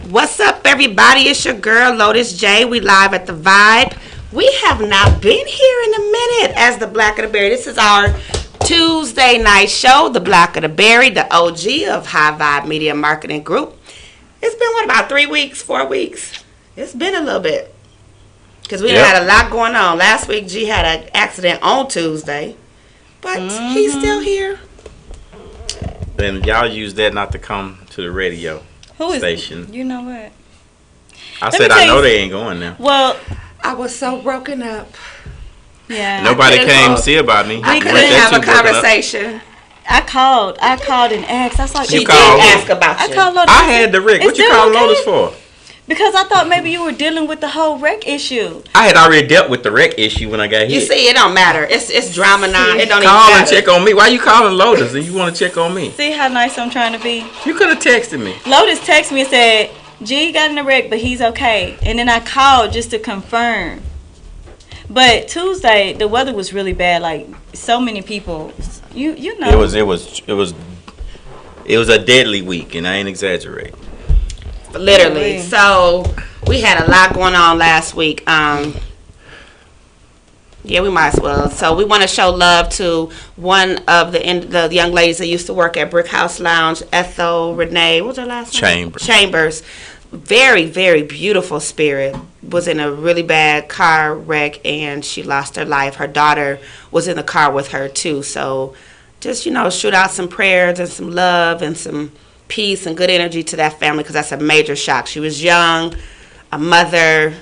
What's up, everybody? It's your girl, Lotus J. We live at the Vibe. We have not been here in a minute as the Black of the Berry. This is our Tuesday night show, the Black of the Berry, the OG of HighVibe Media Marketing Group. It's been, what, about 3 weeks, 4 weeks? It's been a little bit. Because we had a lot going on. Last week, G had an accident on Tuesday. But he's still here. Then y'all use that not to come to the radio station. You know what? I said I know they ain't going now. Well, I was so broken up. Yeah. Nobody came to see about me. I couldn't have a conversation. I called and asked. I was like, she did ask about you. I called Lotus. I had the wreck. What you calling Lotus for? Because I thought maybe you were dealing with the whole wreck issue. I had already dealt with the wreck issue when I got hit. You see, it don't matter. It's drama now. It don't even call matter. and check on me. Why you calling Lotus and you want to check on me? See how nice I'm trying to be? You could have texted me. Lotus texted me and said, G got in the wreck, but he's okay. And then I called just to confirm. But Tuesday, the weather was really bad. Like, so many people, you know. It was a deadly week, and I ain't exaggerating. Literally. So we had a lot going on last week. Yeah, we might as well. So we want to show love to one of the young ladies that used to work at Brick House Lounge, Ethel Renee. What was her last name? Chambers. Very, very beautiful spirit. Was in a really bad car wreck and she lost her life. Her daughter was in the car with her too. So just, shoot out some prayers and some love and some peace and good energy to that family, because that's a major shock. She was young, a mother,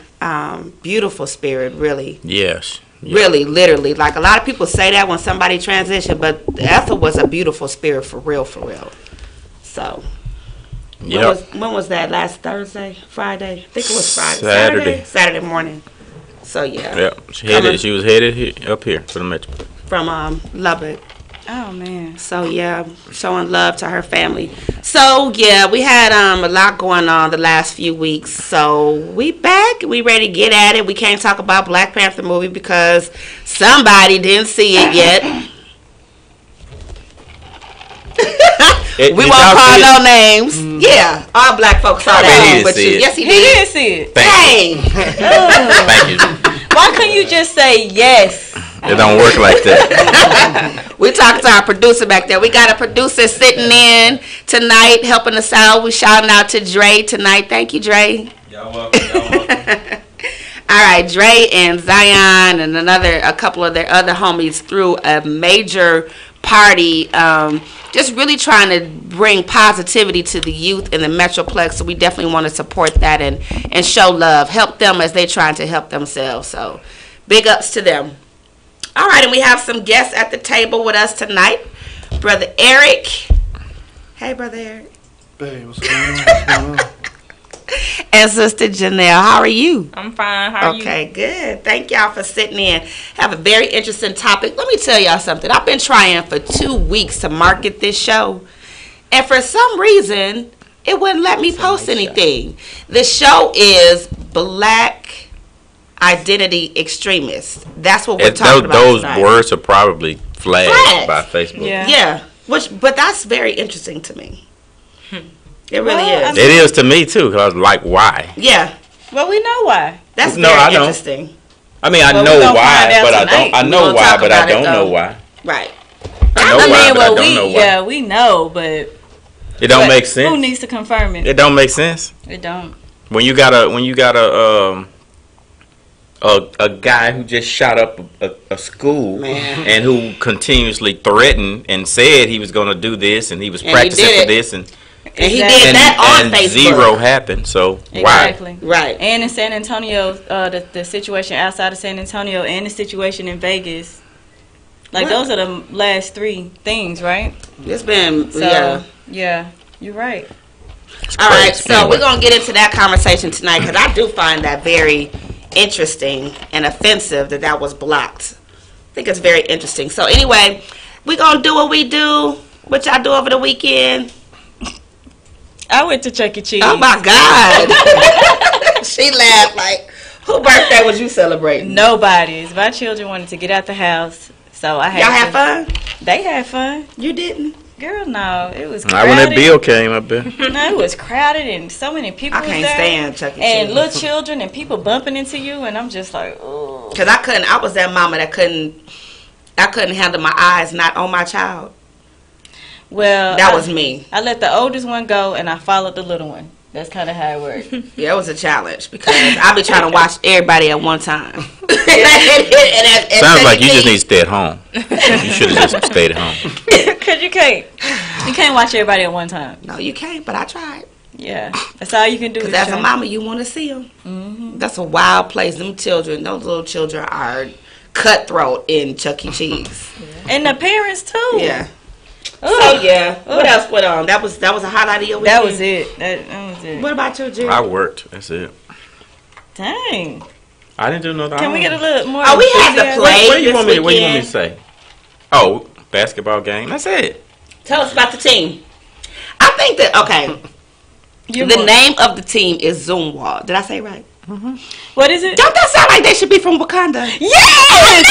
beautiful spirit, really. Yes. Really, literally. Like, a lot of people say that when somebody transitioned, but Ethel was a beautiful spirit, for real, for real. So, when was that? Last Thursday? Friday? I think it was Friday. Saturday morning. So, yeah. Yep. She was headed up here for the metro. From Lubbock. Oh, man. So, yeah, showing love to her family. So, yeah, we had a lot going on the last few weeks. So, we back. We ready to get at it. We can't talk about Black Panther movie because somebody didn't see it yet. We won't call no names. Yeah, all black folks saw that. But yes, he He did. did see it. Dang. Thank you. Why couldn't you just say yes? It don't work like that. We talked to our producer back there. We got a producer sitting in tonight helping us out. We shouting out to Dre tonight. Thank you, Dre. Y'all welcome. All right, Dre and Zion and a couple of their other homies threw a major party, just really trying to bring positivity to the youth in the Metroplex. So we definitely want to support that and show love, help them as they're trying to help themselves. So big ups to them. All right, and we have some guests at the table with us tonight. Brother Eric. Hey, Brother Eric. Hey, what's going on? And Sister Janelle. How are you? I'm fine. How are you? Okay, good. Thank y'all for sitting in. Have a very interesting topic. Let me tell y'all something. I've been trying for 2 weeks to market this show. And for some reason, it wouldn't let me post anything. The show is Black Identity Extremists. That's what we're talking about Those tonight. words are probably flagged by Facebook. Yeah. But that's very interesting to me. It really is. It is to me too, because I was like, why? Yeah. Well, we know why. That's No, very I don't. interesting. I mean, I Well, know we gonna why, find out but I tonight. don't. I We know gonna why, talk but I about it, don't know though. why. Right. I know why, but I don't know why. Yeah, we know, but It don't make sense. who needs to confirm it? It don't make sense. It don't. When you got a guy who just shot up a school and who continuously threatened and said he was going to do this and he was practicing for this and he did that on Facebook. Zero happened. So Exactly. why? Right. And in San Antonio, the situation outside of San Antonio and the situation in Vegas, like those are the last 3 things, right? It's been yeah, you're right. All right, so we're gonna get into that conversation tonight because I do find that very interesting and offensive that was blocked. I think it's very interesting. So anyway, we're gonna do what we do. What y'all do over the weekend? I went to Chuck E. Cheese. Oh my God! She laughed like, whose birthday was you celebrating? Nobody's. My children wanted to get out the house, so I had. Y'all have fun? They had fun. You didn't? Girl, no, it was crowded. Not when that bill came up there. No, it was crowded and so many people. I can't stand Chuck E. Cheese. And little children and people bumping into you, and I'm just like, oh. Because I was that mama that couldn't handle my eyes not on my child. Well, that was me. I let the oldest one go, and I followed the little one. That's kind of how it worked. Yeah, it was a challenge because I be trying to watch everybody at one time. Sounds like you just need to stay at home. You should have just stayed at home. Because you can't watch everybody at one time. No, you can't, but I tried. Yeah, that's all you can do. Because as a mama, you want to see them. Mm-hmm. That's a wild place. Them children, those little children are cutthroat in Chuck E. Cheese. Yeah. And the parents, too. Yeah. So yeah, what else went on? That was a highlight of your weekend. That was it. That was it. What about you, Jerry? I worked. That's it. Dang. I didn't do nothing. Can we get a little more? Oh, we had to play. What do you want me to say? Oh, basketball game. That's it. Tell us about the team. I think that the name of the team is Zoomwall. Did I say it right? Mm-hmm. What is it? Don't that sound like they should be from Wakanda? Yes!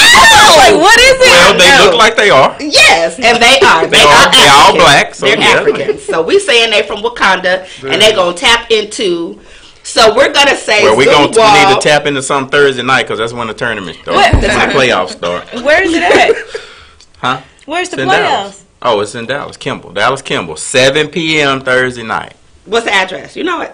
Like, what is it? Well, they look like they are. Yes, and they are. They're all black. So they're Africans. So we saying they from Wakanda, and they're going to tap into... So we're going to say we need to tap into some Thursday night because that's when the tournament starts. That's when the playoffs start. Where is it at? Huh? Where's the playoffs? Oh, it's in Dallas. Dallas Kimball. 7 p.m. Thursday night. What's the address? You know it?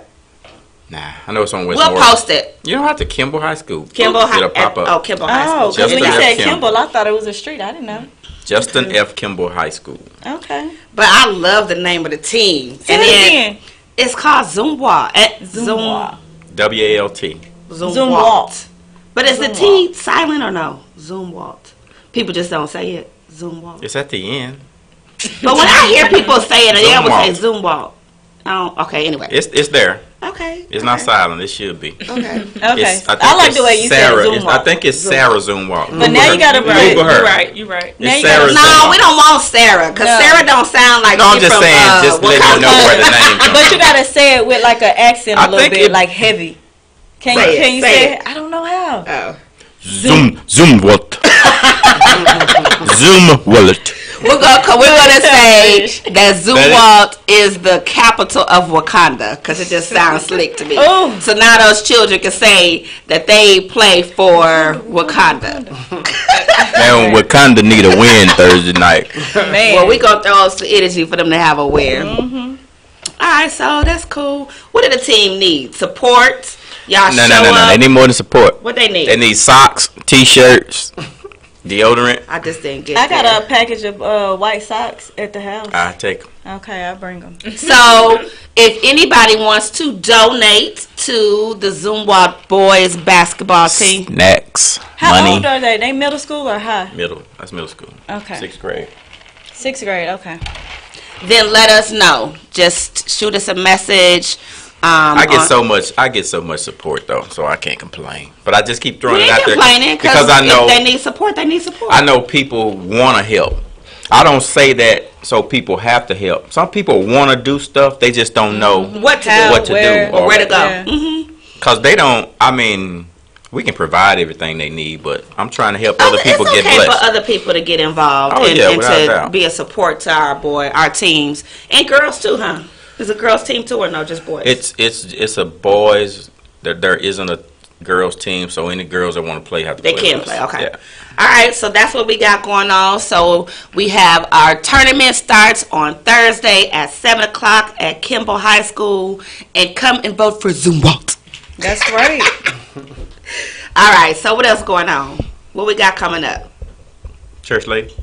Nah, I know it's on West We'll Morgan. post it. You don't have to Kimball High School. Kimball High It'll pop up. Oh, Kimball High School. Oh, because when you said Kimball, I thought it was a street. I didn't know. Justin F. Kimball High School. Okay. But I love the name of the team. Say it again. It's called Zoomwalt. Zoomwalt. W-A-L-T. Zoomwalt. But is the T silent or no? Zoomwalt. People just don't say it. Zoomwalt. It's at the end. But when I hear people say it, they always say Zoomwalt. Oh, okay, anyway. It's there. Okay. It's not silent. It should be. Okay. Okay. I like the way you said Zoomwalt. I think it's Sarah Zoomwalt. But now you got to bring Google her. You're right. It's Sarah Zoomwalt. No, we don't want Sarah because Sarah don't sound like. No, I'm just saying, just let you know where the name comes from. But you got to say it with like an accent a little bit, like heavy. Can you say it? I don't know how. Oh. Zoomwalt. Zoomwalt. We're gonna say that Zoomwalt is the capital of Wakanda because it just sounds slick to me. Ooh. So now those children can say that they play for Wakanda. Man, Wakanda need a win Thursday night. Man. Well, we gonna throw some energy for them to have a win. Mm-hmm. All right, so that's cool. What do the team need? Support? Y'all show up? They need more than support. What they need? They need socks, t-shirts, deodorant. I just didn't get I got a package of white socks at the house. I take them. Okay, I'll bring them. So, if anybody wants to donate to the Zoomwalt boys basketball team. Snacks, How money. old are they? They middle school or high? Middle. That's middle school. Okay. 6th grade. 6th grade, okay. Then let us know. Just shoot us a message. I get so much support though, so I can't complain. But I just keep throwing it out there because I know if they need support. They need support. I know people want to help. I don't say that so people have to help. Some people want to do stuff, they just don't know what to do or where to go. Because they don't. I mean, we can provide everything they need, but I'm trying to help other people get blessed. It's okay for other people to get involved and to be a support to our teams and girls too, huh? Is it a girls team too or no, just boys? It's a boys. There isn't a girls team, so any girls that want to play have to play. They can play, okay. Yeah. All right, so that's what we got going on. So we have our tournament starts on Thursday at 7 o'clock at Kimball High School, and come and vote for Zoomwalt. That's right. All right, so what else going on? What we got coming up? Church lady.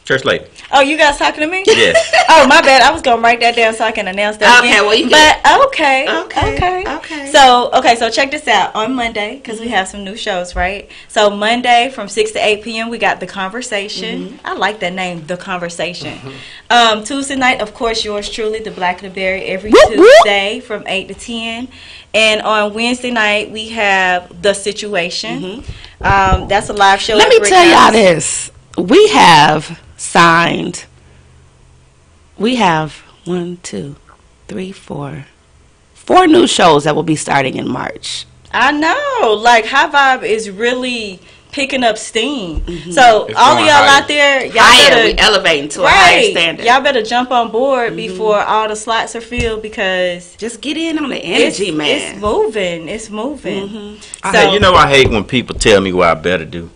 Church lady. Oh, you guys talking to me? Yes. Oh, my bad. I was gonna write that down so I can announce that. Okay, again. well you can. But okay. So check this out. On Monday, because we have some new shows, right? So Monday from 6 to 8 p.m. we got The Conversation. Mm-hmm. I like that name, The Conversation. Mm-hmm. Tuesday night, of course, yours truly, The Black and the Berry, every Tuesday from 8 to 10. And on Wednesday night we have The Situation. Mm-hmm. That's a live show. Let me tell y'all this. We have signed. We have 4 new shows that will be starting in March. I know, like HighVibe is really picking up steam. So all of y'all out there, y'all we elevating to a higher standard. Y'all better jump on board before all the slots are filled, because just get in on the energy, man. It's moving. It's moving. I hate when people tell me what I better do.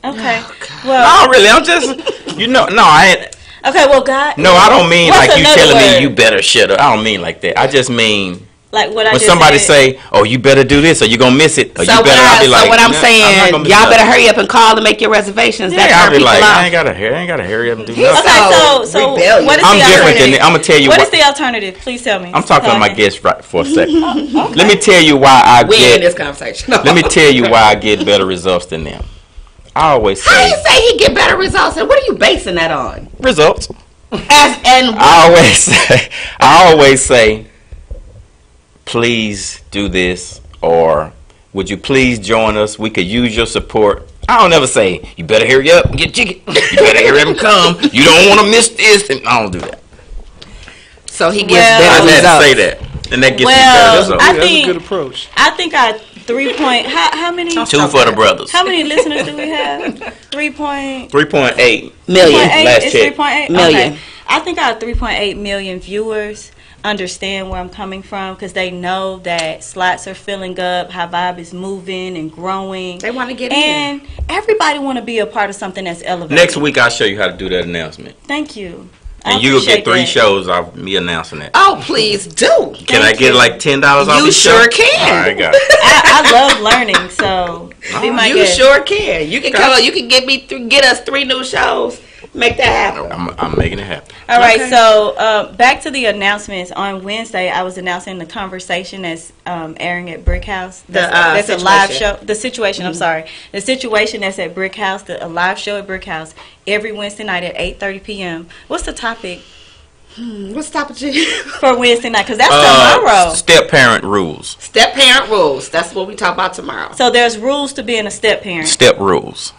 Okay. Well, no, really, I'm just, I ain't. Okay, well, God. No, I don't mean like you telling me you better shut up. I don't mean like that. I just mean like what I when just somebody said. say, "Oh, you better do this, or you gonna miss it." Or so you better, I'll be like, what I'm saying, y'all better hurry up and call and make your reservations. Yeah, I'll be like, I ain't gotta hurry up and do nothing. Okay, so what is I'm the different than I'm gonna tell you what is the alternative? Please tell me. I'm talking to my guest right for a second. Okay. Let me tell you why I get in this conversation. Let me tell you why I get better results than them. I always say. How you say he get better results, and what are you basing that on? Results. I always say, please do this, or would you please join us? We could use your support. I don't ever say, you better hurry up and get chicken. You better hurry up and come. You don't want to miss this. And I don't do that. So he gets better results. I say that. And that gets me better results. That's a good approach. I think I 3 point. How many? 2 for the brothers. How many listeners do we have? 3.8 million. It's 3.8 million. Okay. I think our 3.8 million viewers understand where I'm coming from, because they know that slots are filling up, HighVibe is moving and growing. They want to get in. And everybody want to be a part of something that's elevated. Next week I'll show you how to do that announcement. Thank you. And you will get 3 shows off me announcing that. Oh, please do. Can I get like $10 off you each sure show? can. All right, got it. I love learning, so be my guest. Sure can. You can come. You can get us 3 new shows. Make that happen. I'm making it happen. All right, so back to the announcements. On Wednesday, I was announcing the conversation that's airing at Brick House. That's a live show. The situation, I'm sorry. The situation that's at Brick House, a live show at Brick House, every Wednesday night at 8:30 p.m. What's the topic? What's the topic for Wednesday night? Because that's tomorrow. Step parent rules. Step parent rules. That's what we talk about tomorrow. So there's rules to being a step parent. Step rules.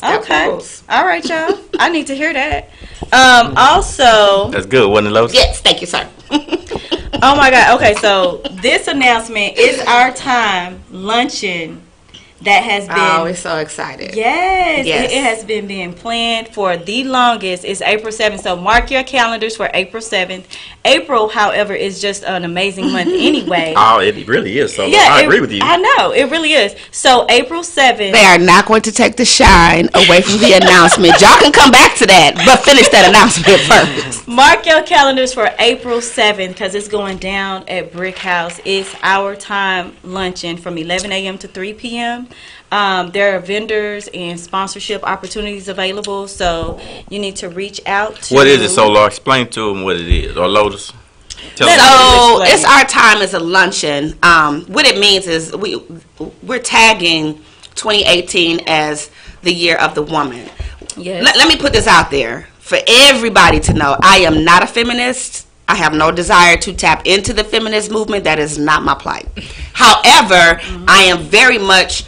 Okay. All right, y'all. I need to hear that. Also. That's good, wasn't it, Lotus? Yes, thank you, sir. Oh, my God. Okay, so this announcement is our time luncheon that has been. Oh, we're so excited. Yes. It has been being planned for the longest. It's April 7th. So mark your calendars for April 7th. April, however, is just an amazing month anyway. Oh, it really is. So yeah, I agree with you. I know. It really is. So April 7th. They are not going to take the shine away from the announcement. Y'all can come back to that, but finish that announcement first. Mark your calendars for April 7th, because it's going down at Brick House. It's our time luncheon from 11 a.m. to 3 p.m. There are vendors and sponsorship opportunities available, so you need to reach out to. What is it, Solar? Explain to them what it is, or Lotus. So it's our time as a luncheon. What it means is we're tagging 2018 as the year of the woman. Yes. Let me put this out there for everybody to know. I am not a feminist. I have no desire to tap into the feminist movement. That is not my plight. However, I am very much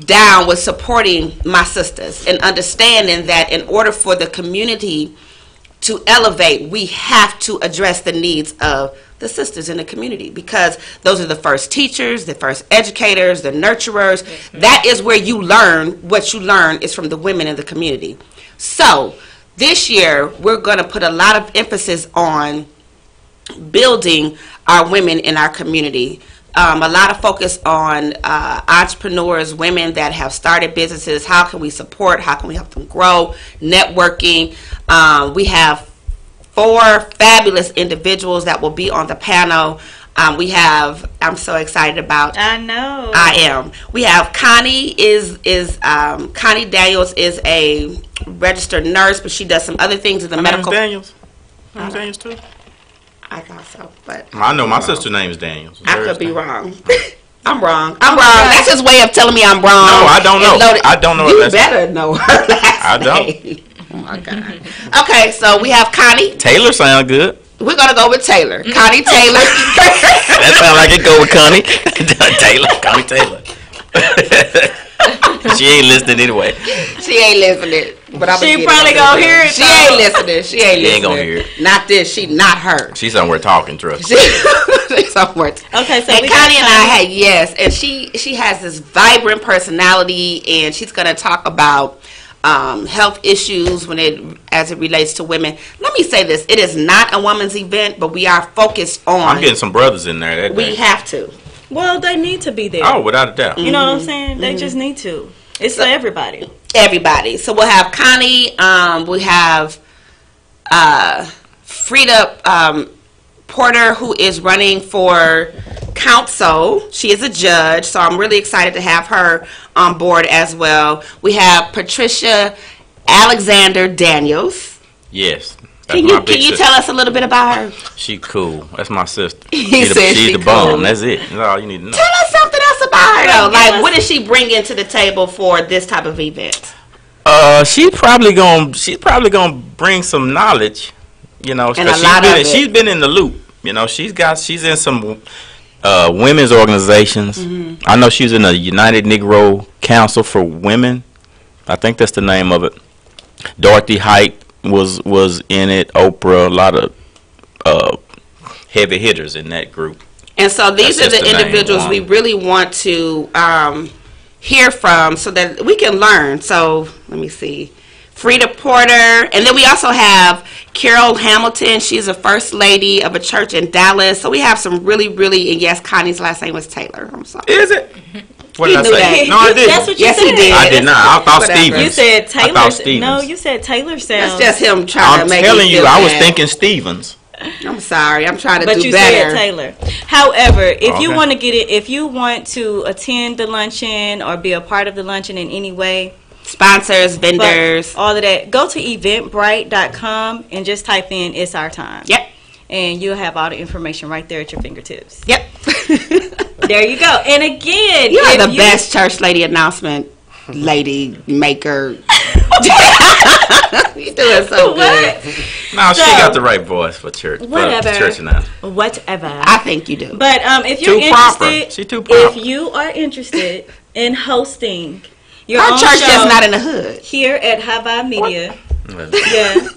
down with supporting my sisters and understanding that in order for the community to elevate, we have to address the needs of the sisters in the community, because those are the first teachers, the first educators, the nurturers. That is where you learn. What you learn is from the women in the community. So this year we're going to put a lot of emphasis on building our women in our community. A lot of focus on entrepreneurs, women that have started businesses. How can we support? How can we help them grow? Networking. We have 4 fabulous individuals that will be on the panel. I'm so excited about. I know. I am. We have Connie Connie Daniels is a registered nurse, but she does some other things in the medical. Daniels too. I thought so, but I know my sister's name is Daniels. I could be wrong. I'm wrong. That's his way of telling me I'm wrong. No, I don't know. I don't know. You better know her last I don't. name. Oh my God. Okay, so we have Connie. Taylor sound good. We're gonna go with Taylor. Connie Taylor. That sounds like it go with Connie. Connie Taylor. She ain't listening anyway. She ain't listening. But she probably gonna hear it. She ain't listening. She ain't gonna hear it. Not this. She not her. She's somewhere talking, trust. So much. Okay, so and Connie and I had and she has this vibrant personality, and she's gonna talk about health issues as it relates to women. Let me say this: it is not a woman's event, but we are focused on. I'm getting some brothers in there. That we have to. Well, they need to be there. Oh, without a doubt. You know what I'm saying? They just need to. It's for everybody. Everybody. So we'll have Connie. We have Frida Porter, who is running for council. She is a judge, so I'm really excited to have her on board as well. We have Patricia Alexander Daniels. Yes. Can you tell us a little bit about her? She cool. That's my sister. She's the bomb. That's it. That's all you need to know. Tell us something else about her, though. Like, what does she bring into the table for this type of event? She's probably gonna bring some knowledge. You know, and she's been in the loop. You know, she's in some women's organizations. Mm-hmm. I know she's in the United Negro Council for Women. I think that's the name of it. Dorothy Height was in it. Oprah, a lot of heavy hitters in that group. And so these are the individuals we really want to hear from so that we can learn. So let me see. Frida Porter, and then we also have Carol Hamilton. She's a first lady of a church in Dallas. So we have some really, and yes, Connie's last name was Taylor. I'm sorry. Is it? What did I say? That. No, I didn't. That's what you said. He did. I did not. I thought Stevens. You said Taylor. I thought Stevens. No, you said Taylor sounds. That's just him trying to make I'm telling you, I was bad. thinking Stevens. I'm sorry. I'm trying to but do you better. said Taylor. However, if you want to get it, if you want to attend the luncheon or be a part of the luncheon in any way, sponsors, vendors, all of that, go to eventbrite.com and just type in "It's Our Time." Yep. And you'll have all the information right there at your fingertips. Yep. There you go. And again, you are the best church lady announcement lady maker. You're doing so good. No, she got the right voice for church. Whatever. For church now. Whatever. I think you do. But if you're interested, she's too proper. If you are interested in hosting your our own church show is not in the hood here at HighVibe Media, yeah.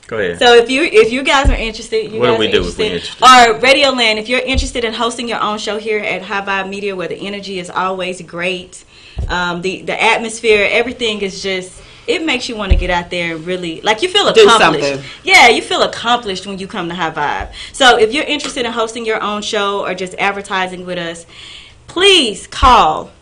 Go ahead. So if you guys are interested, what do we do if we're interested? Or Radio Land, if you're interested in hosting your own show here at HighVibe Media, where the energy is always great, the atmosphere, everything is just. It makes you want to get out there and really, like, you feel accomplished. Do something. Yeah, you feel accomplished when you come to HighVibe. So if you're interested in hosting your own show or just advertising with us, please call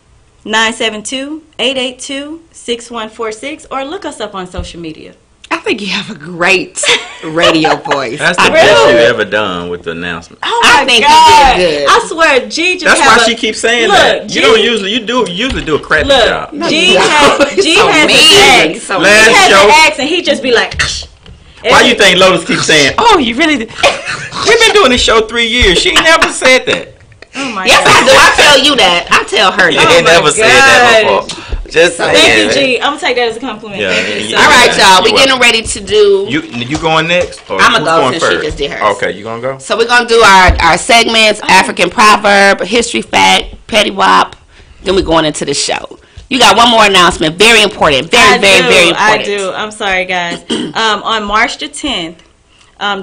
972-882-6146 or look us up on social media. I think you have a great radio voice. That's the best you've ever done with the announcement. Oh my God. You did good. I swear, G just That's why she keeps saying that. You don't usually do a crappy job. G has an accent. And he just be like. Why you think Lotus keeps saying, "Oh, you really? We've been doing this show 3 years. She ain't never said that." Oh my yes, God. I do. I tell you that. I tell her that. You ain't never said that before. Just thank you, G. I'm gonna take that as a compliment. Yeah, Thank you. All right, y'all. We getting ready to do. You going next? Or I'm gonna go since first? she just did hers. Okay, you gonna go? So we're gonna do our segments: African proverb, history fact, petty wop. Then we're going into the show. You got one more announcement. Very important. Very important. I do. I'm sorry, guys. On March the 10th.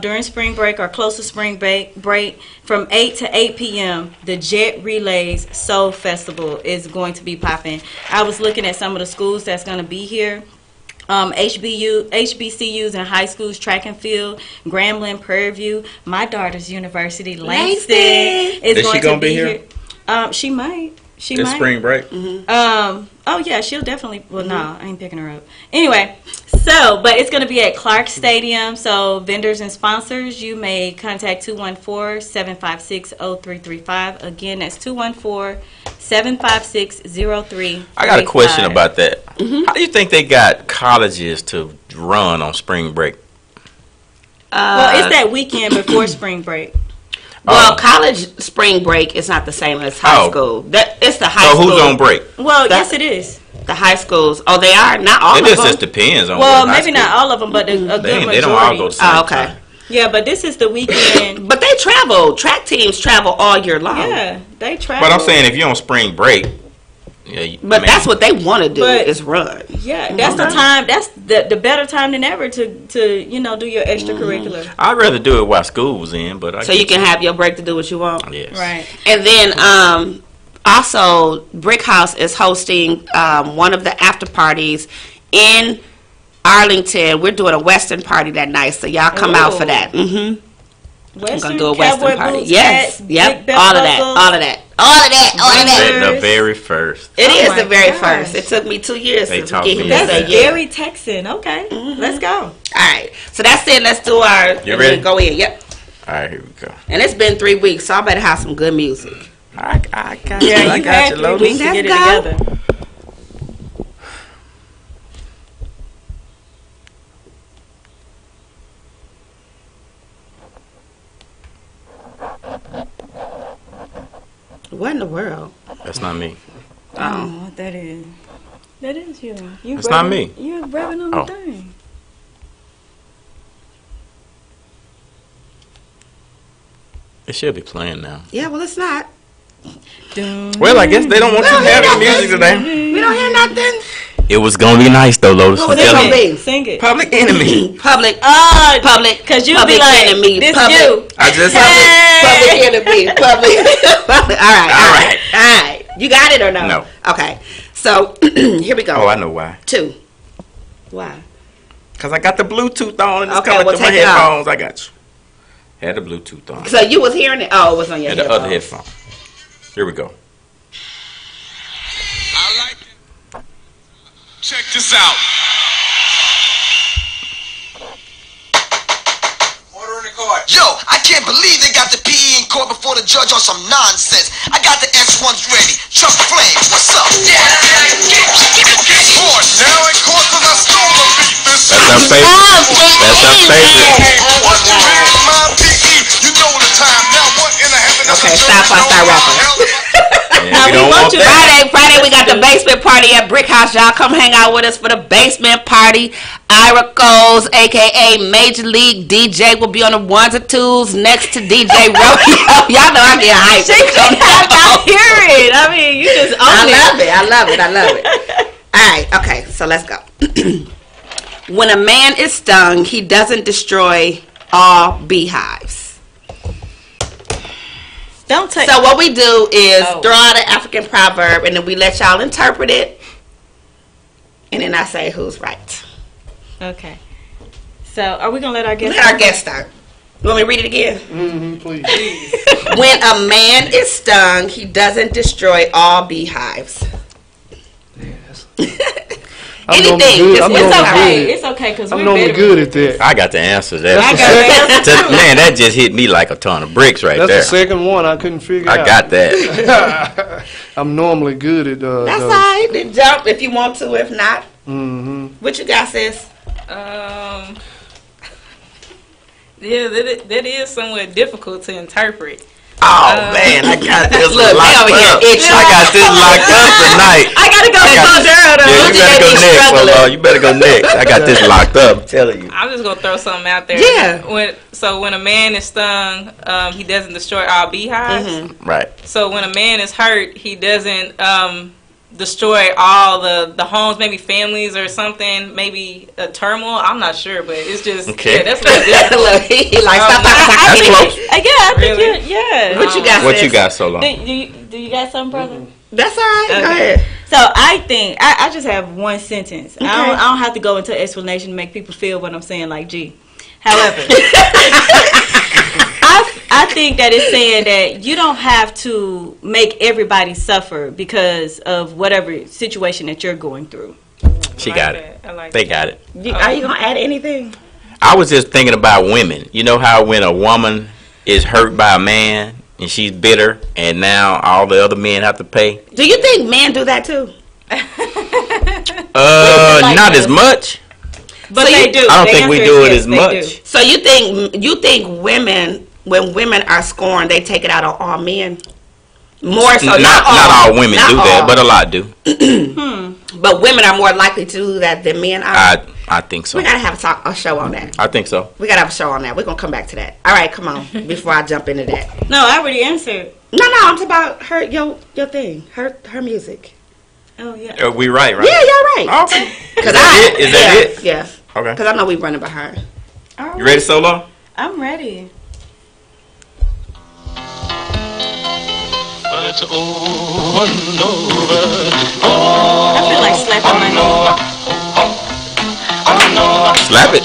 During spring break or close to spring break, from 8 to 8 p.m., the Jet Relays Soul Festival is going to be popping. I was looking at some of the schools that's going to be here. HBCUs and high schools, track and field, Grambling, Prairie View. My daughter's university, Langston, is going to be here. She might. It's spring break. Mm-hmm. Oh yeah, she'll definitely. Well, no, I ain't picking her up. Anyway, but it's going to be at Clark Stadium. So vendors and sponsors, you may contact 214-756-0335. Again, that's 214-756-0335. I got a question about that. How do you think they got colleges to run on spring break? Well, it's that weekend before spring break. Well, college spring break is not the same as high school. It's the high school. So who's on break? Well, yes, it is. The high schools. Oh, they are? Not all of them? It just depends on well, maybe not all of them, but a good majority. They don't all go to the same time. Yeah, but this is the weekend. But they travel. Track teams travel all year long. Yeah, they travel. But I'm saying if you're on spring break, Yeah, but that's what they want to do is run. Yeah, that's the time. That's the better time than ever to do your extracurricular. I'd rather do it while school was in, but so you can have your break to do what you want. Yes. Right. And then also Brick House is hosting one of the after parties in Arlington. We're doing a Western party that night, so y'all come out for that. Mm-hmm. Western, I'm gonna do a Western party. Boots, yes, hats, yep, all of that. The very first. It is the very first. It took me 2 years to get him. That's very Texan. Okay, let's go. All right, so that's it. Let's do our. You ready? Go in. Yep. All right, here we go. And it's been 3 weeks, so I better have some good music. I got you. Yeah, you got 3 weeks to get it together. What in the world? That's not me. I don't know what that is. That is you. That's not me. You're rubbing on the thing. It should be playing now. Yeah, well, it's not. Well, I guess they don't want you to have any music today. We don't hear nothing. It was gonna be nice though, Lotus. What was it gonna be? Sing it. Public Enemy. Public. Because you'll be like, enemy. this public, you. I just Public enemy. Public. All right. You got it or no? No. Okay. So here we go. Oh, I know why. 2. Why? Because I got the Bluetooth on and it's Okay, coming well, to my take it off. headphones. I got you. Had the Bluetooth on. So you was hearing it? Oh, it was on your And the headphones. other headphone. Here we go. I like it. Check this out. Order in the court. Yo, I can't believe they got the PE in court before the judge on some nonsense. I got the S1s ready. Chuck Flames, what's up? Yeah, Now in court 'cause I stole a beat. That's our favorite. That's our favorite. Once you read my PE, you know the time. Now what in the heaven? Okay, stop rapping. Yeah, we don't want that. Friday we got the basement party at Brick House. Y'all come hang out with us for the basement party. Ira Coles, aka Major League DJ, will be on the 1s and 2s next to DJ Rodeo. Y'all know I'm getting hyped. I hear it. I mean, you just own it. I love it. All right, okay, so let's go. When a man is stung, he doesn't destroy all beehives. Don't take. So what we do is throw out an African proverb, and then we let y'all interpret it, and then I say who's right. Okay. So are we gonna let our guest? Let our guest start. You want me to read it again? Mm-hmm, please. When a man is stung, he doesn't destroy all beehives. Yes. Anything. It's okay because I'm normally good at that. I got the answer there. That's Man, that just hit me like a ton of bricks right That's there. the second one I couldn't figure out. I got that. I'm normally good at That's all right. Then jump if you want to. If not, what you got, sis? Yeah, that is somewhat difficult to interpret. Oh man, I got this Look, locked over here up. itching. I got this locked up tonight. I gotta go slow down. Yeah, you better go next. So, you better go next. I got this locked up. I'm telling you. I'm just gonna throw something out there. Yeah. When a man is stung, he doesn't destroy all beehives. Right. So when a man is hurt, he doesn't destroy all the homes, maybe families or something, maybe a turmoil. I'm not sure, but it's just Okay. yeah, that's what it is. Look, he like stop. That's close. Yeah, I think Really? yeah. What you got? What sis? you got so long? Do you got something, brother? That's all right. Go Okay. ahead. So I think I just have one sentence. I don't have to go into explanation to make people feel what I'm saying like G. However, I think that it's saying that you don't have to make everybody suffer because of whatever situation that you're going through. She got it. I like They that. got it. Are you gonna add anything? I was just thinking about women. You know how when a woman is hurt by a man and she's bitter, and now all the other men have to pay. Do you think men do that too? Not as much. But So they you- do. I don't The think we answer do is it yes, as they much. do. So you think women, when women are scorned, they take it out on all men? More so, Not all women Not do that, all. but a lot do. But women are more likely to do that than men are. I think so. We gotta have a show on that. I think so. We gotta have a show on that. We're gonna come back to that. All right, come on. Before I jump into that. No, I already answered. No, I'm talking about her your thing. Her music. Oh yeah. We right? Yeah, y'all right. Okay. Is that it? Yeah. Okay. Because I know we running behind. All right. You ready, Solo? I'm ready. But it's over and over. I feel like slapping my knee. Slap it.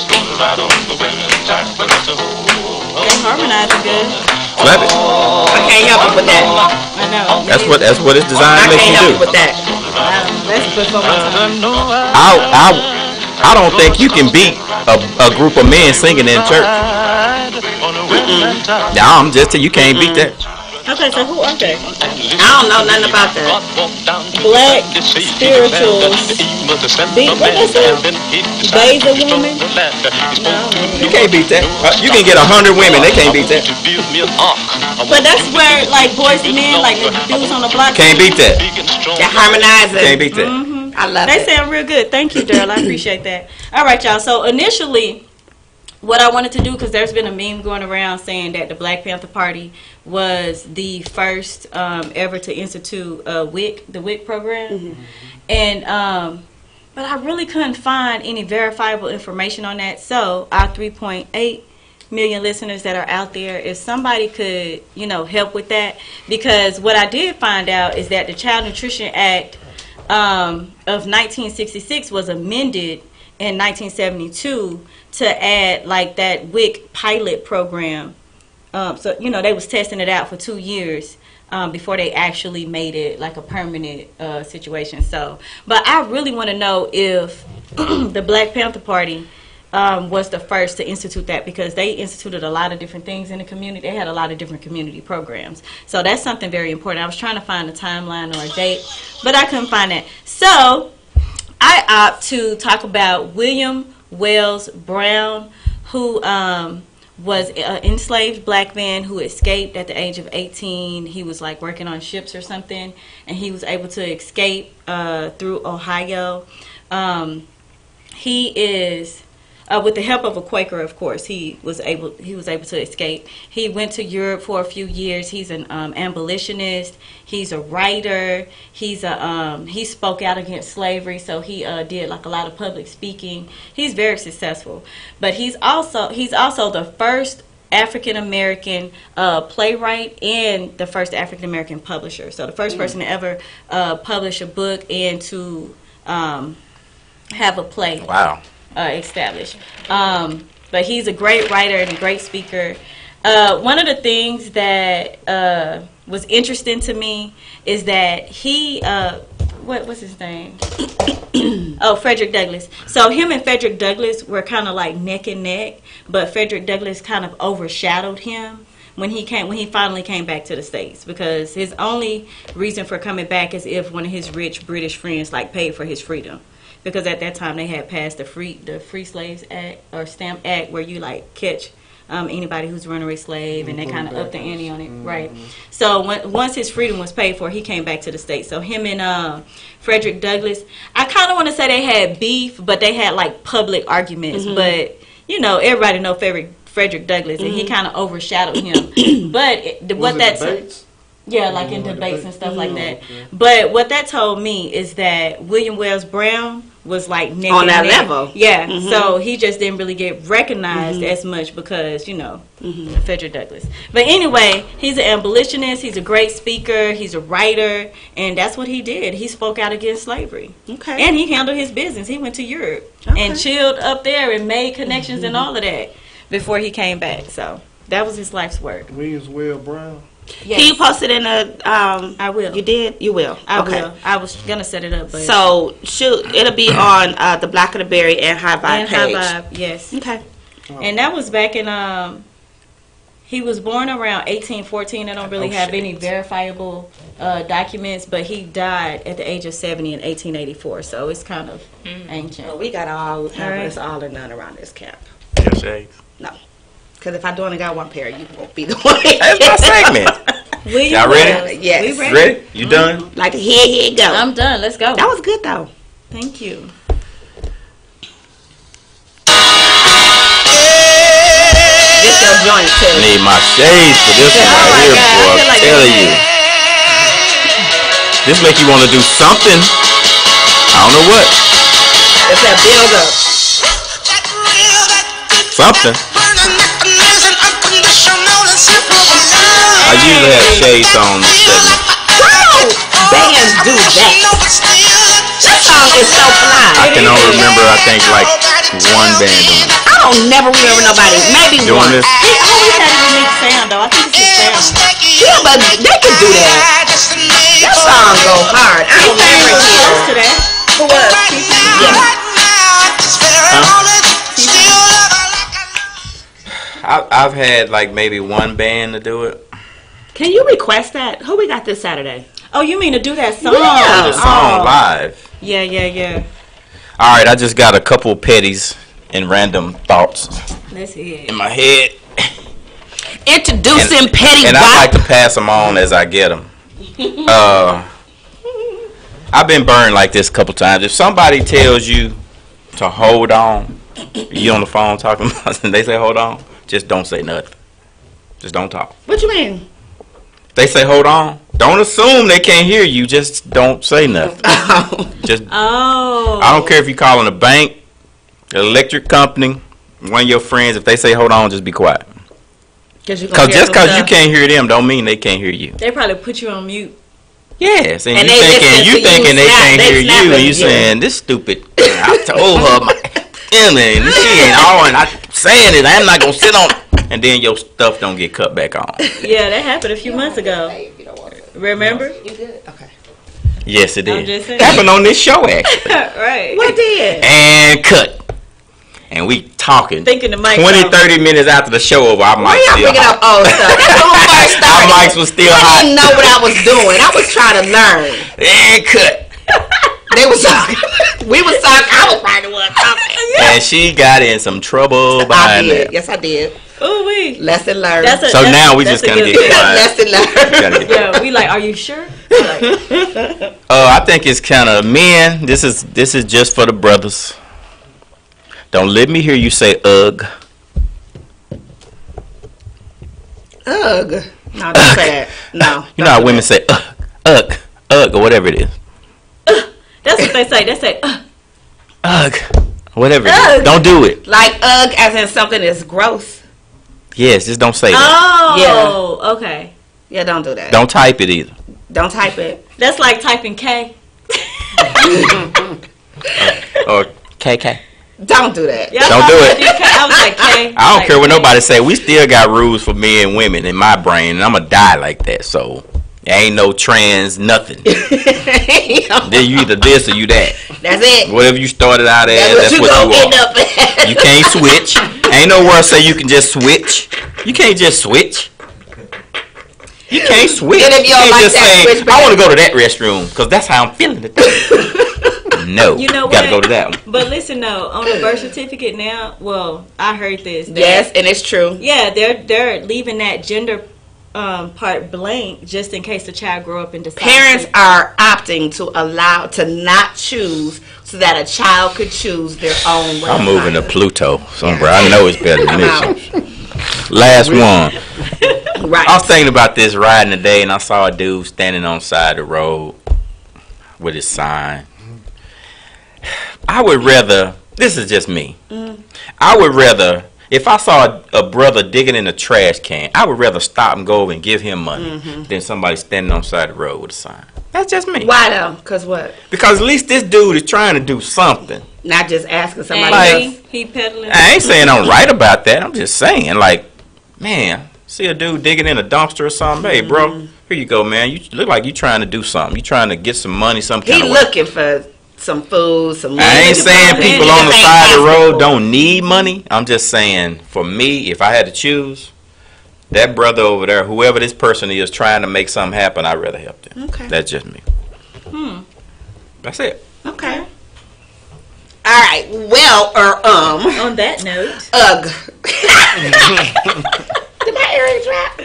They harmonizing good. Slap it. I can't help it with that. I know. That's what it's designed I to make can't you help do. it with that. That's before my time. I don't think you can beat a group of men singing in church. Nah, I'm just telling you, can't beat that. Okay, so who are they? I don't know nothing about that. Black spirituals. What is it? Days of woman? You can't beat that. You can get 100 women, they can't beat that. But that's where, like, boys and men, like, the dudes on the block. Can't beat that. That harmonizing. Can't beat that. I love They it. sound real good. Thank you, Daryl. I appreciate that. All right, y'all. So initially, what I wanted to do, because there's been a meme going around saying that the Black Panther Party was the first ever to institute the WIC program, and but I really couldn't find any verifiable information on that. So our 3.8 million listeners that are out there, if somebody could, help with that, because what I did find out is that the Child Nutrition Act of 1966 was amended in 1972 to add like that WIC pilot program. So they was testing it out for 2 years before they actually made it like a permanent situation. So, but I really want to know if the Black Panther Party was the first to institute that, because they instituted a lot of different things in the community. They had a lot of different community programs. So that's something very important. I was trying to find a timeline or a date, but I couldn't find that. So I opt to talk about William Wells Brown, who was an enslaved black man who escaped at the age of 18. He was like working on ships or something, and he was able to escape through Ohio. He is with the help of a Quaker, of course. He was able to escape. He went to Europe for a few years. He's an abolitionist. He's a writer. He spoke out against slavery, so he did like a lot of public speaking. He's very successful. But he's also the first African American playwright and the first African American publisher. So the first person to ever publish a book and to have a play. Wow. Established. But he's a great writer and a great speaker. One of the things that was interesting to me is that he, what's his name? Frederick Douglass. So him and Frederick Douglass were kind of like neck and neck, but Frederick Douglass kind of overshadowed him when he finally came back to the States, because his only reason for coming back is if one of his rich British friends like paid for his freedom. Because at that time they had passed the Free Slaves Act or Stamp Act, where you like catch anybody who's a runaway slave, and they kind of up the ante on it, right? So once his freedom was paid for, he came back to the States. So him and Frederick Douglass, I kind of want to say they had beef, but they had like public arguments. But everybody know Frederick Douglass, and he kind of overshadowed him. But what that's yeah, like in debates and stuff like that. Okay. But what that told me is that William Wells Brown was like neck on that neck. level. Yeah, so he just didn't really get recognized as much because, Frederick Douglass. But anyway, he's an abolitionist, he's a great speaker, he's a writer, and that's what he did. He spoke out against slavery. Okay. And he handled his business. He went to Europe and chilled up there and made connections and all of that before he came back. So that was his life's work. Williams Wells Brown. Yes. Can you post it in a? I will. You did? You will. I will. I was gonna set it up, but so it'll be on the Black of the Berry and HighVibe page. HighVibe, yes. Okay. And that was back in he was born around 1814. I don't really have any verifiable documents, but he died at the age of 70 in 1884. So it's kind of ancient. Well, we got all or none around this camp. Your shades. No. Because if I only got one pair, you won't be the one. That's my segment. Y'all ready? Yes. We ready? You done? Like here you go. I'm done. Let's go. That was good though. Thank you. This your joint too. Need my shades for this one right here, boy. I'm telling you. This make you want to do something. I don't know what. It's that build up. Something. I usually have shades on the segment. Bands do that. That song is so fly. I can only remember, I think, like one band doing it. I don't never remember nobody. Maybe Doing one. this? He always had a unique sound, though. I think it's his sound. Yeah, but they could do that. That song go hard. I don't never Close hear. to that. Who was? I've had like maybe one band to do it. Can you request that? Who we got this Saturday? Oh, you mean to do that song? Yeah. The song live. Yeah. All right, I just got a couple petties and random thoughts Let's hear it. in my head, Introducing Petty and I Wop. like to pass them on as I get them. I've been burned like this a couple times. If somebody tells you to hold on, you on the phone talking about, and they say hold on, just don't say nothing. Just don't talk. What you mean? They say hold on. Don't assume they can't hear you. Just don't say nothing. Just Oh. I don't care if you calling a bank, an electric company, one of your friends. If they say hold on, just be quiet. Because just because you can't hear them, don't mean they can't hear you. They probably put you on mute. Yes, and And you they thinking listen to you they snap, can't they hear you, snapping, and you yeah. saying this stupid. I told her my feeling, and she ain't all, and I'm saying it. I'm not gonna sit on, and then your stuff don't get cut back on. Yeah, that happened a few months ago. Remember? You good? Okay. Yes, it I'm did. just saying. Happened on this show actually. Right. What did? And cut. And we talking. Thinking the mic 20, off. 30 minutes after the show over, our Why mics y'all still picking hot. up old stuff? That's when we first Our started. mics was still I hot. didn't know what I was doing. I was trying to learn. And cut. They was talking. We was talking. I was probably the one talking. And she got in some trouble I behind did. that. Yes, I did. Ooh, wee. Lesson learned. So now we just gonna good get thing. quiet. Lesson learned. Gotta get- Yeah, we like, are you sure? Like, I think it's kind of men. This is just for the brothers. Don't let me hear you say ugh. Ugh. No, don't say that. No. You know how women say ugh, or whatever it is. that's what they say. They say, Ugh, whatever it Ugh. is. Don't do it. Like ugh, as in something that's gross. Yes, just don't say that. oh, okay. Yeah, don't do that. Don't type it either. Don't type it. That's like typing K. Or KK. Don't do that. Yeah, Don't do it. I was like K. I don't care what nobody say. We still got rules for men and women in my brain, and I'm gonna die like that. So there ain't no trans nothing. Then you either this or you that. That's it. Whatever you started out as, that's you what gonna you end are. up at. You can't switch. Ain't no word say you can just switch. You can't just switch. You can't switch. And if you don't can't like just that, say, switch back. I want to go to that restroom because that's how I'm feeling today. No, You know gotta what? go to that one. But listen though, on the birth certificate now, well, I heard this. that- Yes, and it's true. Yeah, they're leaving that gender part blank just in case the child grow up and decide. Parents are opting to not choose so that a child could choose their own way. I'm of moving to life. Pluto somewhere. I know it's better than I'm this. Last one. Right. I was thinking about this riding today, and I saw a dude standing on the side of the road with his sign. I would rather, this is just me, I would rather, if I saw a brother digging in a trash can, I would rather stop and go over and give him money than somebody standing on the side of the road with a sign. That's just me. Why though? Because what? Because at least this dude is trying to do something. Not just asking somebody And else. he peddling. I ain't saying I'm right about that. I'm just saying, like, man, see a dude digging in a dumpster or something. Hey, bro, here you go, man. You look like you trying to do something. You trying to get some money, some kind He of way. looking for some food, some money. I ain't saying something. people He on the just side of the ain't asking road for don't need money. I'm just saying, for me, if I had to choose, that brother over there, whoever this person is trying to make something happen, I'd rather help them. Okay. That's just me. That's it. Okay. All right. Well, On that note, ugh. Did my earrings drop?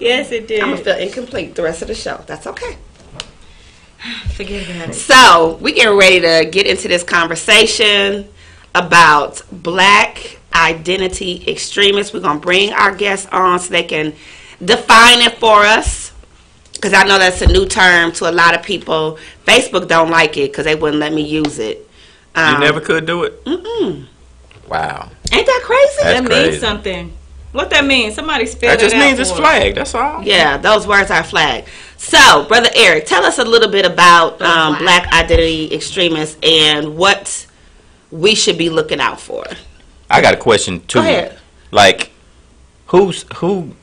yes, it did. I'm gonna feel incomplete the rest of the show. That's okay. Forget about it. So we getting ready to get into this conversation about black identity extremists. We're gonna bring our guests on so they can define it for us, because I know that's a new term to a lot of people. Facebook don't like it because they wouldn't let me use it. You never could do it? Mm-mm. Wow. Ain't that crazy? That's that crazy. means something. What that means? Somebody spelled That just it out means it's for us. flagged. That's all. Yeah, those words are flagged. So, Brother Eric, tell us a little bit about Black identity extremists and what we should be looking out for. I got a question too. Go ahead. Like, who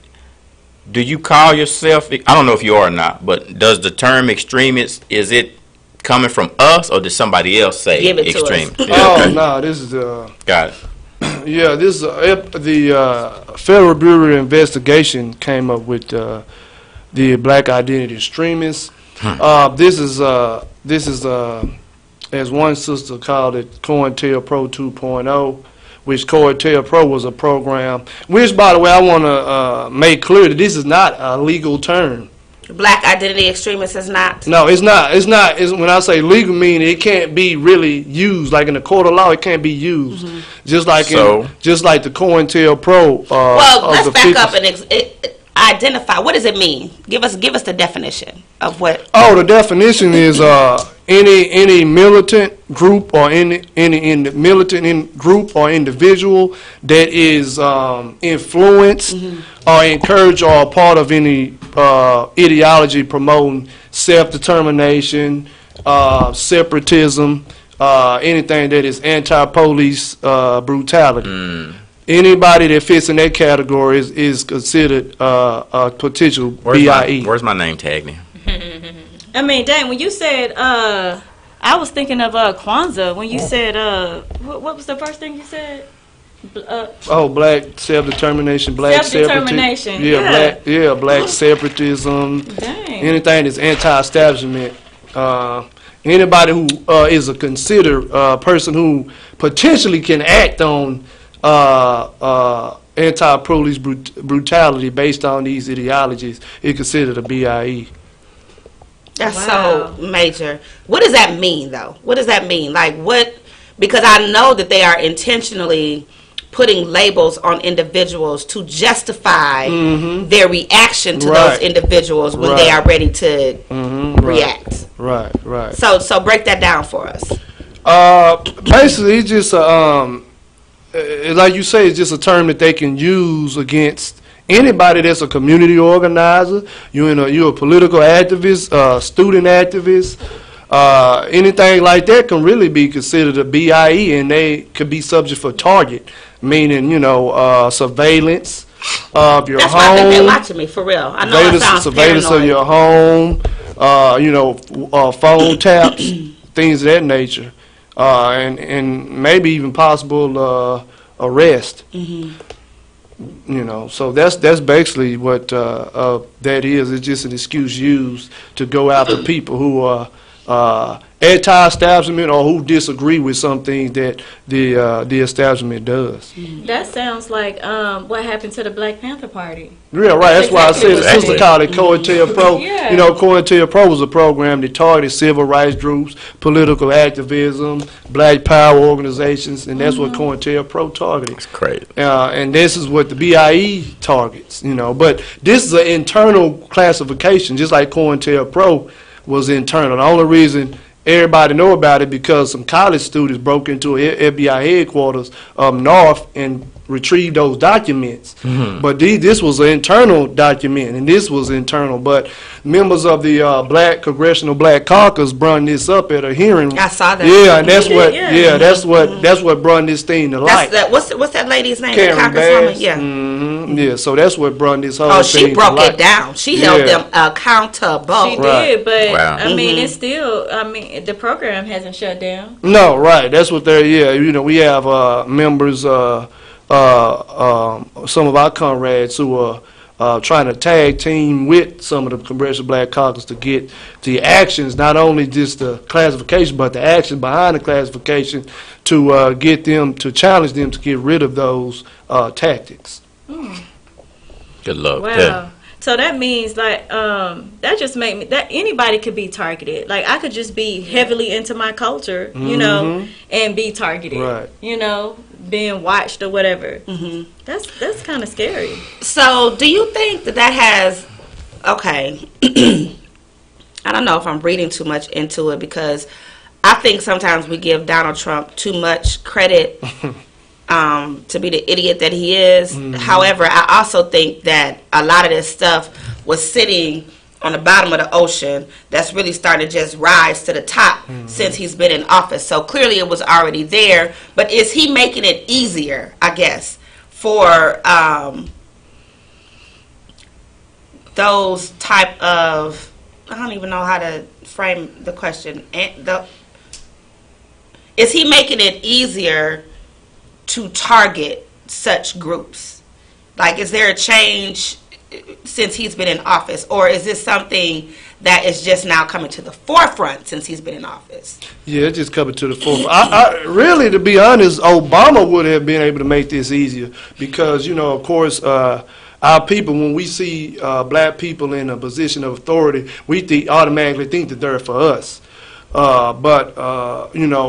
do you call yourself? I don't know if you are or not, but does the term extremist, is it coming from us or did somebody else say Give it to extreme? us. Oh no, this is Got it. yeah, this is the Federal Bureau of Investigation came up with the Black identity extremists. This is as one sister called it, COINTELPRO 2.0, which COINTELPRO was a program. Which, by the way, I want to make clear that this is not a legal term. Black identity extremists is not? No, it's not. It's not. When I say legal, meaning it can't be really used. Like in the court of law, it can't be used. Just like just like the COINTELPRO. Well, let's back up and identify. What does it mean? Give us the definition of what. Oh, the definition is any militant group or any militant group or individual that is influenced or encouraged or a part of any ideology promoting self-determination, separatism, anything that is anti-police brutality. Anybody that fits in that category is considered a potential BIE. Where's my name tag then? I mean, dang, when you said, I was thinking of Kwanzaa. When you said, what was the first thing you said? Black self-determination, black Self-determination, black separatism. Dang. Anything that's anti-establishment. Anybody who is a considered person who potentially can act on anti-police brutality based on these ideologies is considered a BIE. That's so major. What does that mean, though? What does that mean? Like, what? Because I know that they are intentionally putting labels on individuals to justify their reaction to those individuals when they are ready to react. Right. So break that down for us. Basically, it's just like you say, it's just a term that they can use against anybody that's a community organizer. You're a political activist, student activist, anything like that can really be considered a BIE, and they could be subject for target, meaning surveillance of your That's home. That's why I think they're watching me, for real. I know it sounds surveillance paranoid. of your home, phone taps, things of that nature, and maybe even possible arrest. So that's basically what that is. It's just an excuse used to go after people who are anti-establishment or who disagree with some things that the establishment does. That sounds like what happened to the Black Panther Party. Yeah, right. That's why I said the sister called it COINTELPRO. Yeah. COINTELPRO was a program that targeted civil rights groups, political activism, Black Power organizations, and that's what COINTELPRO targeted. That's crazy. And this is what the BIE targets, But this is an internal classification, just like COINTELPRO was internal. The only reason everybody know about it because some college students broke into FBI headquarters up north and retrieved those documents. But this was an internal document, and this was internal. But members of the Black Congressional Black Caucus brought this up at a hearing. I saw that. Yeah, and that's what. Yeah, that's what brought this thing to light. What's that lady's name? Karen the Bass. Congresswoman? Yeah. Yeah, so that's what brought this whole Oh, thing she broke to light. it down. She held them accountable. She did, but Wow. I mean, it's still. I mean, the program hasn't shut down. No, right. That's what they're. Yeah, we have members. Some of our comrades who are trying to tag team with some of the Congressional Black Caucus to get the actions, not only just the classification, but the action behind the classification to get them, to challenge them to get rid of those tactics. Good luck. Wow. Yeah. So that means like that just made me that anybody could be targeted. Like I could just be heavily into my culture, and be targeted. Right. Being watched or whatever. That's kind of scary. So, do you think that has? Okay. I don't know if I'm reading too much into it, because I think sometimes we give Donald Trump too much credit to be the idiot that he is. However, I also think that a lot of this stuff was sitting on the bottom of the ocean that's really starting to just rise to the top since he's been in office. So clearly it was already there. But is he making it easier, I guess, for those type of, I don't even know how to frame the question. Is he making it easier to target such groups? Like, is there a change since he's been in office, or is this something that is just now coming to the forefront since he's been in office? Yeah, it's just coming to the forefront. I really, to be honest, Obama would have been able to make this easier because, of course, our people, when we see black people in a position of authority, we automatically think that they're for us. But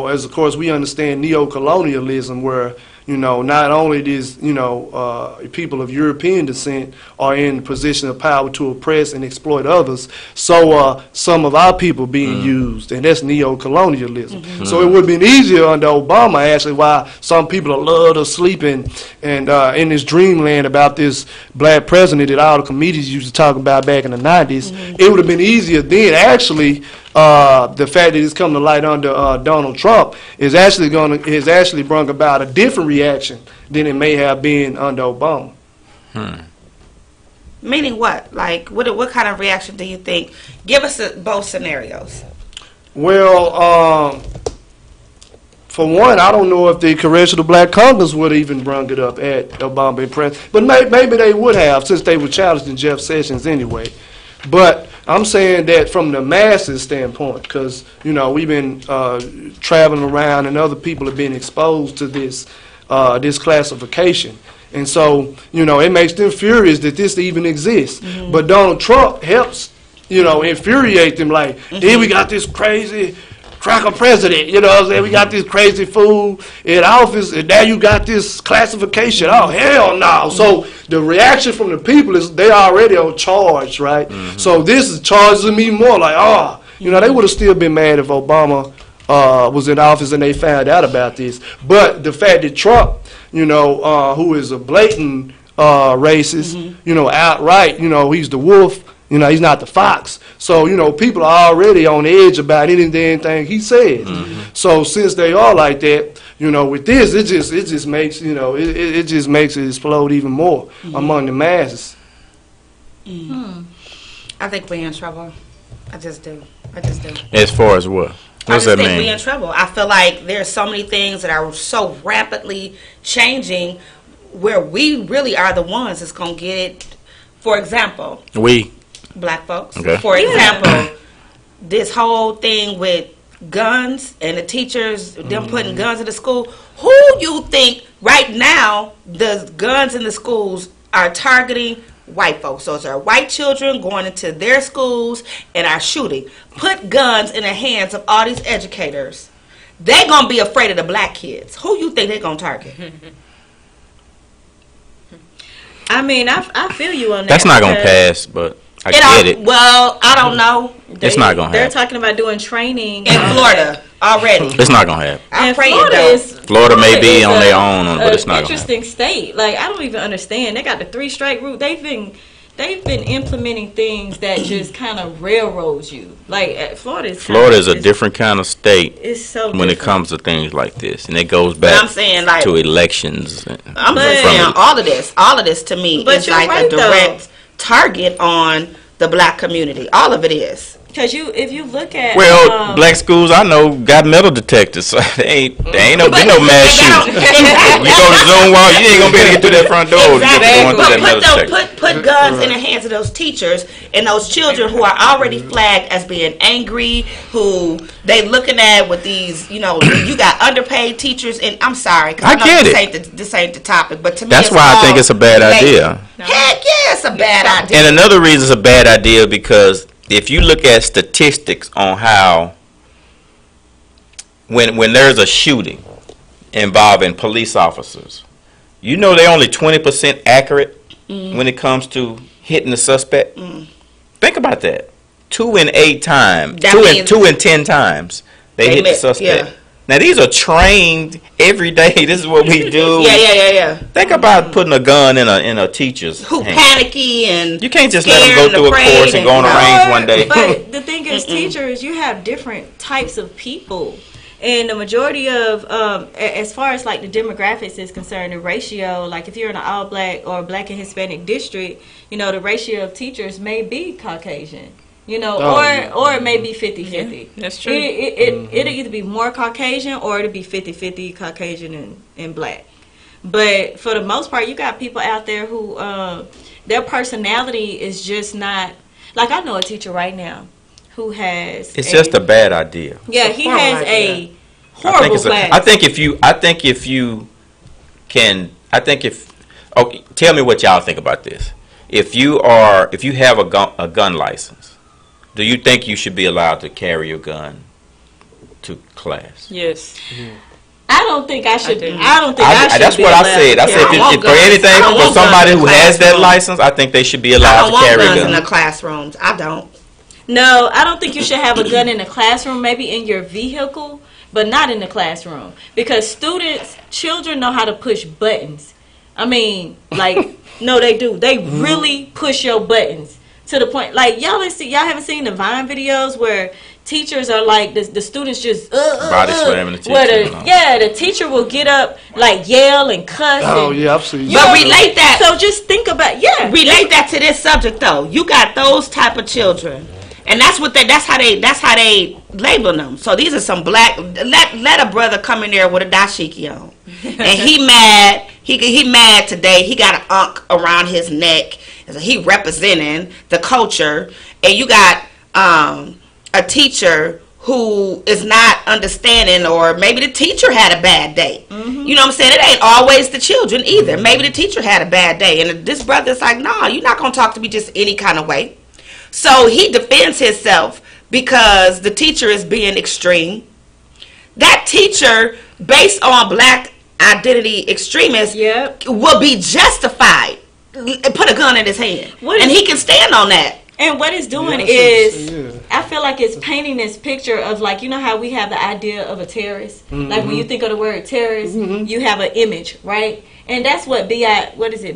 as of course we understand neo-colonialism, where not only these people of European descent are in a position of power to oppress and exploit others, so some of our people being used, and that's neo-colonialism. So it would have been easier under Obama, actually, while some people are loved or sleeping and in this dreamland about this black president that all the comedians used to talk about back in the 90s. It would have been easier then, actually. The fact that it's coming to light under Donald Trump is actually brought about a different reaction than it may have been under Obama. Meaning what? Like, what kind of reaction do you think? Give us both scenarios. Well, for one, I don't know if the Congressional Black Congress would have even brought it up at Obama being president, but maybe they would have, since they were challenging Jeff Sessions anyway. But I'm saying that from the masses standpoint, because we've been traveling around, and other people have been exposed to this classification, and so it makes them furious that this even exists. But Donald Trump helps infuriate them. Like, then we got this crazy cracker president, what I'm saying? We got this crazy fool in office, and now you got this classification. Oh, hell no. So the reaction from the people is they already on charge, right? So this is charging me more like, they would have still been mad if Obama was in office and they found out about this. But the fact that Trump, who is a blatant racist, outright, he's the wolf, he's not the fox. So, people are already on edge about anything he says. So since they are like that, with this, it just makes, it just makes it explode even more among the masses. I think we're in trouble. I just do. As far as what? What's that mean? I just think we're in trouble. I feel like there's so many things that are so rapidly changing where we really are the ones that's going to get it. For example, black folks. Okay. For example, this whole thing with guns and the teachers, them putting guns in the school. Who you think right now the guns in the schools are targeting? White folks. Those are white children going into their schools and are shooting. Put guns in the hands of all these educators. They're going to be afraid of the black kids. Who you think they're going to target? I mean, I feel you on that. That's not going to pass, but I get it. Well, I don't know. It's not going to happen. They're talking about doing training in Florida already. It's not going to happen. I'm praying Florida may be on their own, but it's not going to happen. Interesting state. Like, I don't even understand. They got the 3-strike rule. They've been implementing things that just kind of railroads you. Like, Florida is a different kind of state. It's so when it comes to things like this, and it goes back to elections. I'm just saying all of this to me is like a direct target on the black community. All of it is. Because if you look at black schools I know got metal detectors, so they ain't no mass shooting. You go to Zoom Wall, you ain't gonna be able to get through that front door. Put guns in the hands of those teachers and those children who are already flagged as being angry, who they looking at with these, you got underpaid teachers, and I'm sorry, because I know this ain't the topic, but to me that's why I think it's a bad idea. Heck yeah, it's a bad idea. And another reason it's a bad idea because if you look at statistics on how when there's a shooting involving police officers, they're only 20% accurate when it comes to hitting the suspect. Think about that. 2 in 8 times, That two in 10 times, they hit the suspect. Yeah. Now these are trained every day. This is what we do. Yeah. Think about putting a gun in a teacher's Who hand. panicky and You can't just let them go through a course and go on a range one day. But the thing is, teachers, you have different types of people. And the majority of, as far as like the demographics is concerned, the ratio, like if you're in an all black or black and Hispanic district, you know, the ratio of teachers may be Caucasian, you know, or it may be 50-50. Yeah, that's true. It'll either be more Caucasian or it'll be 50-50 Caucasian and black. But for the most part, you got people out there who, their personality is just not, like I know a teacher right now who has just a bad idea. Yeah, he has a horrible class. I think if you tell me what y'all think about this. If you have a gun license, do you think you should be allowed to carry your gun to class? Yes. I don't think I should. I don't think I should. That's what I said. I said if for anything for somebody who has that license, I think they should be allowed to carry guns in the classrooms. I don't. No, I don't think you should have a gun in the classroom. Maybe in your vehicle, but not in the classroom, because children know how to push buttons. I mean, like, no, they do. They really push your buttons to the point. Like y'all haven't seen the Vine videos where teachers are like the students just body slamming the teacher. The teacher will get up like yell and cuss. Oh yeah, I've seen. But relate that. So just think about relate that to this subject though. You got those type of children. And that's how they label them. So these are some black. Let a brother come in there with a dashiki on, and he mad. He mad today. He got an unk around his neck. So he representing the culture. And you got a teacher who is not understanding, or maybe the teacher had a bad day. You know what I'm saying? It ain't always the children either. Maybe the teacher had a bad day, and this brother's like, "Nah, you're not gonna talk to me just any kind of way." So he defends himself because the teacher is being extreme. That teacher, based on black identity extremists, will be justified. Put a gun in his hand. And he can stand on that. And what it's doing is, I feel like it's painting this picture of, like, you know how we have the idea of a terrorist? Like when you think of the word terrorist, you have an image, right? And that's what BIE. Okay,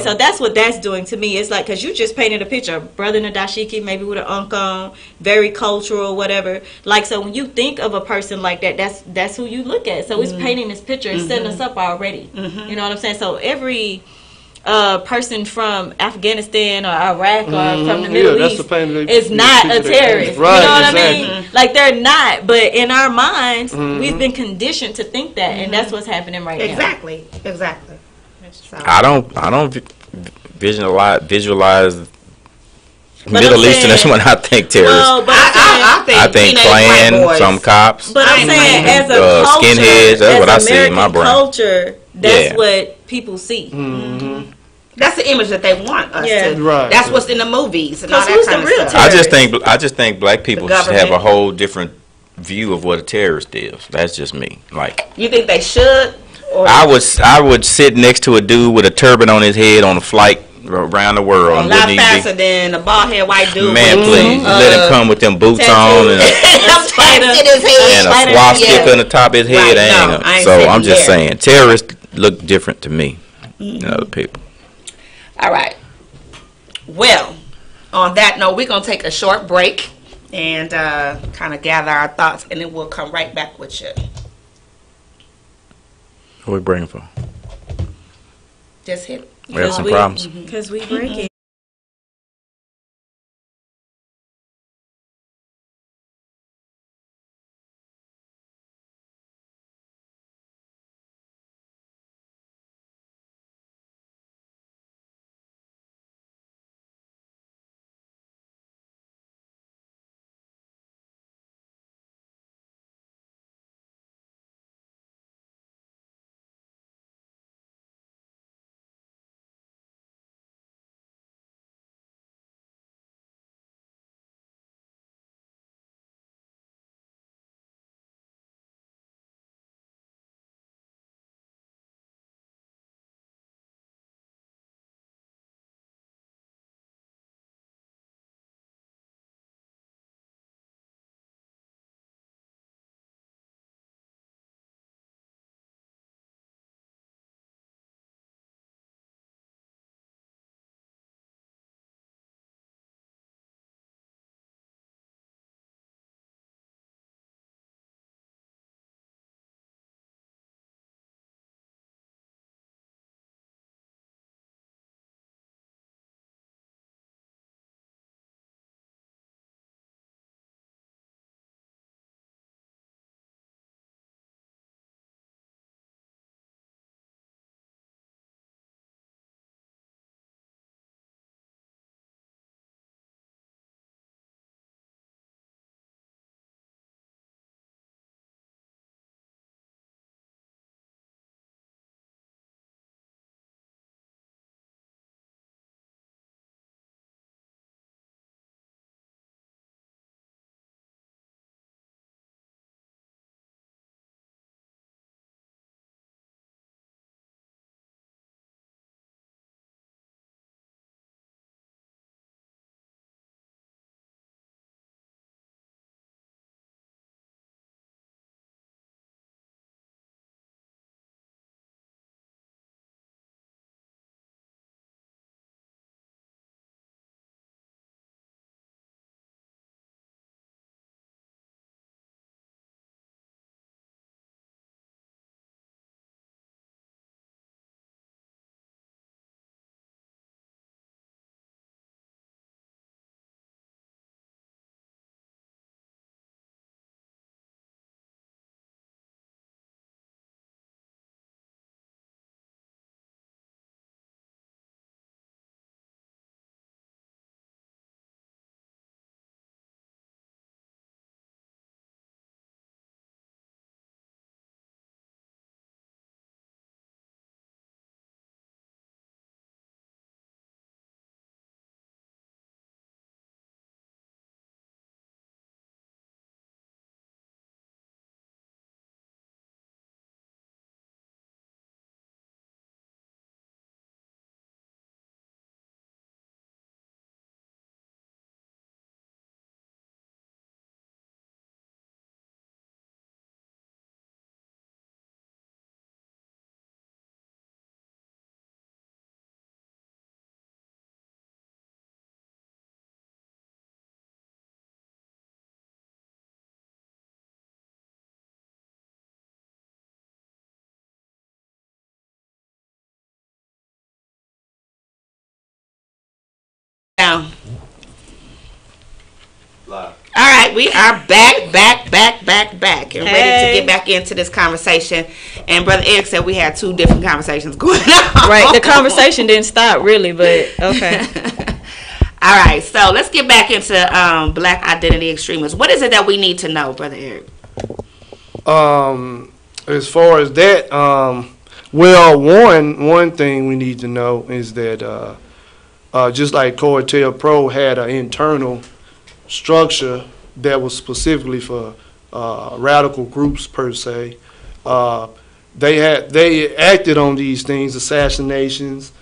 so that's what that's doing to me. It's like, because you just painted a picture, brother in a dashiki, maybe with an unk on, very cultural, whatever. Like, so when you think of a person like that, that's who you look at. So it's painting this picture and setting us up already. You know what I'm saying? So every person from Afghanistan or Iraq or from the Middle East is not a terrorist. Right, you know what I mean? Like, they're not, but in our minds, we've been conditioned to think that, and that's what's happening right now. Exactly. So. I don't visualize Middle Easterners when I think terrorists. No, but I think Klan, some cops. But I'm saying, as a culture, skinheads, that's what I see in my brain. Culture, that's what people see. That's the image that they want us to. Right. That's what's in the movies and all that kind of stuff. I just think black people should have a whole different view of what a terrorist is. That's just me. Like, you think they should? Or I would sit next to a dude with a turban on his head on a flight around the world. A lot faster than a bald head white dude. Man, please let him come with them boots on and a swastika on the top of his head. Right, so I'm just saying, terrorists look different to me than other people. All right. Well, on that note, we're going to take a short break and kind of gather our thoughts, and then we'll come right back with you. What are we breaking for? Just hit. We have some problems. Because we break it. right, we are back, and ready to get back into this conversation. And Brother Eric said we had 2 different conversations going on. Right, the conversation didn't stop really, but okay. All right, so let's get back into black identity extremism. What is it that we need to know, Brother Eric? As far as that, well, one thing we need to know is that just like Coattail Pro had an internal structure that was specifically for radical groups per se, they acted on these things: assassinations,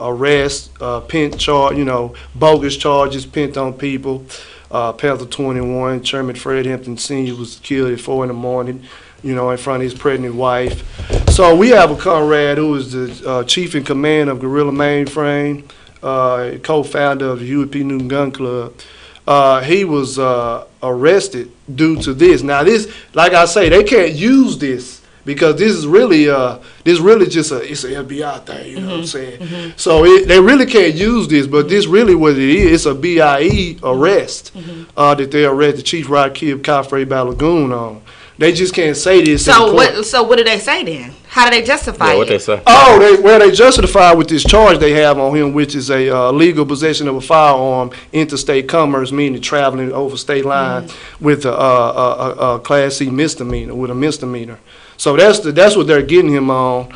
arrests, bogus charges pent on people. Panther 21, Chairman Fred Hampton Sr. was killed at 4 in the morning, in front of his pregnant wife. So we have a comrade who is the chief in command of Guerrilla Mainframe, co-founder of the Huey P. Newton Gun Club. He was arrested due to this. Now this, like I say, they can't use this because this is really just it's an FBI thing, you know what I'm saying? So they really can't use this, but this really what it is. It's a BIE arrest that they arrested Chief Rakib Kafre Balagoon on. They just can't say this. So what do they say then? How do they justify it? What they say? They justify with this charge they have on him, which is a legal possession of a firearm, interstate commerce, meaning traveling over state lines with a Class C misdemeanor, with a misdemeanor. So that's what they're getting him on.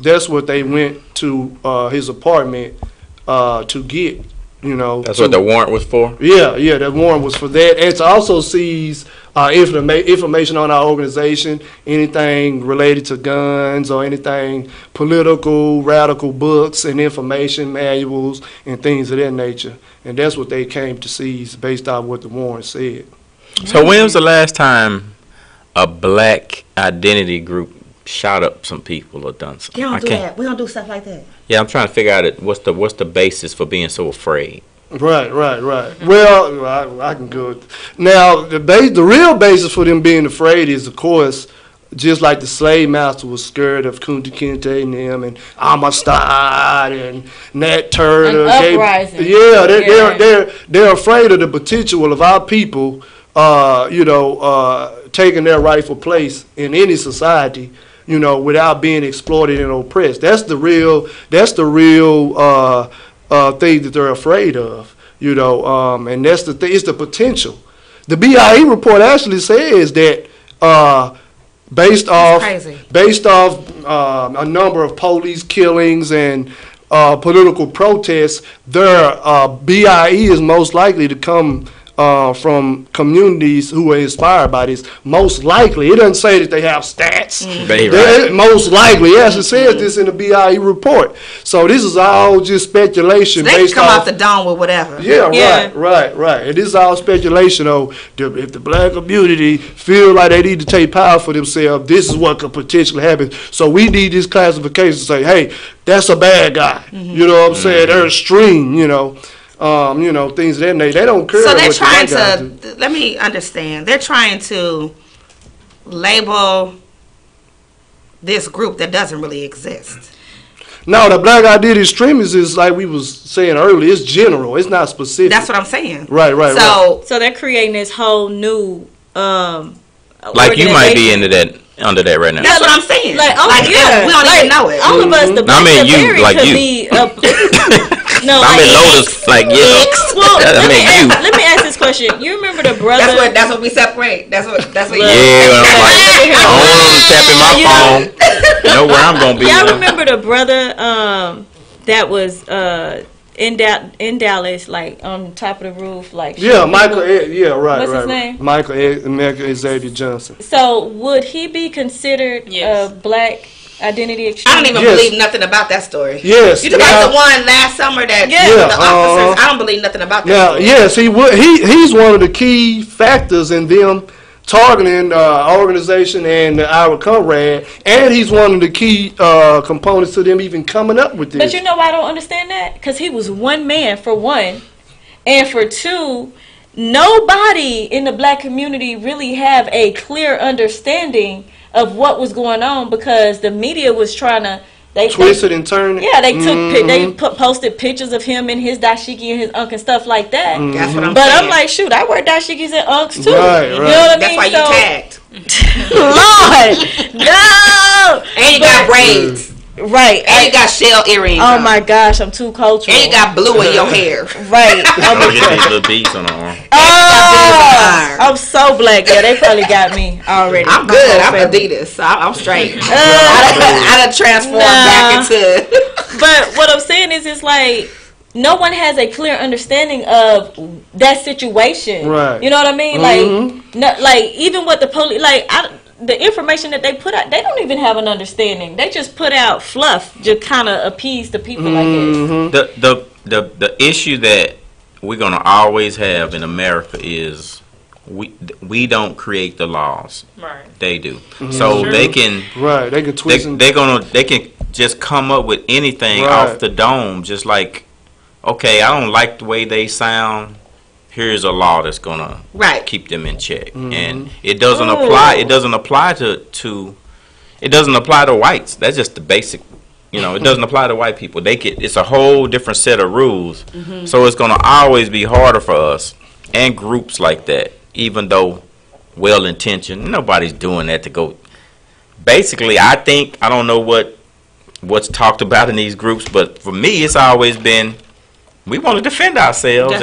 That's what they went to his apartment to get. That's what the warrant was for. Yeah, the warrant was for that, and to also seize information on our organization, anything related to guns or anything political, radical books and information manuals and things of that nature. And that's what they came to seize based on what the warrant said. So when was the last time a black identity group shot up some people or done something? You don't do that. We don't do stuff like that. Yeah, I'm trying to figure out what's the basis for being so afraid. Right. Well, I can go. Now, the real basis for them being afraid is, of course, just like the slave master was scared of Kunta Kinte and them, and Amistad and Nat Turner. An uprising. They're afraid of the potential of our people, taking their rightful place in any society, without being exploited and oppressed. That's the real thing that they're afraid of, and that's the thing. It's the potential. The BIE report actually says that based off a number of police killings and political protests, their BIE is most likely to come from communities who are inspired by this. Most likely. It doesn't say that they have stats. Right. Most likely. Yes, it says this in the BIE report. So this is all just speculation. So they can come off the dome with whatever. Yeah. Right. And this is all speculation. If the black community feel like they need to take power for themselves, this is what could potentially happen. So we need this classification to say, hey, that's a bad guy. You know what I'm saying? They're extreme, things of that nature. They don't care. So they're trying to, let me understand, they're trying to label this group that doesn't really exist. No, the black identity extremists is, like we was saying earlier, it's general. It's not specific. That's what I'm saying. Right. So they're creating this whole new like you might be under that right now. That's what I'm saying. We don't even know it. All of us, the black community could be no, I'm in Lotus, Well, let me ask this question. You remember the brother? That's what we separate. That's what. Yeah, I'm like, tapping my phone. You know where I'm gonna be. Y'all remember the brother that was in Dallas, like on top of the roof, like Michael. Right. What's his name? Michael Xavier Johnson. So would he be considered a black identity extremist? I don't even believe nothing about that story. Yes. You about the one last summer that the officers. I don't believe nothing about that story. Yes, he would. He's one of the key factors in them targeting our organization and our comrade, and he's one of the key components to them even coming up with this. But you know why I don't understand that? Because he was one man, for one, and for two, nobody in the black community really have a clear understanding of what was going on, because the media was trying to They twisted and turned. Yeah, they posted pictures of him in his dashiki and his unk and stuff like that. That's what I'm but saying. I'm like, shoot, I wear dashikis and unks too. Right. You know what I That's mean? why you tagged. Lord, no. And you got braids. Right. And you got shell earrings. Oh my gosh, I'm too cultural. And you got blue in your hair. Right. Oh, get these little beads on the arm. Oh, I'm so black. Yeah, they probably got me already. I'm good. I'm Adidas, so I'm straight. I done transformed back into. But what I'm saying is, it's like no one has a clear understanding of that situation. Right. You know what I mean? Like, no, like even with the police, like the information that they put out, they don't even have an understanding. They just put out fluff, just kind of appease the people. I guess. The issue that we're gonna always have in America is we don't create the laws. Right. They do. So they can. Right. They can twist. They can just come up with anything off the dome. Just like, okay, I don't like the way they sound. Here's a law that's gonna keep them in check, and it doesn't apply. It doesn't apply to. It doesn't apply to whites. That's just the basic. You know, it doesn't apply to white people. It's a whole different set of rules. So it's gonna always be harder for us and groups like that, even though well-intentioned. Nobody's doing that to go. Basically, I think I don't know what's talked about in these groups, but for me, it's always been. We want to defend ourselves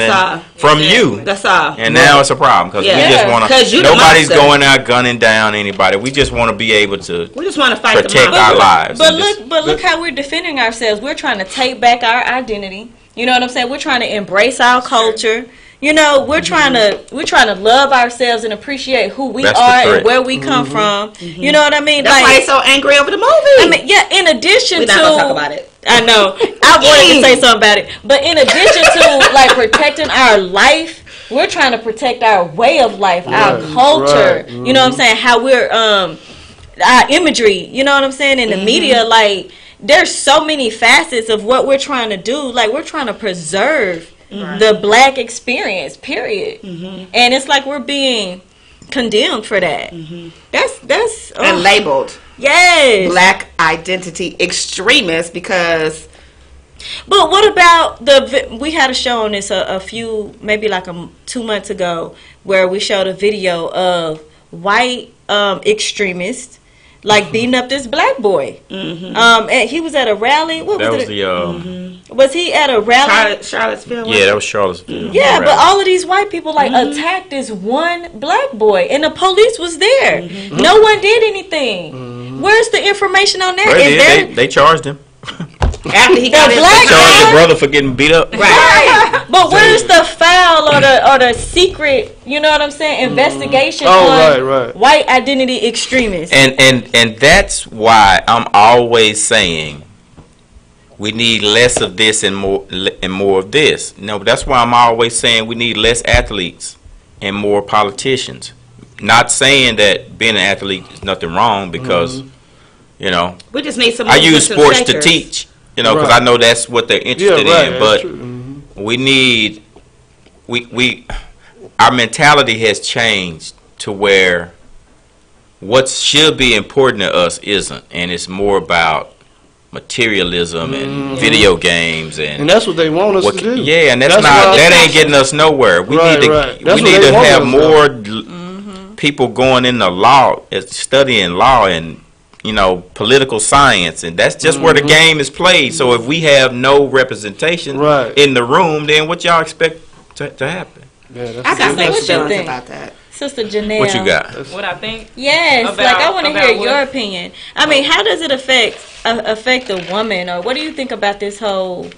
from you. That's all. And now it's a problem because we just want to. Nobody's going out gunning down anybody. We just want to be able to. We just want to fight protect our lives. But look how we're defending ourselves. We're trying to take back our identity. You know what I'm saying? We're trying to embrace our culture. You know, we're trying to love ourselves and appreciate who we are and where we come from. You know what I mean? That's why they're so angry over the movie. I mean, yeah. In addition we're not gonna talk about it. I know. I wanted to say something about it. But in addition to like protecting our life, we're trying to protect our way of life, our culture. You know what I'm saying? How we're our imagery. You know what I'm saying? In the media, like there's so many facets of what we're trying to do. Like we're trying to preserve the black experience. Period. And it's like we're being condemned for that. That's and labeled. Yes. Black identity extremists because. But what about we had a show on this a few, maybe like 2 months ago, where we showed a video of white extremists like beating up this black boy. And he was at a rally. What was it? Was he at a rally? Charlottesville. Yeah, that was Charlottesville. Yeah, but all of these white people like attacked this one black boy, and the police was there. No one did anything. Where's the information on that? They charged him. After he got they charged the brother for getting beat up. Right. But where's the foul or the secret? You know what I'm saying? Investigation on white identity extremists. And that's why I'm always saying we need less of this and more of this. No, that's why I'm always saying we need less athletes and more politicians. Not saying that being an athlete is nothing wrong because you know we just need some. I use sports to teach. You know, because I know that's what they're interested in. But we need, our mentality has changed to where what should be important to us isn't, and it's more about materialism and video games and that's what they want us to do. Yeah, and that ain't getting us nowhere. We need to have more people going into law, studying law and. You know, political science, and that's just where the game is played. So if we have no representation in the room, then what y'all expect to happen? Yeah, I got mixed feelings about that. Sister Janelle. What you got? What I think? Yes, like I want to hear your opinion. I mean, how does it affect a woman, or what do you think about this whole,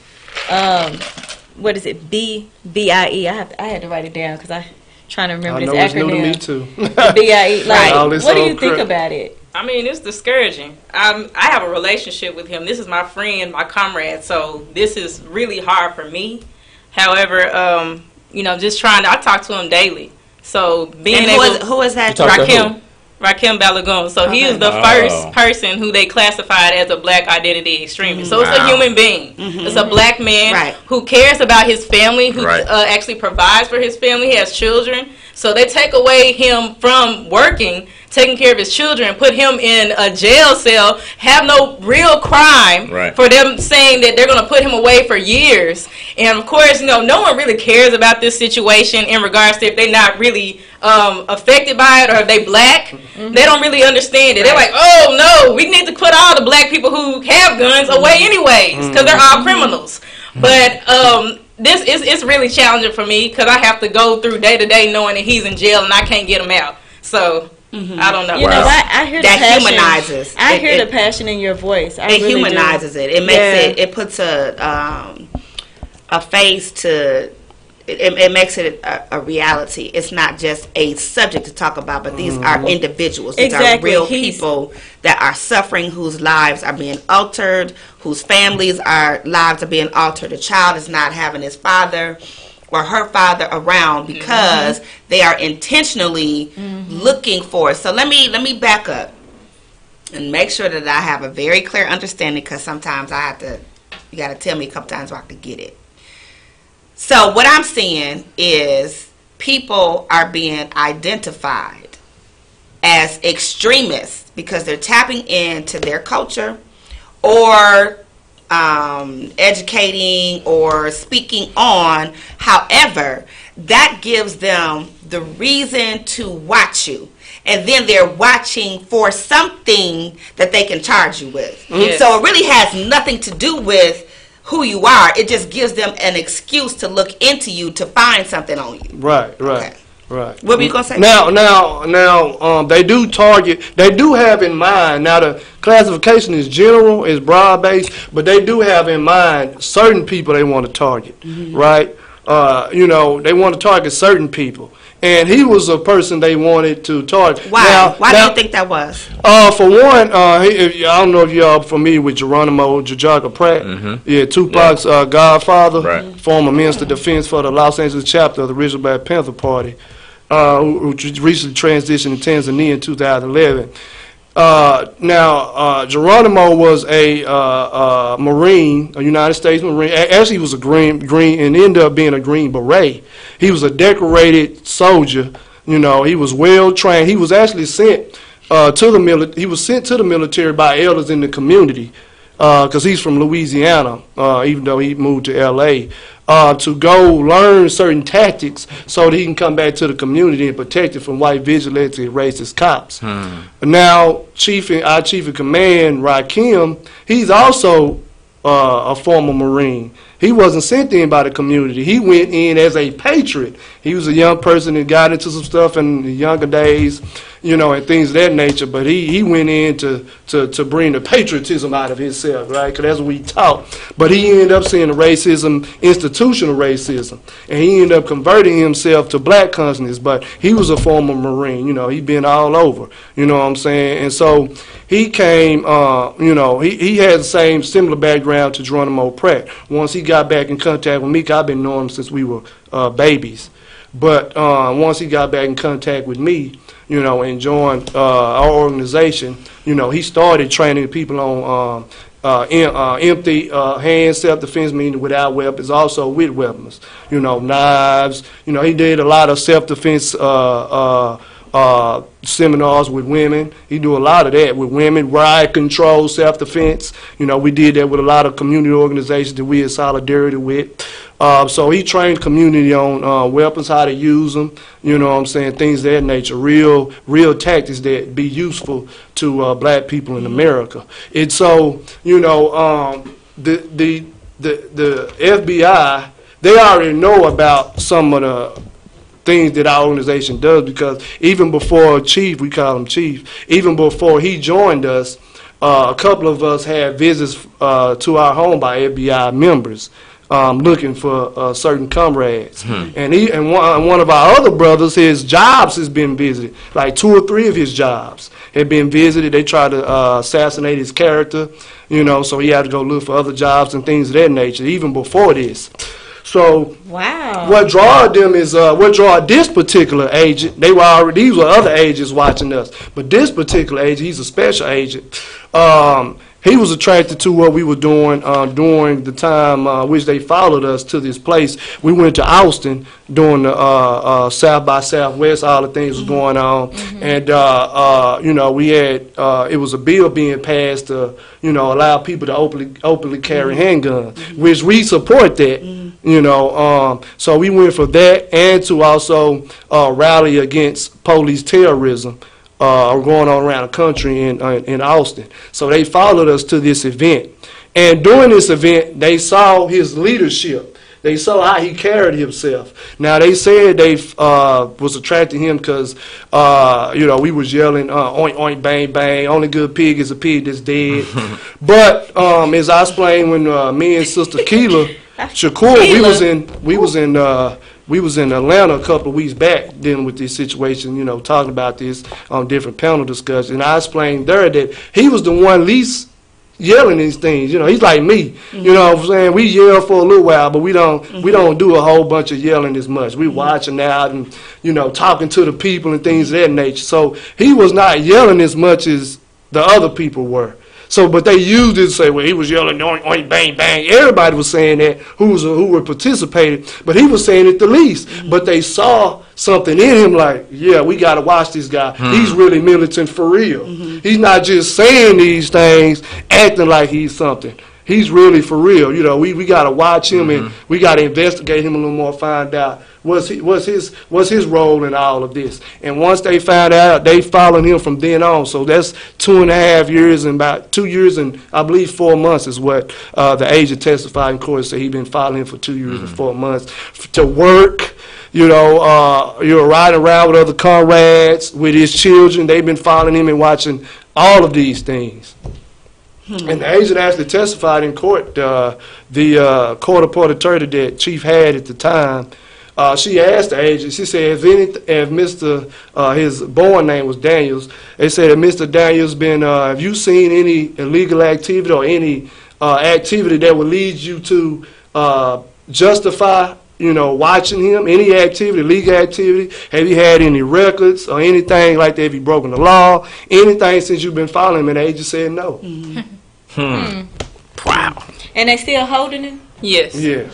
what is it, BIE? I had to write it down because I'm trying to remember this acronym. It's new to me too. BIE. Like, what do you think about it? I mean, it's discouraging. I have a relationship with him. This is my friend, my comrade. So this is really hard for me. However, you know, just trying to. I talk to him daily. So being who is that? Rakim Balagoon. So he is the first person who they classified as a black identity extremist. So it's a human being. It's a black man who cares about his family, who actually provides for his family. He has children. So they take away him from working, taking care of his children, put him in a jail cell, have no real crime for them saying that they're going to put him away for years. And of course, no one really cares about this situation in regards to if they're not really affected by it or if they black. They don't really understand it. They're like, oh no, we need to put all the black people who have guns away anyways because they're all criminals. But this is it's really challenging for me because I have to go through day to day knowing that he's in jail and I can't get him out. So I don't know. You know, I hear that the passion. Humanizes. I hear the passion in your voice. It really humanizes it. It makes it puts a face to. It makes it a reality. It's not just a subject to talk about, but these are individuals. These are real people that are suffering, whose lives are being altered, whose lives are being altered. A child is not having his father or her father around because they are intentionally looking for it. So let me back up and make sure that I have a very clear understanding, because sometimes you got to tell me a couple times so I can get it. So what I'm seeing is people are being identified as extremists because they're tapping into their culture or educating or speaking on. However, that gives them the reason to watch you. And then they're watching for something that they can charge you with. Yes. So it really has nothing to do with who you are. It just gives them an excuse to look into you to find something on you. Right. Okay. Right. What were you gonna say? Now, they do target. They do have in mind. Now, the classification is general, is broad based, but they do have in mind certain people they want to target. Right. They want to target certain people. And he was a person they wanted to target. Why? Why do you think that was? For one, I don't know if y'all familiar with Geronimo Jajaga Pratt. Yeah, Tupac's godfather, former Minister of Defense for the Los Angeles chapter of the original Black Panther Party, who recently transitioned to Tanzania in 2011. Geronimo was a Marine, a United States Marine. Actually, he was a green, and ended up being a Green Beret. He was a decorated soldier. He was well trained. He was actually sent to the military. He was sent to the military by elders in the community because he's from Louisiana, even though he moved to L.A. To go learn certain tactics so that he can come back to the community and protect it from white vigilante and racist cops. Now, our chief of command, Rakim, he's also a former Marine. He wasn't sent in by the community. He went in as a patriot. He was a young person that got into some stuff in the younger days, and things of that nature. But he went in to bring the patriotism out of himself, right? Because that's what we taught. But he ended up seeing the racism, institutional racism. And he ended up converting himself to black consciousness. But he was a former Marine. He'd been all over. You know what I'm saying? And so he came, he had the similar background to Geronimo Pratt. Once he got back in contact with me, 'cause I've been knowing him since we were babies. But once he got back in contact with me, and joined our organization, he started training people on empty hand self-defense, meaning without weapons, also with weapons, knives. He did a lot of self-defense seminars with women. He do a lot of that with women, riot control, self-defense. We did that with a lot of community organizations that we had solidarity with. So he trained community on weapons, how to use them, things of that nature, real tactics that be useful to black people in America. And so, the FBI, they already know about some of the things that our organization does, because even before Chief, we call him Chief, even before he joined us, a couple of us had visits to our home by FBI members looking for certain comrades. And one of our other brothers, his jobs has been visited. Like 2 or 3 of his jobs had been visited. They tried to assassinate his character, so he had to go look for other jobs and things of that nature, even before this. So what drawed them is what drawed this particular agent. These were other agents watching us, but this particular agent, he's a special agent. he was attracted to what we were doing during the time which they followed us to this place. We went to Austin during the South by Southwest. All the things was going on, and you know, we had it was a bill being passed to, you know, allow people to openly carry handguns, which we support that. You know, so we went for that and to also rally against police terrorism. Going on around the country in Austin. So they followed us to this event. And during this event, they saw his leadership. They saw how he carried himself. Now, they said they was attracting him because, you know, we was yelling, oink, oink, bang, bang, only good pig is a pig that's dead. But as I explained, when me and Sister Keela Shakur, we was in Atlanta a couple of weeks back dealing with this situation, you know, talking about this on different panel discussions. And I explained there that he was the one least yelling these things. You know, he's like me. You know what I'm saying? We yell for a little while, but we don't do a whole bunch of yelling as much. We watching out and, you know, talking to the people and things of that nature. So he was not yelling as much as the other people were. So, but they used it to say, well, he was yelling, oink, oink, bang, bang. Everybody was saying that who were participating, but he was saying it the least. But they saw something in him like, yeah, we got to watch this guy. He's really militant for real. He's not just saying these things, acting like he's something. He's really for real. You know, we got to watch him and we got to investigate him a little more, find out what's his role in all of this. And once they found out, they followed him from then on. So that's 2.5 years and about 2 years and I believe 4 months is what the agent testified in court. Said he'd been following him for 2 years and 4 months to work. You know, you're riding around with other comrades, with his children. They've been following him and watching all of these things. And the agent actually testified in court. The court-appointed attorney that Chief had at the time, she asked the agent, she said, if Mr. His born name was Daniels, they said, if Mr. Daniels been, have you seen any illegal activity or any activity that would lead you to justify, you know, watching him, any activity, legal activity? Have you had any records or anything like that? Have you broken the law? Anything since you've been following him? And the agent said no. Wow. And they still holding him? Yes. Yeah.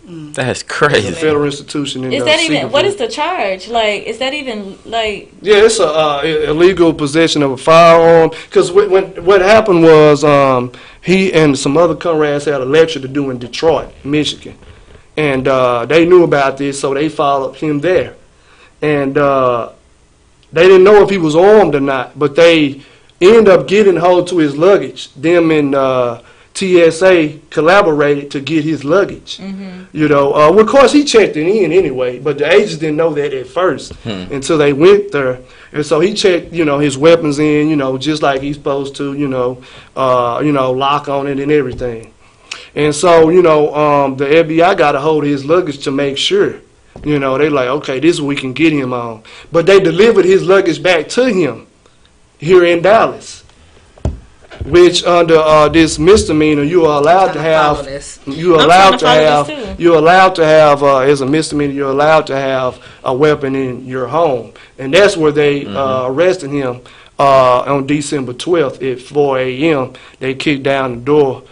That's crazy. It's a federal institution. Is that even, what is the charge? Like, is that even, like? Yeah, it's a illegal possession of a firearm. Because what happened was he and some other comrades had a lecture to do in Detroit, Michigan. And they knew about this, so they followed him there. And they didn't know if he was armed or not, but they ended up getting hold to his luggage. Them and TSA collaborated to get his luggage. You know, of course he checked it in anyway, but the agents didn't know that at first until they went there. And so he checked, you know, his weapons in, you know, just like he's supposed to, you know, lock on it and everything. And so, you know, the FBI got a hold of his luggage to make sure. You know, they like, okay, this is what we can get him on. But they delivered his luggage back to him here in Dallas, which under this misdemeanor, you are allowed to have, as a misdemeanor, you're allowed to have a weapon in your home. And that's where they arrested him on December 12th at 4 a.m. They kicked down the door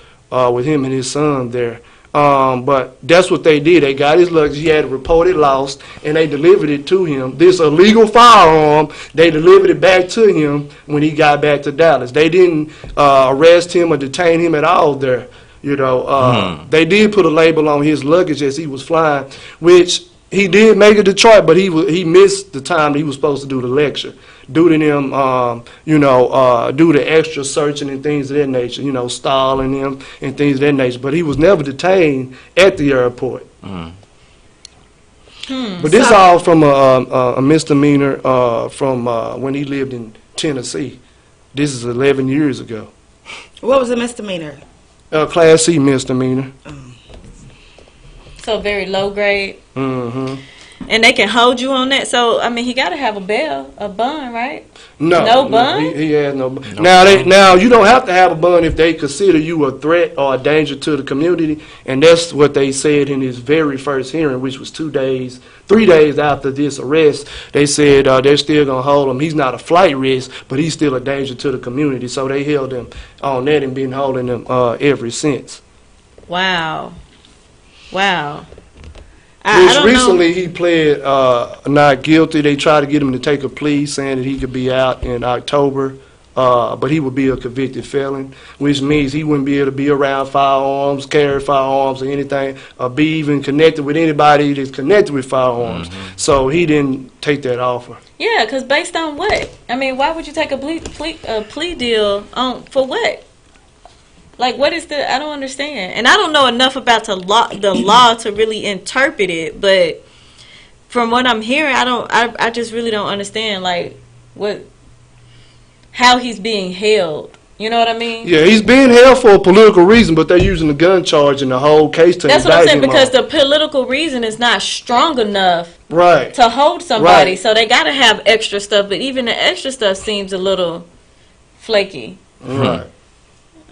with him and his son there. But that's what they did. They got his luggage. He had to report it lost, and they delivered it to him. This illegal firearm, they delivered it back to him when he got back to Dallas. They didn't arrest him or detain him at all there. You know, they did put a label on his luggage as he was flying, which he did make it to Detroit, but he missed the time that he was supposed to do the lecture. Due to them, due to extra searching and things of that nature, you know, stalling him and things of that nature. But he was never detained at the airport. But this all from a misdemeanor from when he lived in Tennessee. This is 11 years ago. What was a misdemeanor? Class C misdemeanor. So very low grade. And they can hold you on that. So I mean, he got to have a bond, right? No bond. He has no bond. Now you don't have to have a bond if they consider you a threat or a danger to the community, and that's what they said in his very first hearing, which was 3 days after this arrest. They said they're still gonna hold him. He's not a flight risk, but he's still a danger to the community. So they held him on that and been holding him ever since. Wow. Recently, he pled not guilty. They tried to get him to take a plea, saying that he could be out in October, but he would be a convicted felon, which means he wouldn't be able to be around firearms, carry firearms, or anything, or be even connected with anybody that's connected with firearms. So he didn't take that offer. Yeah, because based on what? I mean, why would you take a plea deal for what? Like, what is I don't understand. And I don't know enough about the law to really interpret it, but from what I'm hearing, I just really don't understand, like, how he's being held. You know what I mean? Yeah, he's being held for a political reason, but they're using the gun charge in the whole case to indict him. That's what I'm saying, because the political reason is not strong enough to hold somebody, so they got to have extra stuff, but even the extra stuff seems a little flaky. Right.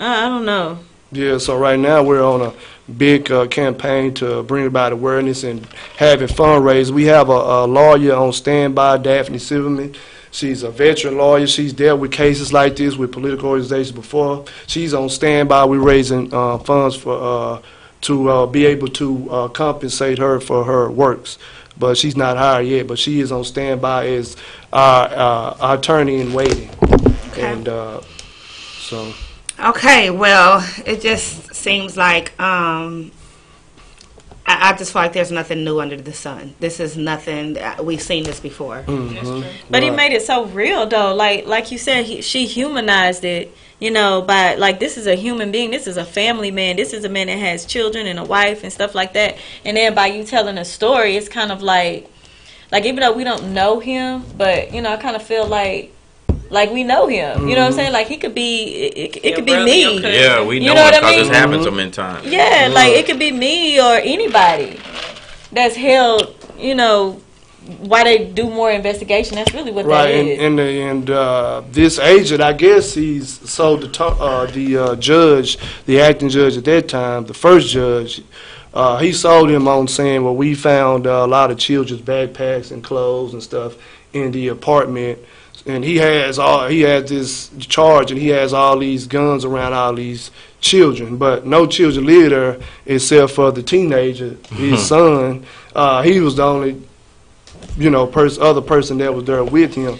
I don't know. Yeah, so right now we're on a big campaign to bring about awareness and having fundraisers. We have a lawyer on standby, Daphne Silverman. She's a veteran lawyer. She's dealt with cases like this with political organizations before. She's on standby. We're raising funds for to be able to compensate her for her works. But she's not hired yet, but she is on standby as our attorney in waiting. Okay. And so... Okay, well, it just seems like I just feel like there's nothing new under the sun. This is nothing. We've seen this before. But he made it so real, though. Like you said, she humanized it. You know, by like, this is a human being. This is a family man. This is a man that has children and a wife and stuff like that. And then by you telling a story, it's kind of like even though we don't know him, but I kind of feel like we know him. You know what I'm saying? Like, he could be, it could be me. Yeah, we know him because it's happened so many times. Yeah, like, it could be me or anybody that's held, why they do more investigation. That's really what that is. And this agent, I guess he's sold the judge, the acting judge at that time, the first judge, he sold him on saying, well, we found a lot of children's backpacks and clothes and stuff in the apartment. And he had this charge, and he has all these guns around all these children, but no children live there except for the teenager, his son. He was the only, other person that was there with him.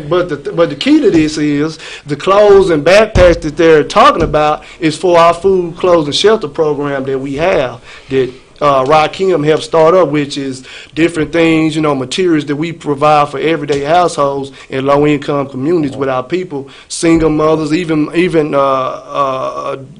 But the key to this is the clothes and backpacks that they're talking about is for our food, clothes, and shelter program that we have that Rakim helped start up, which is different things, materials that we provide for everyday households in low-income communities with our people, single mothers, even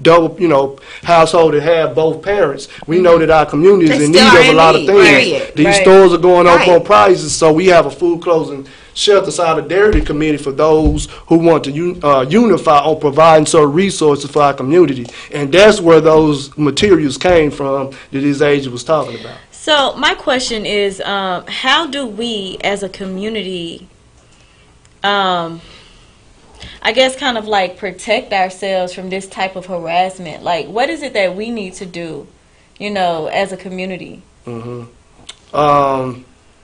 double, household that have both parents. We know that our community is in need of a lot of things. These stores are going up on prices, so we have a food, clothes, and shelter solidarity committee for those who want to unify on providing certain resources for our community. And that's where those materials came from that this agent was talking about. So my question is, how do we as a community, I guess, kind of like protect ourselves from this type of harassment? Like, what is it that we need to do, as a community?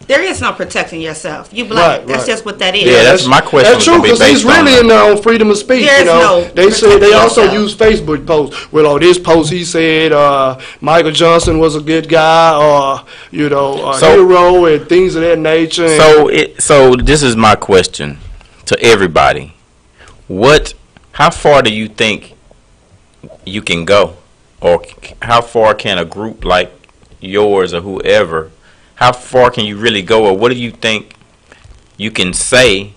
There is no protecting yourself. You black. That's just what that is. Yeah, that's my question. That's true, because he's really in their own freedom of speech. They say they also use Facebook posts. Well, on this post he said Michael Johnson was a good guy, or a hero, and things of that nature. So this is my question to everybody: how far do you think you can go, or how far can a group like yours or whoever? How far can you really go, or what do you think you can say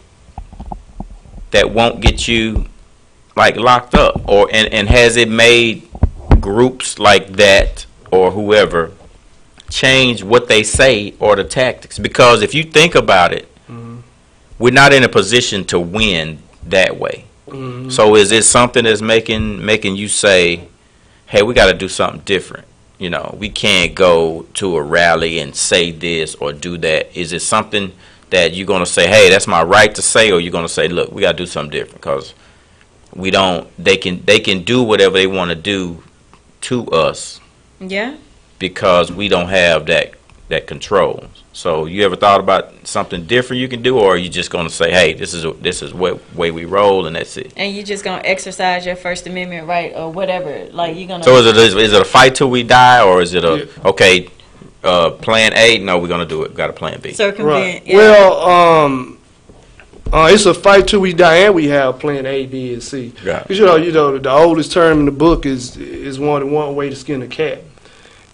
that won't get you locked up, or and has it made groups like that or whoever change what they say or the tactics? Because if you think about it, we're not in a position to win that way. So is it something that's making you say, hey, we got to do something different? you know, we can't go to a rally and say this or do that? Is it something that you're going to say, hey, that's my right to say, or you're going to say, look, we got to do something different because we don't, they can do whatever they want to do to us. Yeah. Because we don't have that control. So you ever thought about something different you can do, or are you just going to say, hey, this is way we roll and that's it? And you just going to exercise your First Amendment right or whatever? Like you're going to. So is it a fight till we die, or is it okay, plan A? No, we're going to do it. Got a plan B. Circumvent. Right. Yeah. Well, it's a fight till we die, and we have plan A, B, and C. Because you know, the oldest term in the book is one way to skin a cat,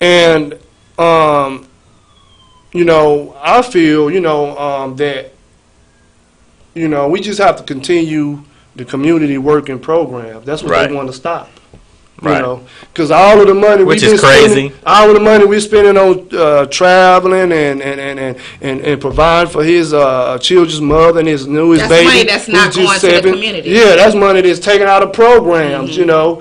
and you know, I feel, you know, that, you know, we just have to continue the community working program. That's what they want to stop. You know, because all of the money which is crazy. All of the money we're spending on traveling and providing for his children's mother and his newest baby. That's money that's not going to the community. Yeah, that's money that's taken out of programs. You know,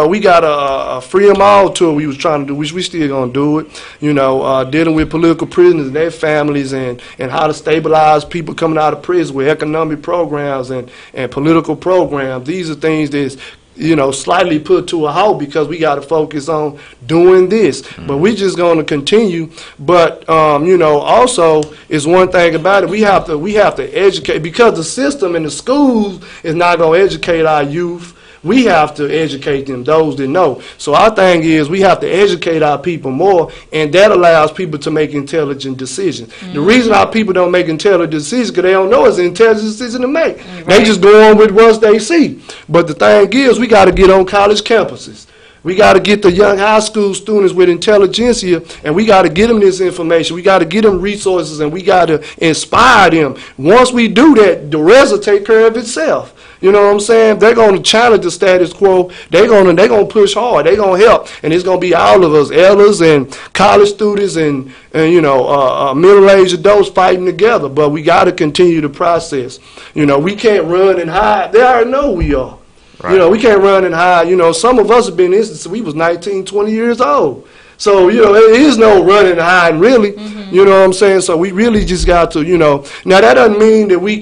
we got a free them all tour we was trying to do, which we still gonna do it. You know, dealing with political prisoners and their families and how to stabilize people coming out of prison with economic programs and political programs. These are things that's, you know, slightly put to a halt because we got to focus on doing this. But we just going to continue. But you know, also is one thing about it. We have to educate, because the system in the schools is not going to educate our youth. We have to educate them, those that know. So our thing is we have to educate our people more, and that allows people to make intelligent decisions. The reason our people don't make intelligent decisions because they don't know it's an intelligent decision to make. They just go on with what they see. But the thing is, we got to get on college campuses. We got to get the young high school students with intelligentsia, and we got to get them this information. We got to get them resources, and we got to inspire them. Once we do that, the rest will take care of itself. You know what I'm saying? They're going to challenge the status quo. They're going to push hard. They're going to help. And it's going to be all of us, elders and college students and you know, middle-aged adults fighting together. But we got to continue the process. You know, we can't run and hide. They already know we are. Right. You know, we can't run and hide. You know, some of us have been in this since we was 19, 20 years old. So, you know, there is no running and hiding, really. You know what I'm saying? So we really just got to, you know. Now, that doesn't mean that we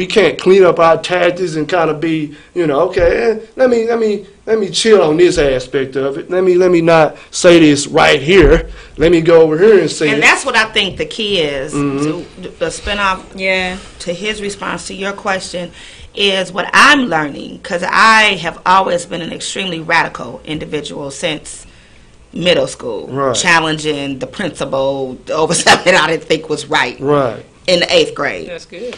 can't clean up our tactics and kind of be, you know, okay, let me chill on this aspect of it. Let me not say this right here. Let me go over here and say And that's what I think the key is. To spin off to his response to your question is what I'm learning, because I have always been an extremely radical individual since middle school, challenging the principal over something I didn't think was right in the 8th grade. That's good.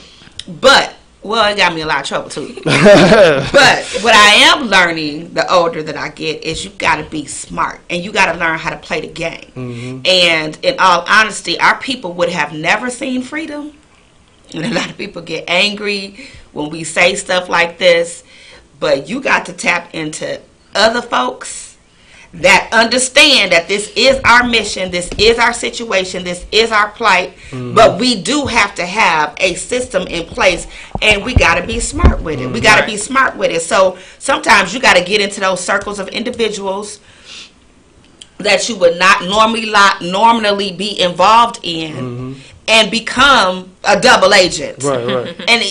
But, well, it got me in a lot of trouble too. But what I am learning the older that I get is you got to be smart, and you got to learn how to play the game. And in all honesty, our people would have never seen freedom. And a lot of people get angry when we say stuff like this. But you got to tap into other folks that understand that this is our mission, this is our situation, this is our plight, but we do have to have a system in place, and we got to be smart with it. We got to be smart with it. So sometimes you got to get into those circles of individuals that you would not normally be involved in, and become a double agent, and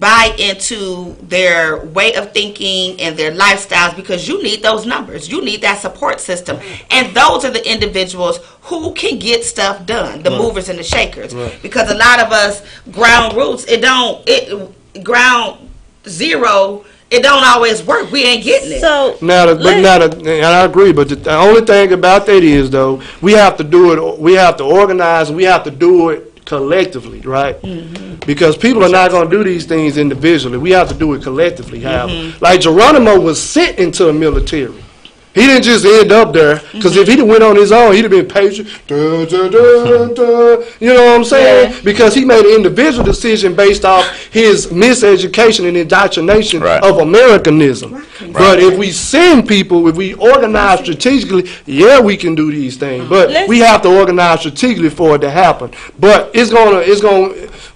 buy into their way of thinking and their lifestyles, because you need those numbers, you need that support system, and those are the individuals who can get stuff done, the movers and the shakers, because a lot of us ground roots, ground zero, it don't always work. We ain't getting it. So and I agree. But the only thing about that is, though, we have to do it. We have to organize. And we have to do it collectively, right? Because people are not going to do these things individually. We have to do it collectively. Like Geronimo was sent into the military. He didn't just end up there, because if he'd have went on his own, he'd have been patient. You know what I'm saying? Because he made an individual decision based off his miseducation and indoctrination of Americanism. But if we send people, if we organize strategically, we can do these things. But we have to organize strategically for it to happen. But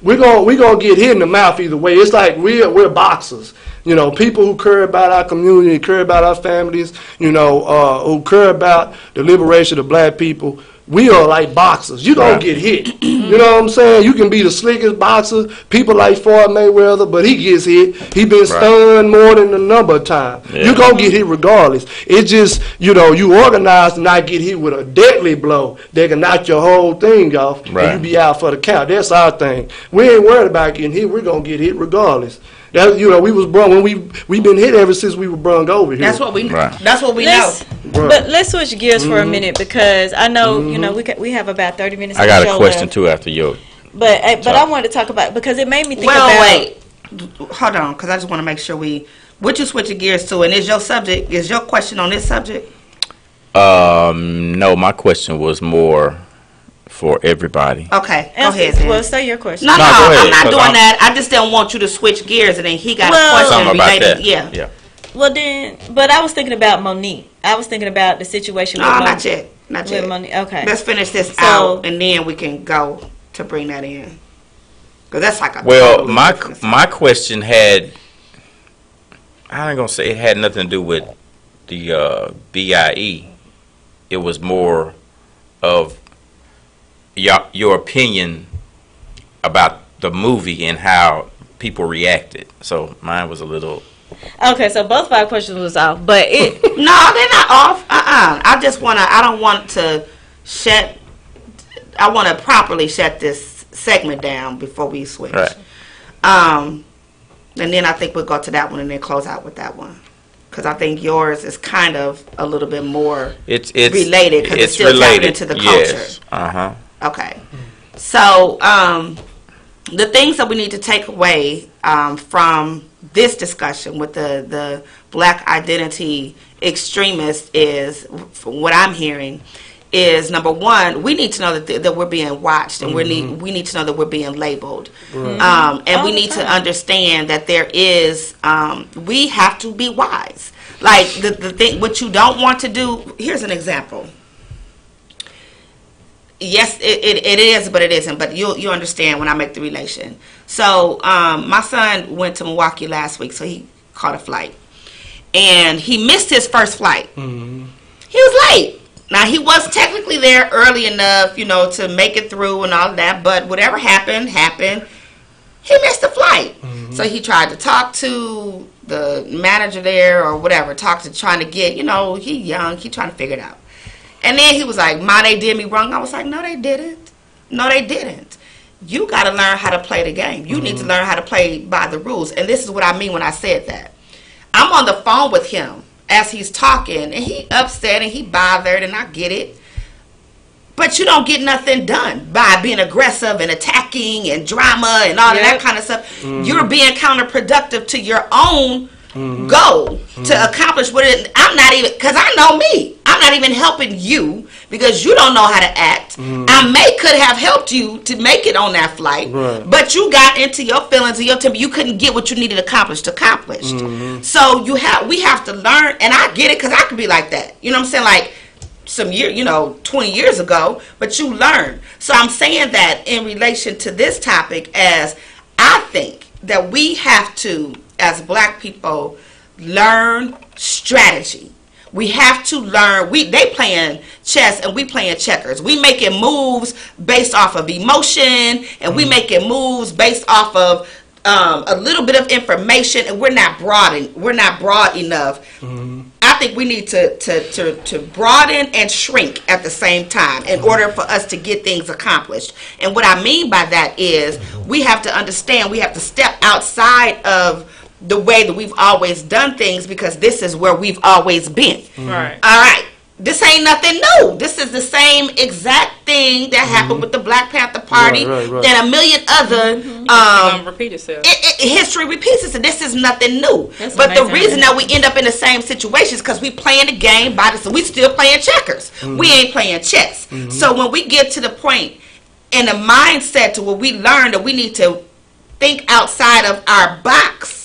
we're gonna get hit in the mouth either way. It's like we're boxers. You know, people who care about our community, care about our families, you know, who care about the liberation of black people. We are like boxers. You're going to get hit. You know what I'm saying? You can be the slickest boxer. People like Floyd Mayweather, but he gets hit. He been stunned more than a number of times. Yeah. You're going to get hit regardless. It's just, you know, you organize to not get hit with a deadly blow that can knock your whole thing off and you be out for the count. That's our thing. We ain't worried about getting hit. We're going to get hit regardless. That, you know, we was brung when we've been hit ever since we were brung over here. That's what we That's what we know. But let's switch gears for a minute because I know you know we have about 30 minutes. I got a question too after you. But I wanted to talk about because it made me think wait, hold on, because I just want to make sure what you switching gears to, and is your question on this subject? No, my question was more for everybody. Okay, go ahead then. Well, say your question. No, I'm not doing that. I just didn't want you to switch gears and then he got a question related. Yeah. Well then, but I was thinking about Monique. I was thinking about the situation with Monique. Not yet. Monique. Okay. Let's finish this out and then we can go to bring that in. Because that's like a my question had, I ain't gonna say it had nothing to do with the BIE. It was more of your opinion about the movie and how people reacted. So mine was a little. Okay, so both of our questions was off, but it. No, they're not off. I just wanna. I don't want to shut. I want to properly shut this segment down before we switch. Right. And then I think we'll go to that one and then close out with that one. Because I think yours is kind of a little bit more related because it's still tapping into the culture. Yes. Uh-huh. Okay. So the things that we need to take away from this discussion with the black identity extremists is, from what I'm hearing, is number one, we need to know that we're being watched, and we need to know that we're being labeled, and we need to understand that there is we have to be wise. Like the thing, what you don't want to do. Here's an example. Yes, it is, but it isn't. But you understand when I make the relation. So my son went to Milwaukee last week, so he caught a flight, and he missed his first flight. He was late. Now, he was technically there early enough, you know, to make it through and all of that, but whatever happened. He missed the flight. So he tried to talk to the manager there or whatever, trying to get, you know, he young, he trying to figure it out. And then he was like, Ma, they did me wrong. I was like, no, they didn't. No, they didn't. You got to learn how to play the game. You need to learn how to play by the rules. And this is what I mean when I said that. I'm on the phone with him as he's talking, and he upset and he bothered, and I get it. But you don't get nothing done by being aggressive and attacking and drama and all of that kind of stuff. You're being counterproductive to your own goal to accomplish what it is. I'm not even, because I know me. I'm not even helping you because you don't know how to act. I could have helped you to make it on that flight, but you got into your feelings and your temper. You couldn't get what you needed accomplished. So we have to learn, and I get it because I could be like that. You know what I'm saying? Like some year, 20 years ago, but you learn. So I'm saying that in relation to this topic, as I think that we have to, as black people, learn strategy. We have to learn. They playing chess and we playing checkers. We making moves based off of emotion, and we making moves based off of a little bit of information, and we're not broad enough. I think we need to broaden and shrink at the same time in order for us to get things accomplished. And what I mean by that is we have to understand, we have to step outside of the way that we've always done things, because this is where we've always been. Right. All right. This ain't nothing new. This is the same exact thing that happened with the Black Panther Party and a million other. Repeat itself. History repeats itself. This is nothing new. But the reason that we end up in the same situation is because we playing the game by the. We still playing checkers. We ain't playing chess. So when we get to the point in the mindset to where we learn that we need to think outside of our box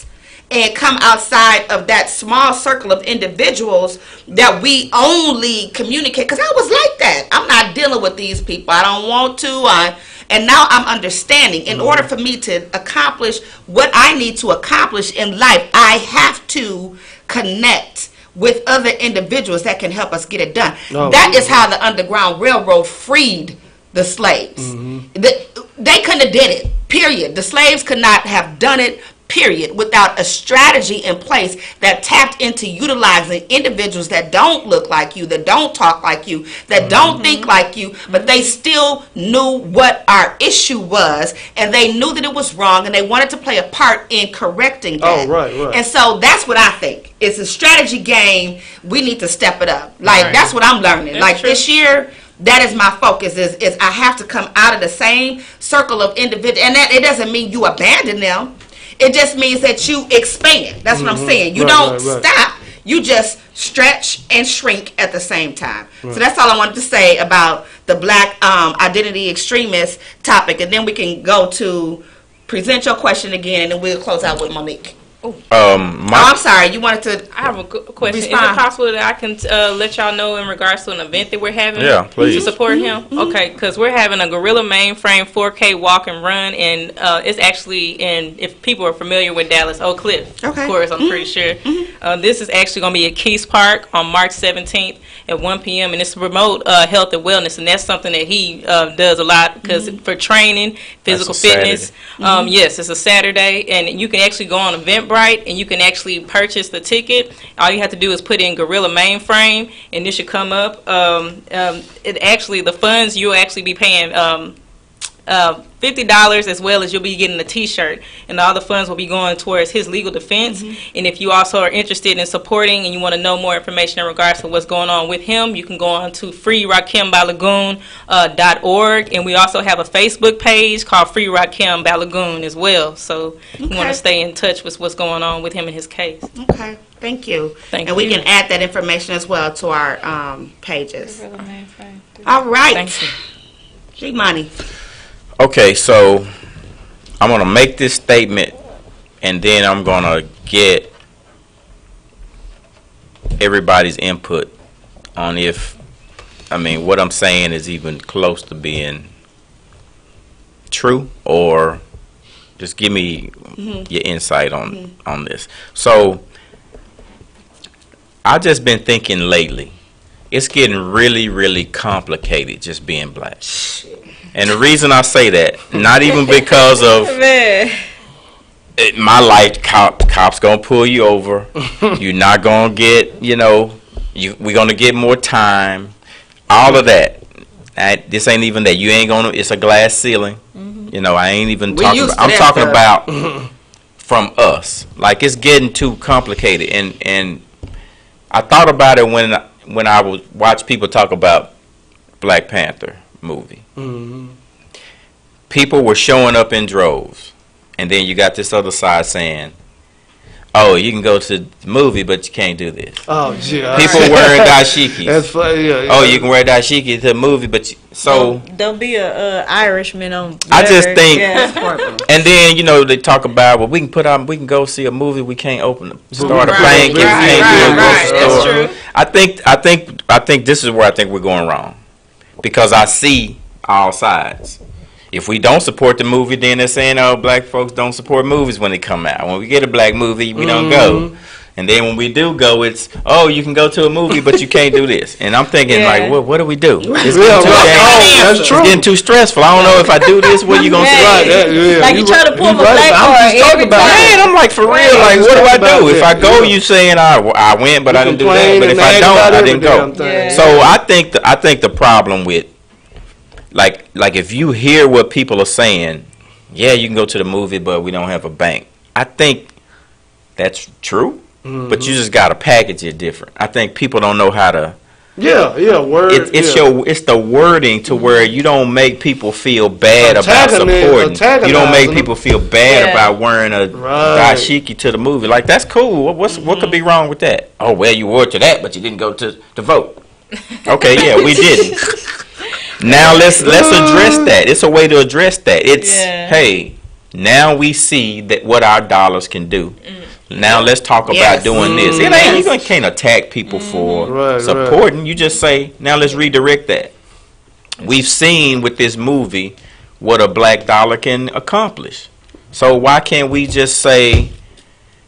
and come outside of that small circle of individuals that we only communicate. Because I was like that. I'm not dealing with these people. I don't want to. And now I'm understanding. In order for me to accomplish what I need to accomplish in life, I have to connect with other individuals that can help us get it done. That is how the Underground Railroad freed the slaves. They couldn't have did it, period. The slaves could not have done it, period, without a strategy in place that tapped into utilizing individuals that don't look like you, that don't talk like you, that don't think like you, but they still knew what our issue was, and they knew that it was wrong, and they wanted to play a part in correcting that. And so that's what I think. It's a strategy game. We need to step it up. Like, that's what I'm learning. Like, this year, that is my focus, is I have to come out of the same circle of individuals, and that it doesn't mean you abandon them. It just means that you expand. That's what I'm saying. You don't stop. You just stretch and shrink at the same time. So that's all I wanted to say about the black identity extremist topic. And then we can go to present your question again, and then we'll close out with Monique. I'm sorry. You wanted to. I have a question. Respond. Is it possible that I can let y'all know in regards to an event that we're having? Yeah, please. To support him? Okay, because we're having a Gorilla Mainframe 4K walk and run, and it's actually in, if people are familiar with Dallas, Oak Cliff, of course, I'm pretty sure. This is actually going to be at Keys Park on March 17th at 1 p.m., and it's remote health and wellness, and that's something that he does a lot, because for training, physical fitness. Yes, it's a Saturday, and you can actually go on Eventbrite, and you can actually purchase the ticket. All you have to do is put in Gorilla Mainframe, and this should come up. It actually, the funds, you'll actually be paying $50, as well as you'll be getting a t-shirt, and all the funds will be going towards his legal defense. And if you also are interested in supporting and you want to know more information in regards to what's going on with him, you can go on to freerakimbalagoon.org, and we also have a Facebook page called Free Rakim Balagoon as well, so you want to stay in touch with what's going on with him and his case. Thank you. And we can add that information as well to our pages. All right. Thank you. G-Money. Okay, so I'm going to make this statement, and then I'm going to get everybody's input on if, what I'm saying is even close to being true, or just give me your insight on this. So I've just been thinking lately, it's getting really, really complicated just being black. And the reason I say that, not even because of my life, cops gonna pull you over. You're not gonna get, we're gonna get more time. All of that. This ain't even that. You ain't gonna. It's a glass ceiling. I ain't even talking about. I'm talking about from us. Like, it's getting too complicated. And I thought about it when I would watch people talk about Black Panther movie. People were showing up in droves, and then you got this other side saying, "Oh, you can go to the movie, but you can't do this." Oh, gee. People wearing dashikis. That's funny. Yeah. Oh, you can wear dashiki to the movie, but don't be a Irishman on. I just think, and then they talk about, well, we can go see a movie, we can't start a blanket, we can't do a grocery store. That's true. I think this is where I think we're going wrong, because I see all sides. If we don't support the movie, then they're saying, oh, black folks don't support movies when they come out. When we get a black movie, we don't go. And then when we do go, it's, oh, you can go to a movie, but you can't do this. And I'm thinking, like, what do we do? It's getting too stressful. I don't know if I do this, what are you going to say? Like, you try to pull my black card every time. Man, I'm like, for real, like, what do I do? If I go, you saying I went, but I didn't do that. But if I don't, I didn't go. So I think the problem with, like if you hear what people are saying, yeah, you can go to the movie, but we don't have a bank. I think that's true, but you just got to package it different. I think people don't know how to. Word. It's the wording to where you don't make people feel bad about supporting. You don't make people feel bad about wearing a dashiki to the movie. Like, that's cool. What could be wrong with that? Oh, well, you wore to that, but you didn't go to vote. Okay, yeah, we didn't. Now let's address that. It's a way to address that. It's hey, now we see that what our dollars can do. Now let's talk about doing this. It ain't, you can't attack people for supporting. You just say, now let's redirect that. We've seen with this movie what a black dollar can accomplish. So why can't we just say?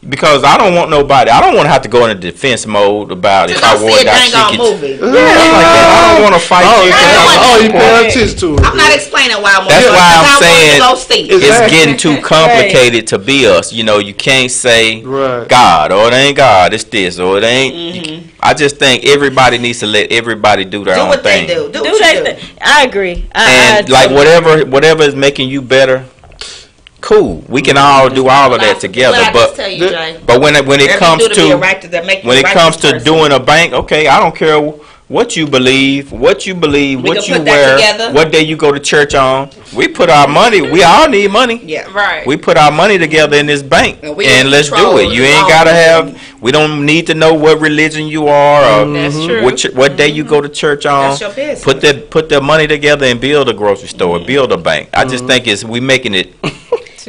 Because I don't want nobody. I don't want to have to go into defense mode about if I wore that ticket. I don't want to fight you. You pay attention to it. I'm not explaining why I'm. That's why I'm saying it's getting too complicated to be us. You know, you can't say God or it ain't God. It's this or it ain't. I just think everybody needs to let everybody do their own thing. Do their thing. I agree. And like whatever is making you better. Cool. We can all do all of that together, but when it comes to doing a bank, okay, I don't care what you believe, what you wear, what day you go to church on. We put our money. We all need money. Yeah, right. We put our money together in this bank, and let's do it. You ain't gotta have. We don't need to know what religion you are or what day you go to church on. That's your business. Put their money together and build a grocery store, build a bank. I just think we making it.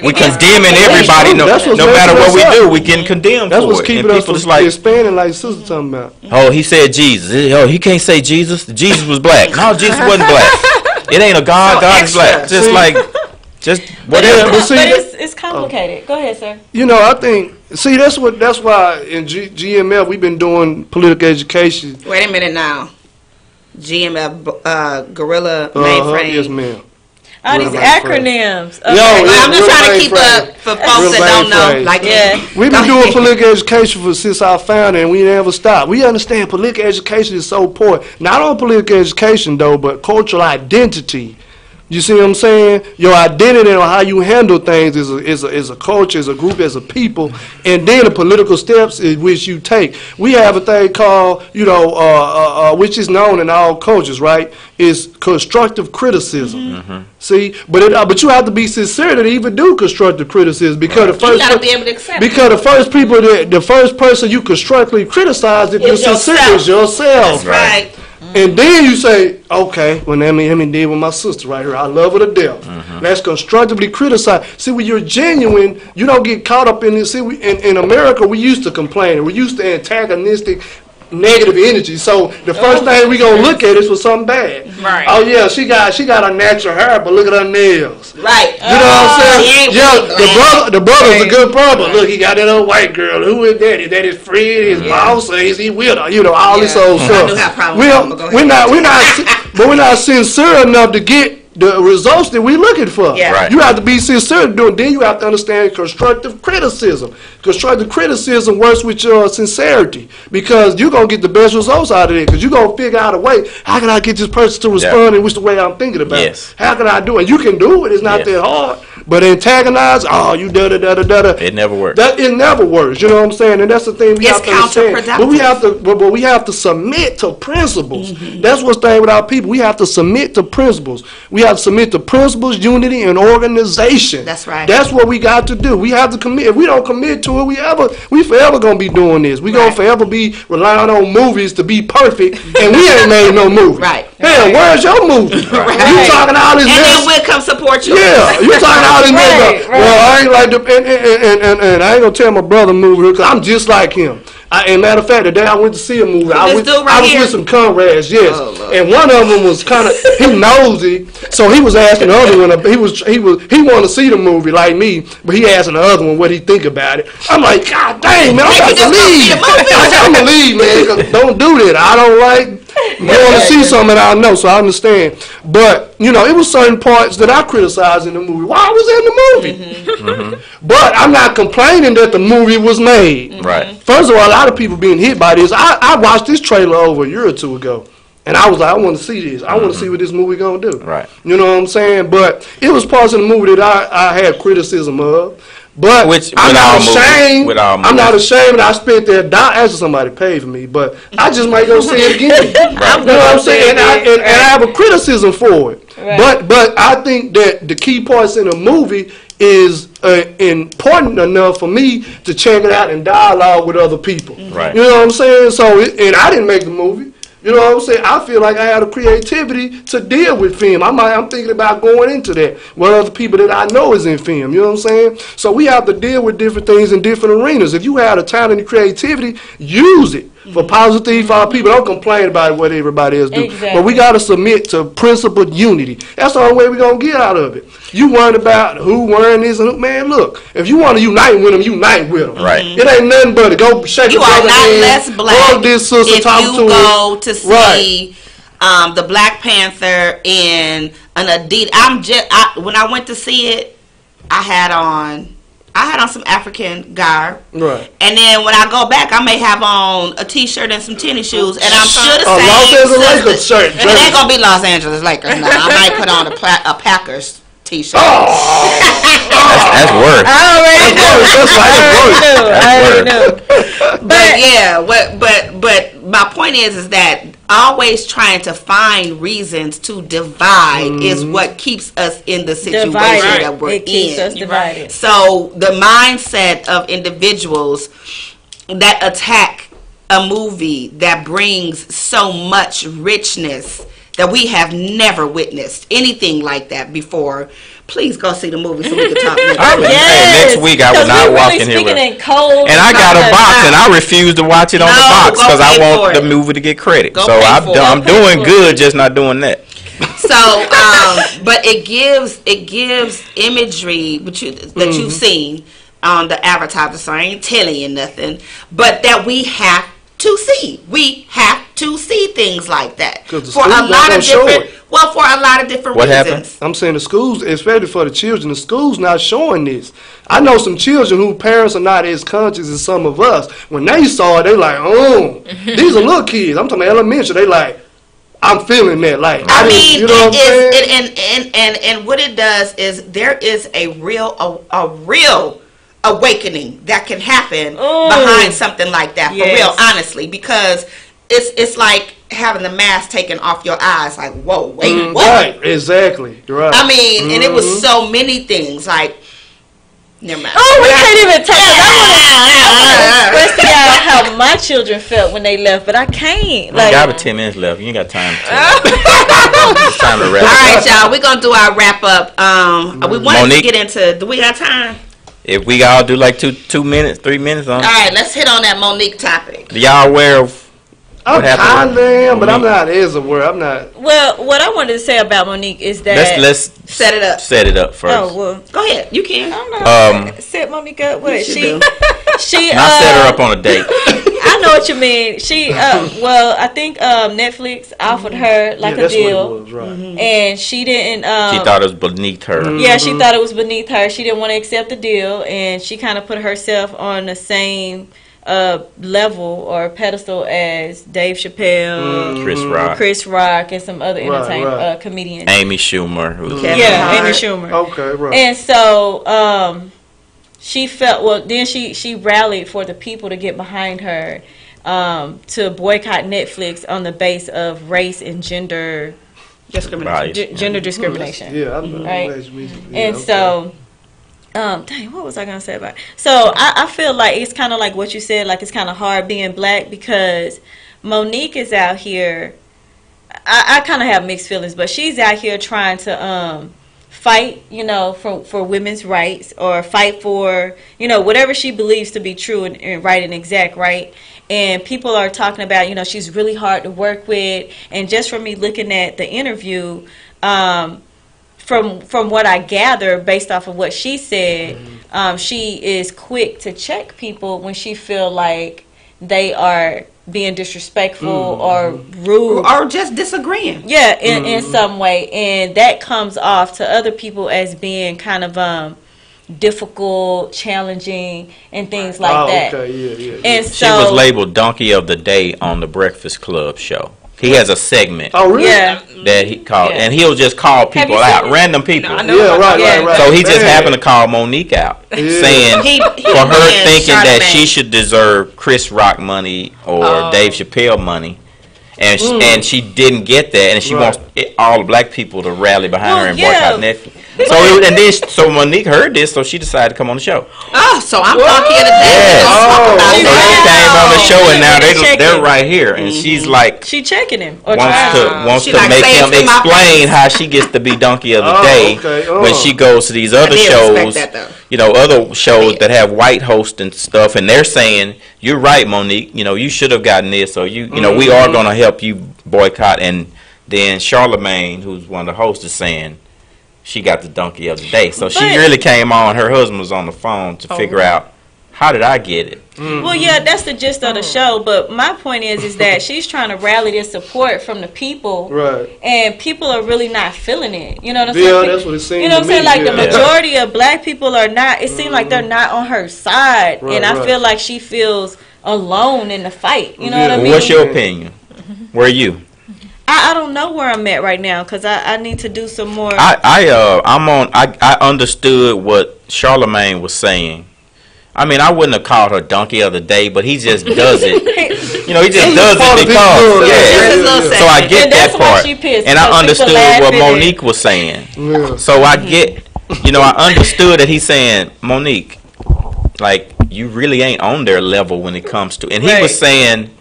We condemning everybody. No matter what we do, we getting condemned. That's what's keeping us from expanding, like Sister talking about. Oh, he said Jesus. Oh, he can't say Jesus. Jesus was black. No, Jesus wasn't black. It ain't a God. God is black. Just whatever. But it's complicated. Go ahead, sir. You know, I think. See, that's why in GMF we've been doing political education. Wait a minute now. GMF, Gorilla Mainframe. Yes, ma'am. All these acronyms. Okay. I'm just trying to keep up for folks that don't know. Like, we've been doing political education since our founder, and we never stopped. We understand political education is so important. Not only political education, though, but cultural identity. You see what I'm saying? Your identity and how you handle things is a culture, is a group, as a people, and then the political steps in which you take. We have a thing called, which is known in all cultures, right? Is constructive criticism. See, but you have to be sincere to even do constructive criticism because the first you gotta be able to accept because the first person you constructively criticize if you're sincere is yourself. That's right. And then you say, okay, well, let me deal with my sister right here. I love her to death. Let's constructively criticize. See, when you're genuine, you don't get caught up in this. See, in America, we used to complain. We used to antagonistic, negative energy. So the first thing we gonna look at is for something bad. Right. Oh yeah, she got a natural hair, but look at her nails. Right. You know what I'm saying? Yeah, the brother's a good brother. Look, he got that old white girl. Who is that? Is that his friend, his boss, or is he with her? You know, all this old stuff. I do have problems. We're not sincere enough to get the results that we're looking for. Yeah. Right. You have to be sincere to do it. Then you have to understand constructive criticism. Constructive criticism works with your sincerity because you're going to get the best results out of it because you're going to figure out a way, how can I get this person to respond in which the way I'm thinking about it? How can I do it? You can do it. It's not that hard. But antagonize, you da-da-da-da-da-da. It never works. It never works. You know what I'm saying? And that's the thing we have to understand. But we have to submit to principles. That's what's the thing with our people. We have to submit to principles. We have to submit to principles, unity, and organization. That's right. That's what we got to do. We have to commit. If we don't commit to it, we forever gonna be doing this. We gonna forever be relying on movies to be perfect, and we ain't made no movie. Right. Hell, where's your movie? You talking all this mess? And then we'll come support you. Yeah, you talking all this mess. Well, I ain't like the and I ain't gonna tell my brother movie because I'm just like him. And matter of fact, the day I went to see a movie, I was with some comrades, and one of them was kind of nosy, so he was asking the other one. He wanted to see the movie like me, but he asking the other one what he think about it. I'm like, God dang, man, I'm about to leave. I'm gonna leave, man. 'Cause don't do that. I don't like going to see something I know, so I understand. But it was certain parts that I criticized in the movie while I was in the movie. But I'm not complaining that the movie was made. Right. First of all, a lot of people being hit by this. I watched this trailer over a year or two ago, and I was like, I want to see this. I want to see what this movie gonna do. Right. You know what I'm saying? But it was parts of the movie that I had criticism of. But I'm not ashamed. I'm not ashamed that I spent that actually somebody paid for me, but I just might go see it again. You know what I'm saying? And I have a criticism for it. Right. But I think that the key parts in a movie is important enough for me to check it out and dialogue with other people. Right. You know what I'm saying? So, and I didn't make the movie. You know what I'm saying? I feel like I had a creativity to deal with film. I'm thinking about going into that with other people that I know is in film. You know what I'm saying? So we have to deal with different things in different arenas. If you have a talent and creativity, use it. For positive for our people, don't complain about what everybody else do. Exactly. But we got to submit to principled unity. That's the only way we're going to get out of it. You worried about who wearing this and who, man, look, if you want to unite with them, unite with them. Right. It ain't nothing but to go shake You a are brother not hand, less black hug this sister, if talk you to go her. to see the Black Panther in an Adidas. When I went to see it, I had on some African garb. Right. And then when I go back, I may have on a T-shirt and some tennis shoes, and I'm sure the A same. Los Angeles Lakers shirt. It ain't gonna be Los Angeles Lakers. No, I might put on a Packers T-shirt. That's worse. I already knew. But yeah, but my point is that always trying to find reasons to divide is what keeps us in the situation that we're It keeps us in. divided. So the mindset of individuals that attack a movie that brings so much richness that we have never witnessed anything like that before. Please go see the movie so we can talk next week. Hey, next week I will not walk in here. And I got a box, and I refuse to watch it on the box because I want the movie to get credit. So I'm doing good, just not doing that. So, but it gives imagery that you've seen on the advertiser. So I ain't telling you nothing, but that we have to see. We have to see things like that for a lot of different. Well, for a lot of different reasons. Happened? I'm saying the schools, especially for the children, the schools not showing this. I know some children whose parents are not as conscious as some of us. When they saw it, they like, oh, these are little kids. I'm talking about elementary. They like, I'm feeling that. Like, I mean, you know what and what it does is there is a real awakening that can happen behind something like that. For real, honestly, because it's like having the mask taken off your eyes. Like, whoa, wait, what? Right, exactly. You're right. I mean, and it was so many things. Like, never mind. Oh, we can't even take it. I want to express to y'all how my children felt when they left, but I can't. Like, I got 10 minutes left. You ain't got time. It's time to wrap up. All right, y'all. We're gonna do our wrap up. We wanted to get into. Do we have time? If we all do like 2 minutes, 3 minutes on. All right, let's hit on that Monique topic. Do y'all aware of? I'm kind of am, but I'm not as aware. I'm not. Well, what I wanted to say about Monique is that let's set it up. Set it up first. Oh well, go ahead. You can. I don't know. Set Monique up. What she not set her up on a date. I know what you mean. She well, I think Netflix offered her like a deal, what it was, right. and she didn't. She thought it was beneath her. Yeah, she thought it was beneath her. She didn't want to accept the deal, and she kind of put herself on the same level or pedestal as Dave Chappelle, Chris Rock, and some other comedians. Amy Schumer. Amy Schumer. Okay, right. And so she felt, well, then she rallied for the people to get behind her to boycott Netflix on the base of race and gender discrimination. Gender discrimination. And so... dang, what was I gonna say about it? So I feel like it's kind of like what you said, like it's kind of hard being black because Monique is out here. I kind of have mixed feelings, but she's out here trying to fight, for women's rights or fight for, whatever she believes to be true and right and exact, right? And people are talking about, she's really hard to work with, and just from me looking at the interview, From what I gather, based off of what she said, she is quick to check people when she feel like they are being disrespectful or rude or just disagreeing. Yeah, in some way, and that comes off to other people as being kind of difficult, challenging, and things like that. Okay, yeah. And she was labeled Donkey of the Day on the Breakfast Club show. He has a segment. Oh, really? Yeah. That he called, and he'll just call people out, random people. Right. So he just happened to call Monique out, saying for her thinking that she should deserve Chris Rock money or Dave Chappelle money, and she didn't get that, and she wants all the black people to rally behind her and boycott Netflix. So Monique heard this, so she decided to come on the show. Oh, so I'm donkey of the day. Yeah. So she came on the show, and now they're right here, and she's like, she checking him. Wants to make him explain how she gets to be donkey of the day when she goes to these other shows. Other shows that have white hosts and stuff, and they're saying, "You're right, Monique. You should have gotten this, or we are going to help you boycott." And then Charlemagne, who's one of the hosts, is saying she got the donkey of the day. So she really came on. Her husband was on the phone to figure out, how did I get it? Well, yeah, that's the gist of the show. But my point is that she's trying to rally this support from the people, right? And people are really not feeling it. You know what I'm saying? Yeah, that's what it seems. You know what I'm saying? Like the majority of black people are not. It seems like they're not on her side, and I feel like she feels alone in the fight. You know what I mean? What's your opinion? Where are you? I don't know where I'm at right now because I need to do some more. I understood what Charlemagne was saying. I mean, I wouldn't have called her donkey of the day, but he just does it. He just does it because. So I get that part, and I understood what Monique was saying. Yeah. So I get, I understood that he's saying, Monique, like, you really ain't on their level when it comes to, and he was saying,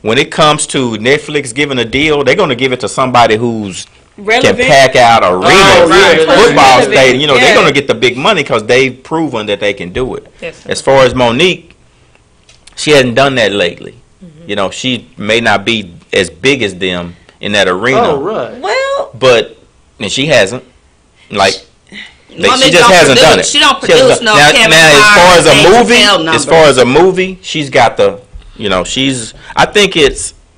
when it comes to Netflix giving a deal, they're going to give it to somebody who's relevant. Can pack out arena football stadium. They're going to get the big money because they've proven that they can do it. Yes, as far as Monique, she hasn't done that lately. Mm-hmm. She may not be as big as them in that arena. Oh, right. Well, and she hasn't. Like, she just hasn't done it. She don't produce no Kevin Hart. As far as a movie, she's got the. I think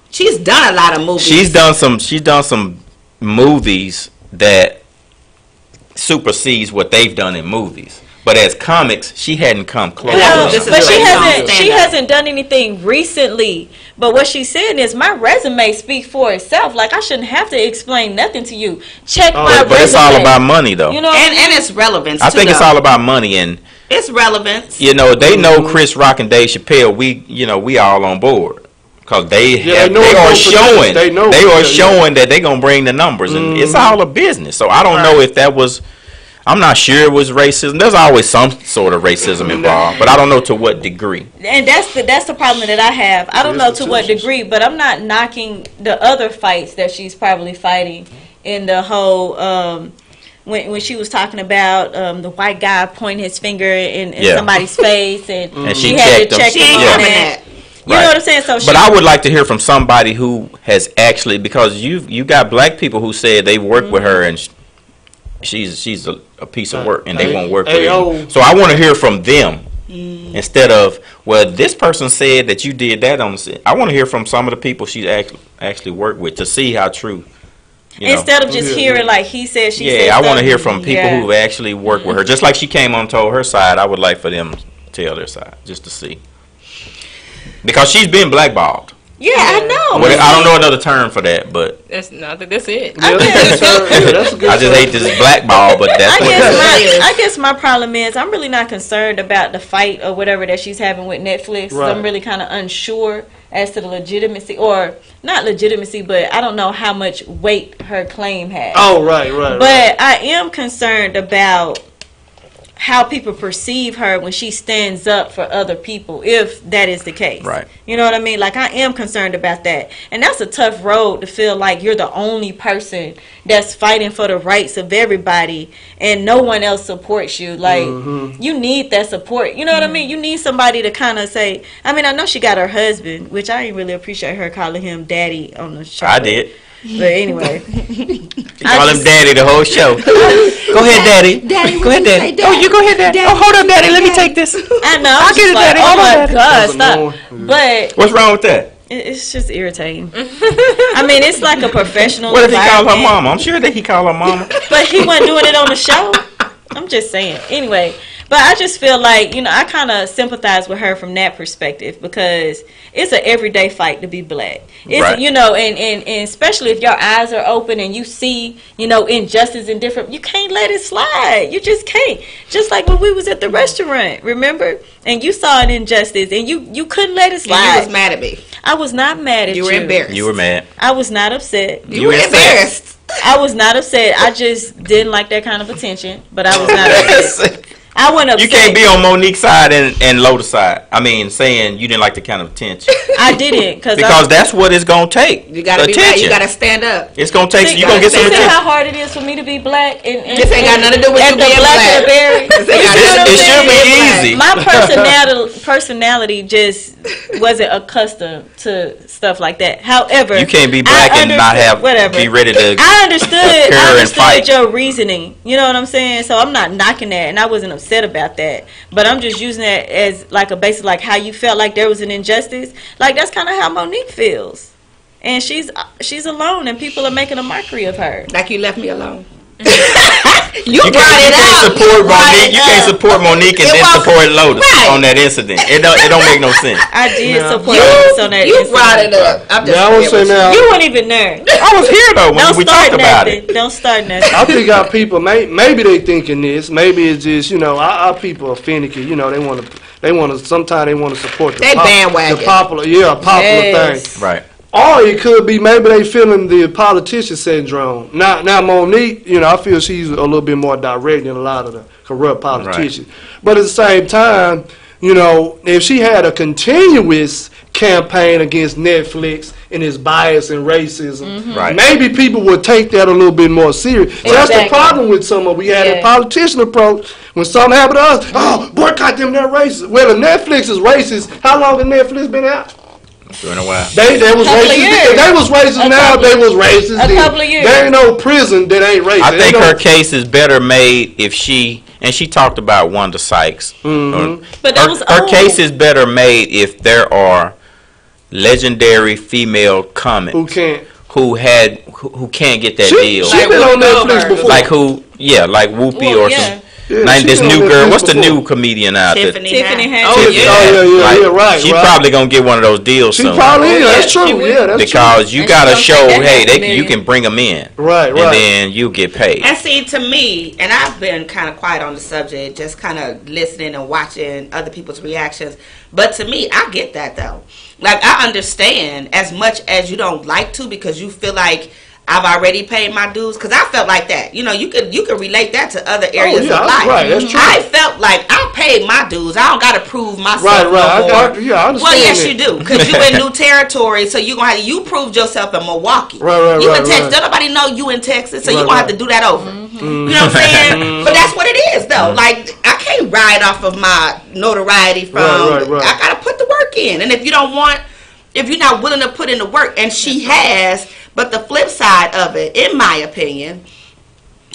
she's done a lot of movies. She's done some movies that supersedes what they've done in movies. But as comics, she hadn't come close. But she hasn't done anything recently. But what she's saying is, my resume speaks for itself. Like, I shouldn't have to explain nothing to you. Check my resume. But it's all about money, though. And it's relevance. I think it's all about money and. It's relevance. They know Chris Rock and Dave Chappelle. We all on board because they are showing that they're gonna bring the numbers, and it's all a business. So I don't know if that was. I'm not sure it was racism. There's always some sort of racism involved, but I don't know to what degree. And that's the problem that I have. I don't know to what degree, but I'm not knocking the other fights that she's probably fighting in the whole. When she was talking about the white guy pointing his finger in somebody's face, and she had to check him on that. You know what I'm saying? But I would like to hear from somebody who has actually, because you got black people who said they worked with her and she's a piece of work and they won't work with her. So I want to hear from them instead of, well, this person said that you did that on the set. I want to hear from some of the people she's actually worked with to see how true. Instead of just hearing like he said, she said. Yeah, I want to hear from people who actually worked with her. Just like she came on and told her side, I would like for them to tell their side, just to see. Because she's been blackballed. Yeah, I know. Well, I don't know another term for that, but I think that's it. I just hate this blackball, but that's what it is. I guess my problem is I'm really not concerned about the fight or whatever that she's having with Netflix. Right. I'm really kind of unsure as to the legitimacy, or not legitimacy, but I don't know how much weight her claim has. Oh, right. But I am concerned about how people perceive her when she stands up for other people, if that is the case. Right. You know what I mean? Like, I am concerned about that. And that's a tough road to feel like you're the only person that's fighting for the rights of everybody and no one else supports you. Like, you need that support. You know what I mean? You need somebody to kind of say, I mean, I know she got her husband, which I didn't really appreciate her calling him daddy on the show. I did. But anyway. Call him daddy the whole show. Go ahead, daddy. Go ahead, daddy. Oh, you go ahead, daddy. Oh, hold up, daddy. Let me take this. I know. I'll get it, daddy. Oh, my God, stop. But what's wrong with that? It's just irritating. I mean, it's like a professional. What if he called her mama? I'm sure that he called her mama. But he wasn't doing it on the show. I'm just saying. Anyway, but I just feel like, I kind of sympathize with her from that perspective, because it's an everyday fight to be black. It's, right. And especially if your eyes are open and you see, injustice and different, you can't let it slide. You just can't. Just like when we was at the restaurant, remember? And you saw an injustice and you couldn't let it slide. And you was mad at me. I was not mad at you. You were embarrassed. You were mad. I was not upset. You were embarrassed. I was not upset. I just didn't like that kind of attention, but I was not upset. I went upset. You can't be on Monique's side and Loda's side. I mean, saying you didn't like the kind of attention. I didn't because that's what it's gonna take. You gotta be right. You gotta stand up. It's gonna take. You gonna get some attention. See how hard it is for me to be black and this ain't got nothing to do with you being black. It should be easy. My personality just wasn't accustomed to stuff like that. However, you can't be black and not have be ready to. I understood your reasoning. You know what I'm saying? So I'm not knocking that, and I wasn't upset about that. But I'm just using that as like a basis, like how you felt like there was an injustice. Like that's kind of how Monique feels, and she's alone, and people are making a mockery of her. Like you left me alone. You brought it out. You can't support Monique and then support Loda on that incident. It don't make no sense. I did support Lotus on that incident. You brought it up. I'm just I would say now. You weren't even there. I was here though when we talked about it. Don't start nothing. I think our people maybe they thinking this. Maybe it's just our people are finicky. They want to. Sometimes they want to support the popular thing. Right. Or it could be maybe they feeling the politician syndrome. Now Monique, I feel she's a little bit more direct than a lot of the corrupt politicians. Right. But at the same time, if she had a continuous campaign against Netflix and its bias and racism, right. maybe people would take that a little bit more serious. Exactly. So that's the problem with some of we had a politician approach. When something happened to us, boycott them, they're racist. Well, if Netflix is racist, how long has Netflix been out? Been a while. They was racist. If they was racist now, they was racist. A couple of years. There ain't no prison that ain't racist. I think her case is better made if she talked about Wanda Sykes. Mm-hmm. But her case is better made if there are legendary female comics who can't get that deal. She been on Netflix before. Like Whoopi or some. This new girl, what's the new comedian out there? Tiffany Haddish. Right. She's probably gonna get one of those deals soon. She probably is. That's true. Yeah, that's because you gotta show, you can bring them in, right, and then you get paid. And see, to me, and I've been kind of quiet on the subject, just kind of listening and watching other people's reactions. But to me, I get that though. Like I understand as much as you don't like to because you feel like I've already paid my dues, because I felt like that. You could relate that to other areas of life. Right, that's true. I felt like I paid my dues. I don't got to prove myself right. no more. I understand. Well, yes, you do, because you in new territory, so you gonna you proved yourself in Milwaukee. Right. You in Texas. Don't nobody know you in Texas, so you gonna have to do that over. You know what I'm saying? But that's what it is, though. Like I can't ride off of my notoriety from. Right. I gotta put the work in, and if you're not willing to put in the work, and she has. But the flip side of it, in my opinion,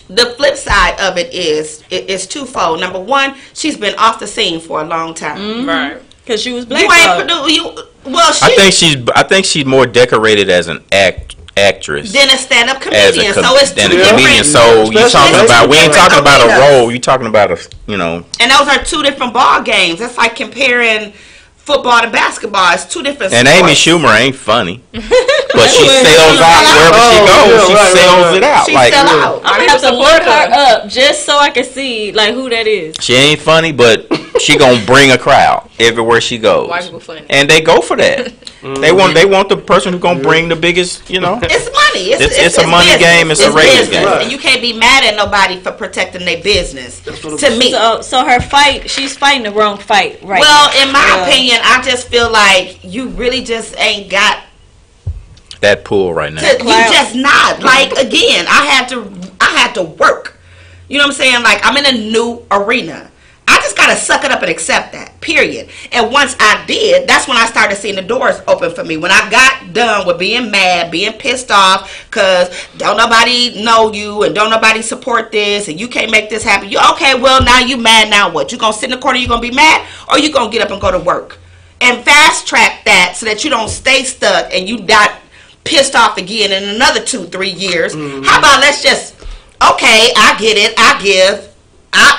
the flip side of it is twofold. Number one, she's been off the scene for a long time, right? Because she was black. I think she's more decorated as an actress than a stand-up comedian. So it's two different. So you talking about? We ain't talking about a role. You talking about And those are two different ball games. That's like comparing football to basketball. It's two different sports. And Amy Schumer ain't funny, but she sells out wherever she goes. She sells it out. She sell out. I have to look her up just so I can see who that is. She ain't funny, but she gonna bring a crowd everywhere she goes. White people funny. And they go for that. They want the person who's gonna bring the biggest. It's money. It's a money business. game. It's a ratings game. And you can't be mad at nobody for protecting their business. To me, so her fight, she's fighting the wrong fight, right? Well, in my opinion, I just feel like you really just ain't got that pull right now. You just not. Like again, I had to work. You know what I'm saying? Like I'm in a new arena. I just gotta suck it up and accept that. Period. And once I did, that's when I started seeing the doors open for me. When I got done with being mad, being pissed off, cause don't nobody know you and don't nobody support this, and you can't make this happen. You okay? Well, now you mad. Now what? You gonna sit in the corner? You gonna be mad, or you gonna get up and go to work and fast track that so that you don't stay stuck and you not pissed off again in another 2-3 years. How about let's just I get it. I give.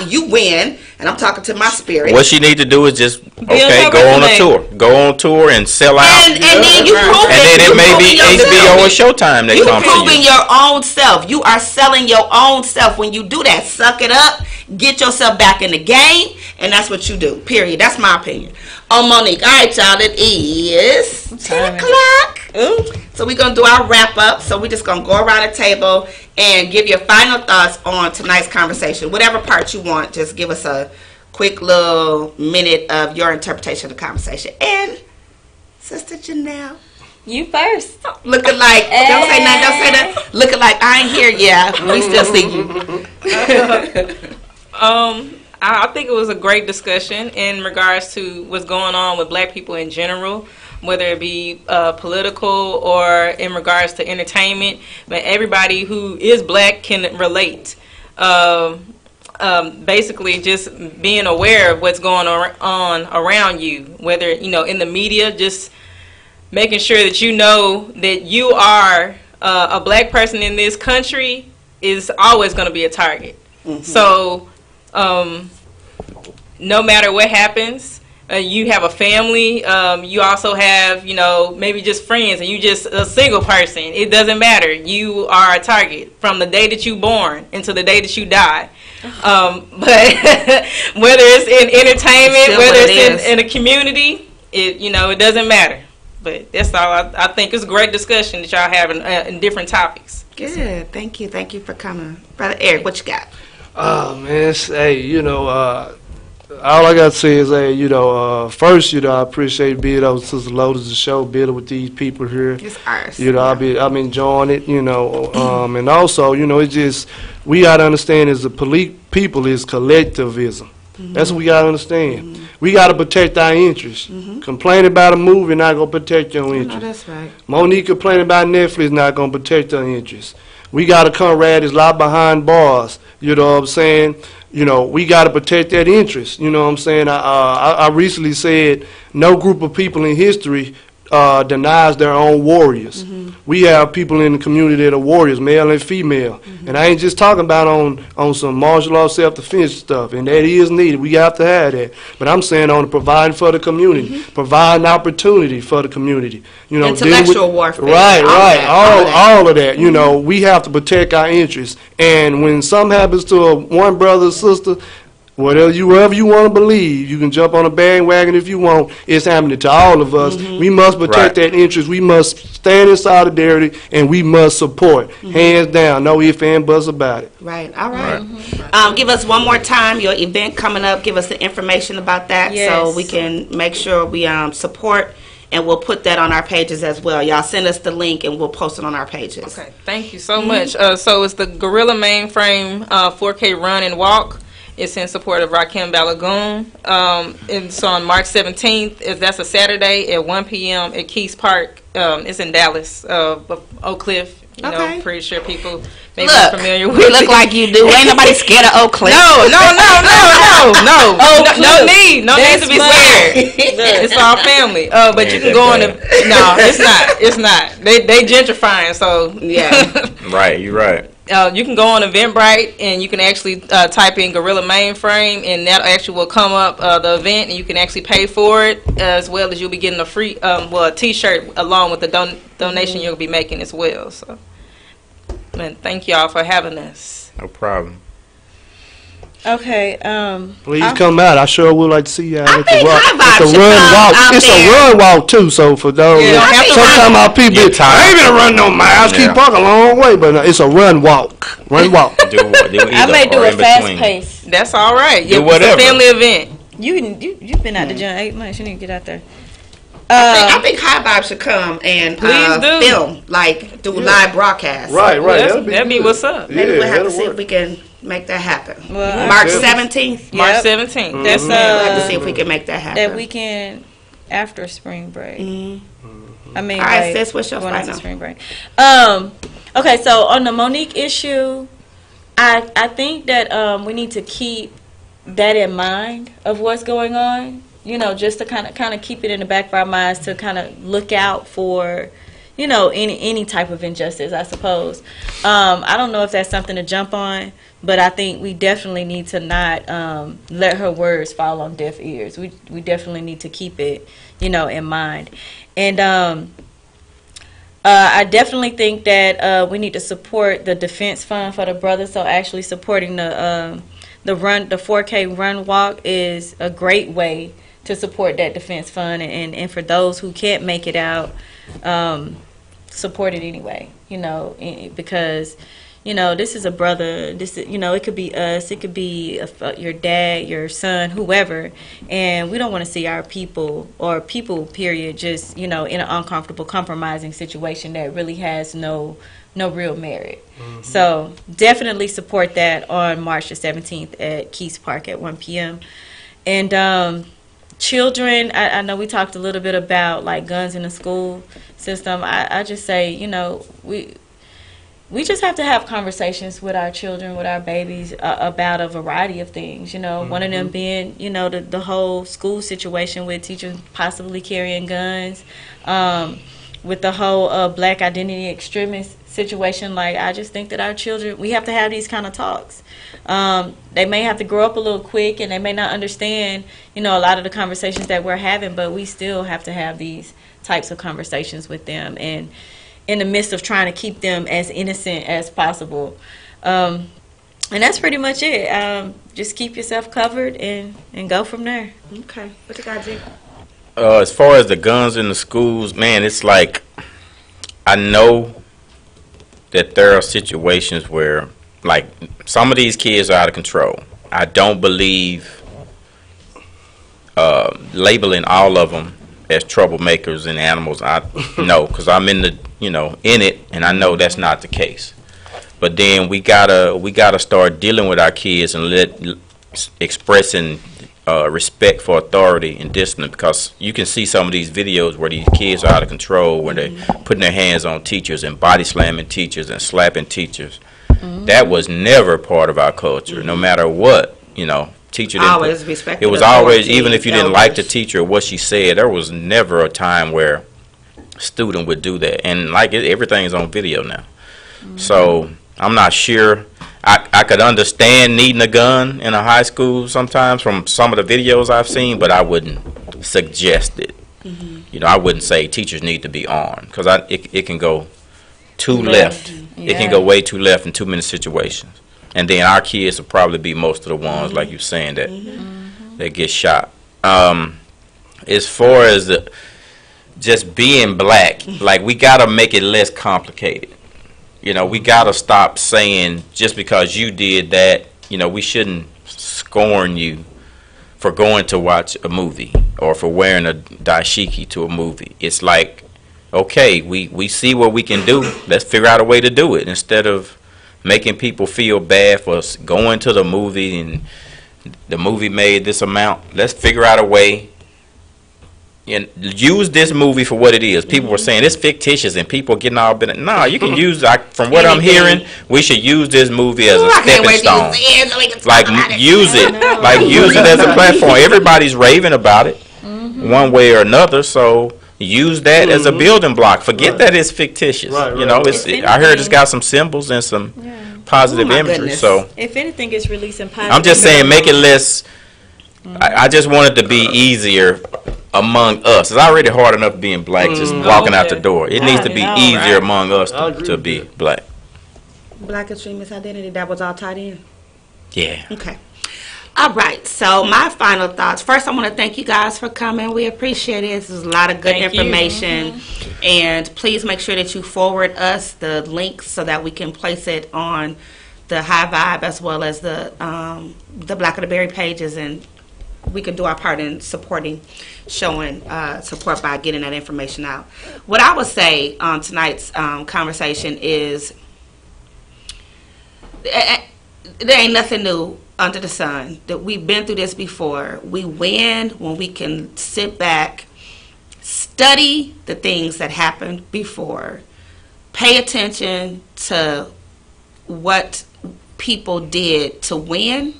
You win. And I'm talking to my spirit. What she need to do is just go on a tour. Go on tour and sell out. And then you prove it. And then it may be HBO or Showtime that comes to you. You're proving your own self. You are selling your own self when you do that. Suck it up. get yourself back in the game, and that's what you do. Period. That's my opinion. Oh, Monique. All right, y'all. It is 10 o'clock. Ooh. So we're going to do our wrap-up. So we're just going to go around the table and give your final thoughts on tonight's conversation. Whatever part you want, just give us a quick little minute of your interpretation of the conversation. And Sister Janelle. You first. Looking like, don't say nothing, don't say that. Looking like I ain't here yet. We still see you. I think it was a great discussion in regards to what's going on with black people in general, whether it be political or in regards to entertainment. But everybody who is black can relate. Basically, just being aware of what's going on around you, whether, in the media, just making sure that you know that you are a black person in this country is always going to be a target. Mm-hmm. So, no matter what happens, you have a family, you also have, maybe just friends, and you just a single person. It doesn't matter. You are a target from the day that you born until the day that you die. But whether it's in entertainment, whether it's in a community, it doesn't matter. But that's all. I think it's a great discussion that y'all have in different topics. Good. Thank you. Thank you for coming. Brother Eric, what you got? Oh, man. Hey, all I got to say is, first, I appreciate being on Sister Lotus' show, building with these people here. It's ours. I'm enjoying it, and also, it's just, we got to understand as a people is collectivism. Mm-hmm. That's what we got to understand. Mm-hmm. We got to protect our interests. Mm-hmm. Complain about a movie not going to protect your interests. No, that's right. Monique complaining about Netflix not going to protect her interests. We got to come this lot behind bars. You know what I'm saying? We got to protect that interest. You know what I'm saying? I recently said no group of people in history denies their own warriors. Mm-hmm. We have people in the community that are warriors, male and female. Mm-hmm. And I ain't just talking about on some martial law self-defense stuff, and that is needed. We have to have that. But I'm saying on providing for the community, providing opportunity for the community. Intellectual warfare. Right, all of that. We have to protect our interests. And when something happens to one brother or sister, wherever you want to believe, you can jump on a bandwagon if you want. It's happening to all of us. Mm-hmm. We must protect that interest. We must stand in solidarity, and we must support. Mm-hmm. Hands down, no ifs and buts about it. Right. All right. Mm-hmm. Give us one more time your event coming up. Give us the information about that so we can make sure we support. And we'll put that on our pages as well. Y'all send us the link, and we'll post it on our pages. Okay. Thank you so much. So it's the Gorilla Mainframe 4K Run and Walk. It's in support of Rakim Balagoon. It's on March 17th. That's a Saturday at 1 p.m. at Keys Park. It's in Dallas, Oak Cliff. Pretty sure people may be familiar with it. You look like you do. Ain't nobody scared of Oak Cliff. No. No need to be scared. It's all family. But you can go on no, it's not. They gentrifying, so yeah. Right, you're right. You can go on Eventbrite, and you can actually type in Gorilla Mainframe, and that actually will come up the event, and you can actually pay for it, as well as you'll be getting a free a T-shirt along with the donation you'll be making as well. So, man, thank y'all for having us. No problem. Okay. Please come out. I sure would like to see you. I think HighVibe it's a run walk. It's a run walk too. So for those, sometimes our people I ain't gonna run no miles. Keep walking a long way, but it's a run walk. Run walk. I may do a fast pace. That's all right. Do whatever. It's a family event. You've been out the gym 8 months. You need to get out there. I think HighVibe should come and film, do live broadcasts. Right. That'd be what's up. Maybe we'll have to see if we can make that happen. Well, March 17th. March 17th. Mm-hmm. We'll have to see if we can make that happen. That weekend after spring break. Mm-hmm. I mean, all right, sis, what's your final? Spring break. Okay, so on the Monique issue, I think that we need to keep that in mind of what's going on. Just to kind of keep it in the back of our minds to kind of look out for, any type of injustice, I suppose. I don't know if that's something to jump on, but I think we definitely need to not let her words fall on deaf ears. We definitely need to keep it, in mind. And I definitely think that we need to support the defense fund for the brothers. So actually supporting the the 4K run walk is a great way to support that defense fund, and for those who can't make it out, support it anyway. Because this is a brother. This is, it could be us. It could be your dad, your son, whoever. And we don't want to see our people period, just, in an uncomfortable, compromising situation that really has no real merit. Mm-hmm. So definitely support that on March the 17th at Keys Park at 1 p.m. And children, I know we talked a little bit about like guns in the school system. I just say, we just have to have conversations with our children, with our babies, about a variety of things. Mm-hmm. One of them being, the whole school situation with teachers possibly carrying guns, with the whole black identity extremist situation. Like, I just think that our children, we have to have these kind of talks. They may have to grow up a little quick, and they may not understand, a lot of the conversations that we're having, but we still have to have these types of conversations with them, and in the midst of trying to keep them as innocent as possible. And that's pretty much it. Just keep yourself covered and go from there. Okay. What you got, G? As far as the guns in the schools, man, it's like, I know that there are situations where, like, some of these kids are out of control. I don't believe labeling all of them as troublemakers and animals. I know, because I'm in it, and I know that's not the case. But then we gotta start dealing with our kids and expressing respect for authority and discipline, because you can see some of these videos where these kids are out of control, where they're putting their hands on teachers and body slamming teachers and slapping teachers. Mm-hmm. That was never part of our culture, no matter what, teacher didn't always respect. It was always, even if you didn't like the teacher or what she said, there was never a time where a student would do that. And everything is on video now. Mm-hmm. So I'm not sure. I could understand needing a gun in a high school sometimes from some of the videos I've seen, but I wouldn't suggest it. Mm-hmm. I wouldn't say teachers need to be armed, because it can go too left. Yeah. It can go way too left in too many situations. And then our kids will probably be most of the ones, like you're saying, that get shot. As far as just being black, like, we got to make it less complicated. We got to stop saying just because you did that, we shouldn't scorn you for going to watch a movie or for wearing a dashiki to a movie. It's like, okay, we see what we can do. Let's figure out a way to do it, instead of making people feel bad for us going to the movie and the movie made this amount. Let's figure out a way and use this movie for what it is. People were saying it's fictitious and people getting all bit. No, you can use, from what I'm hearing, we should use this movie as a stepping stone. Use it as a platform. Everybody's raving about it one way or another, so use that as a building block. Forget that it's fictitious. I heard it's got some symbols and some positive imagery. Goodness. So if anything, it's releasing positive. I'm just saying, make it less. I just want it to be easier among us. It's already hard enough being black, just walking out the door. It needs to be easier among us to be black. Black extremist identity. That was all tied in. Yeah. Okay. All right, so my final thoughts. First, I want to thank you guys for coming. We appreciate it. This is a lot of good information. And please make sure that you forward us the links so that we can place it on the HighVibe as well as the Black of the Berry pages, and we can do our part in supporting, showing support by getting that information out. What I would say on tonight's conversation is there ain't nothing new under the sun. That we've been through this before. We win when we can sit back, study the things that happened before, pay attention to what people did to win,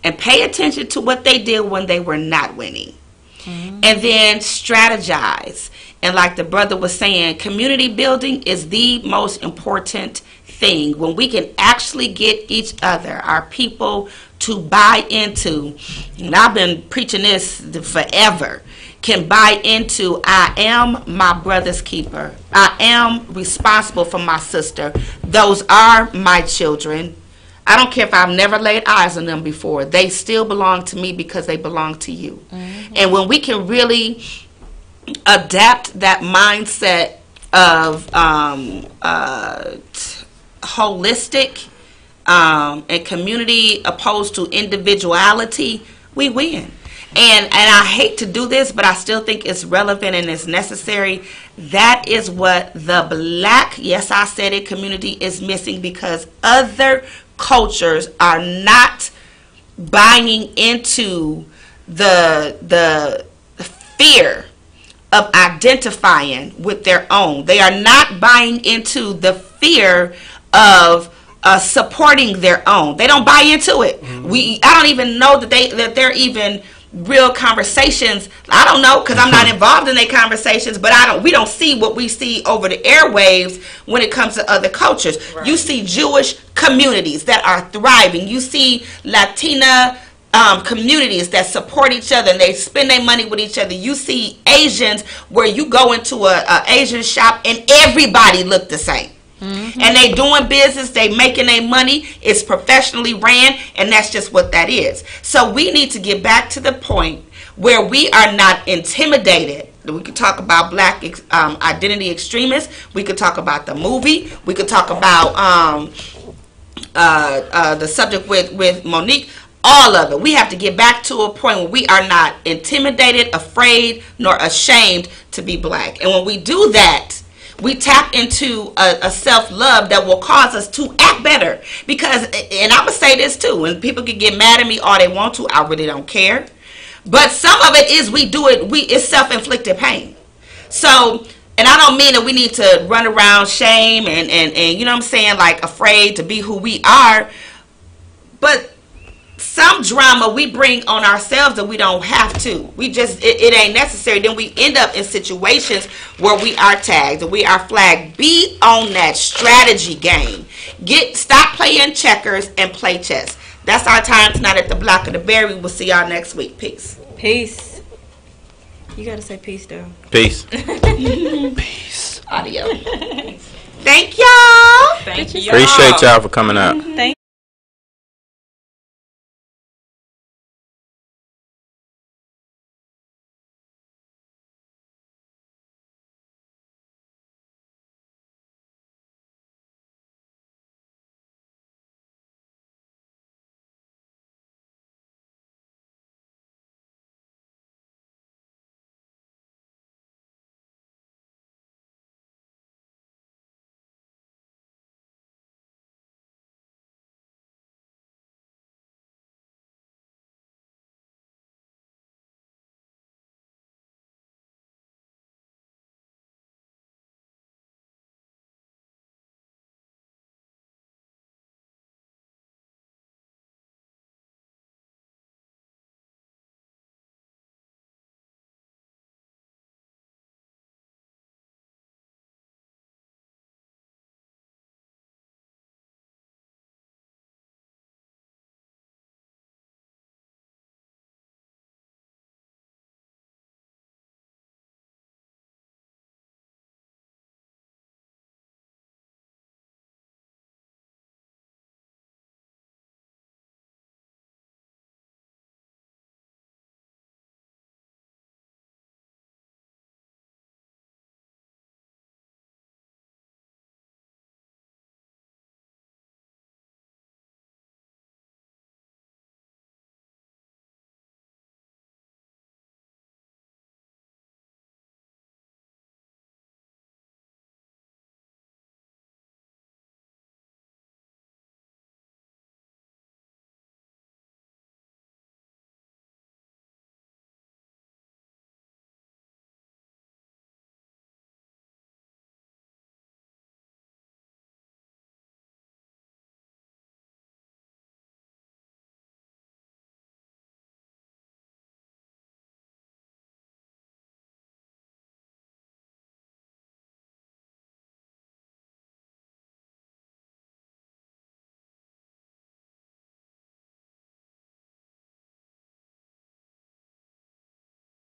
and pay attention to what they did when they were not winning. And then strategize. And like the brother was saying, community building is the most important thing. When we can actually get each other, our people, to buy into, and I've been preaching this forever, can buy into, I am my brother's keeper. I am responsible for my sister. Those are my children. I don't care if I've never laid eyes on them before. They still belong to me because they belong to you. And when we can really adapt that mindset of holistic and community opposed to individuality, we win. And I hate to do this, but I still think it's relevant and it's necessary. That is what the Black, yes, I said it, community is missing, because other cultures are not buying into the fear of identifying with their own. They are not buying into the fear of supporting their own. They don't buy into it. I don't even know that they're even real conversations. I don't know, because I'm not involved in their conversations, but we don't see what we see over the airwaves when it comes to other cultures. Right. You see Jewish communities that are thriving. You see Latina communities that support each other and they spend their money with each other. You see Asians where you go into a Asian shop and everybody look the same. And they doing business, they making their money, it's professionally ran, and that's just what that is. So we need to get back to the point where we are not intimidated. We could talk about Black identity extremists, we could talk about the movie, we could talk about the subject with Monique, all of it. We have to get back to a point where we are not intimidated, afraid, nor ashamed to be Black. And when we do that, we tap into a self-love that will cause us to act better. Because, and I'm going to say this too, and people can get mad at me all they want to, I really don't care. But some of it is it's self-inflicted pain. So, and I don't mean that we need to run around shame and you know what I'm saying, like afraid to be who we are. But some drama we bring on ourselves that we don't have to. We just, it ain't necessary. Then we end up in situations where we are tagged and we are flagged. Be on that strategy game. Stop playing checkers and play chess. That's our time tonight at the Block of the Berry. We'll see y'all next week. Peace. Peace. You gotta say peace, though. Peace. Peace. Audio. Thank y'all. Thank you. Appreciate y'all for coming out. Thank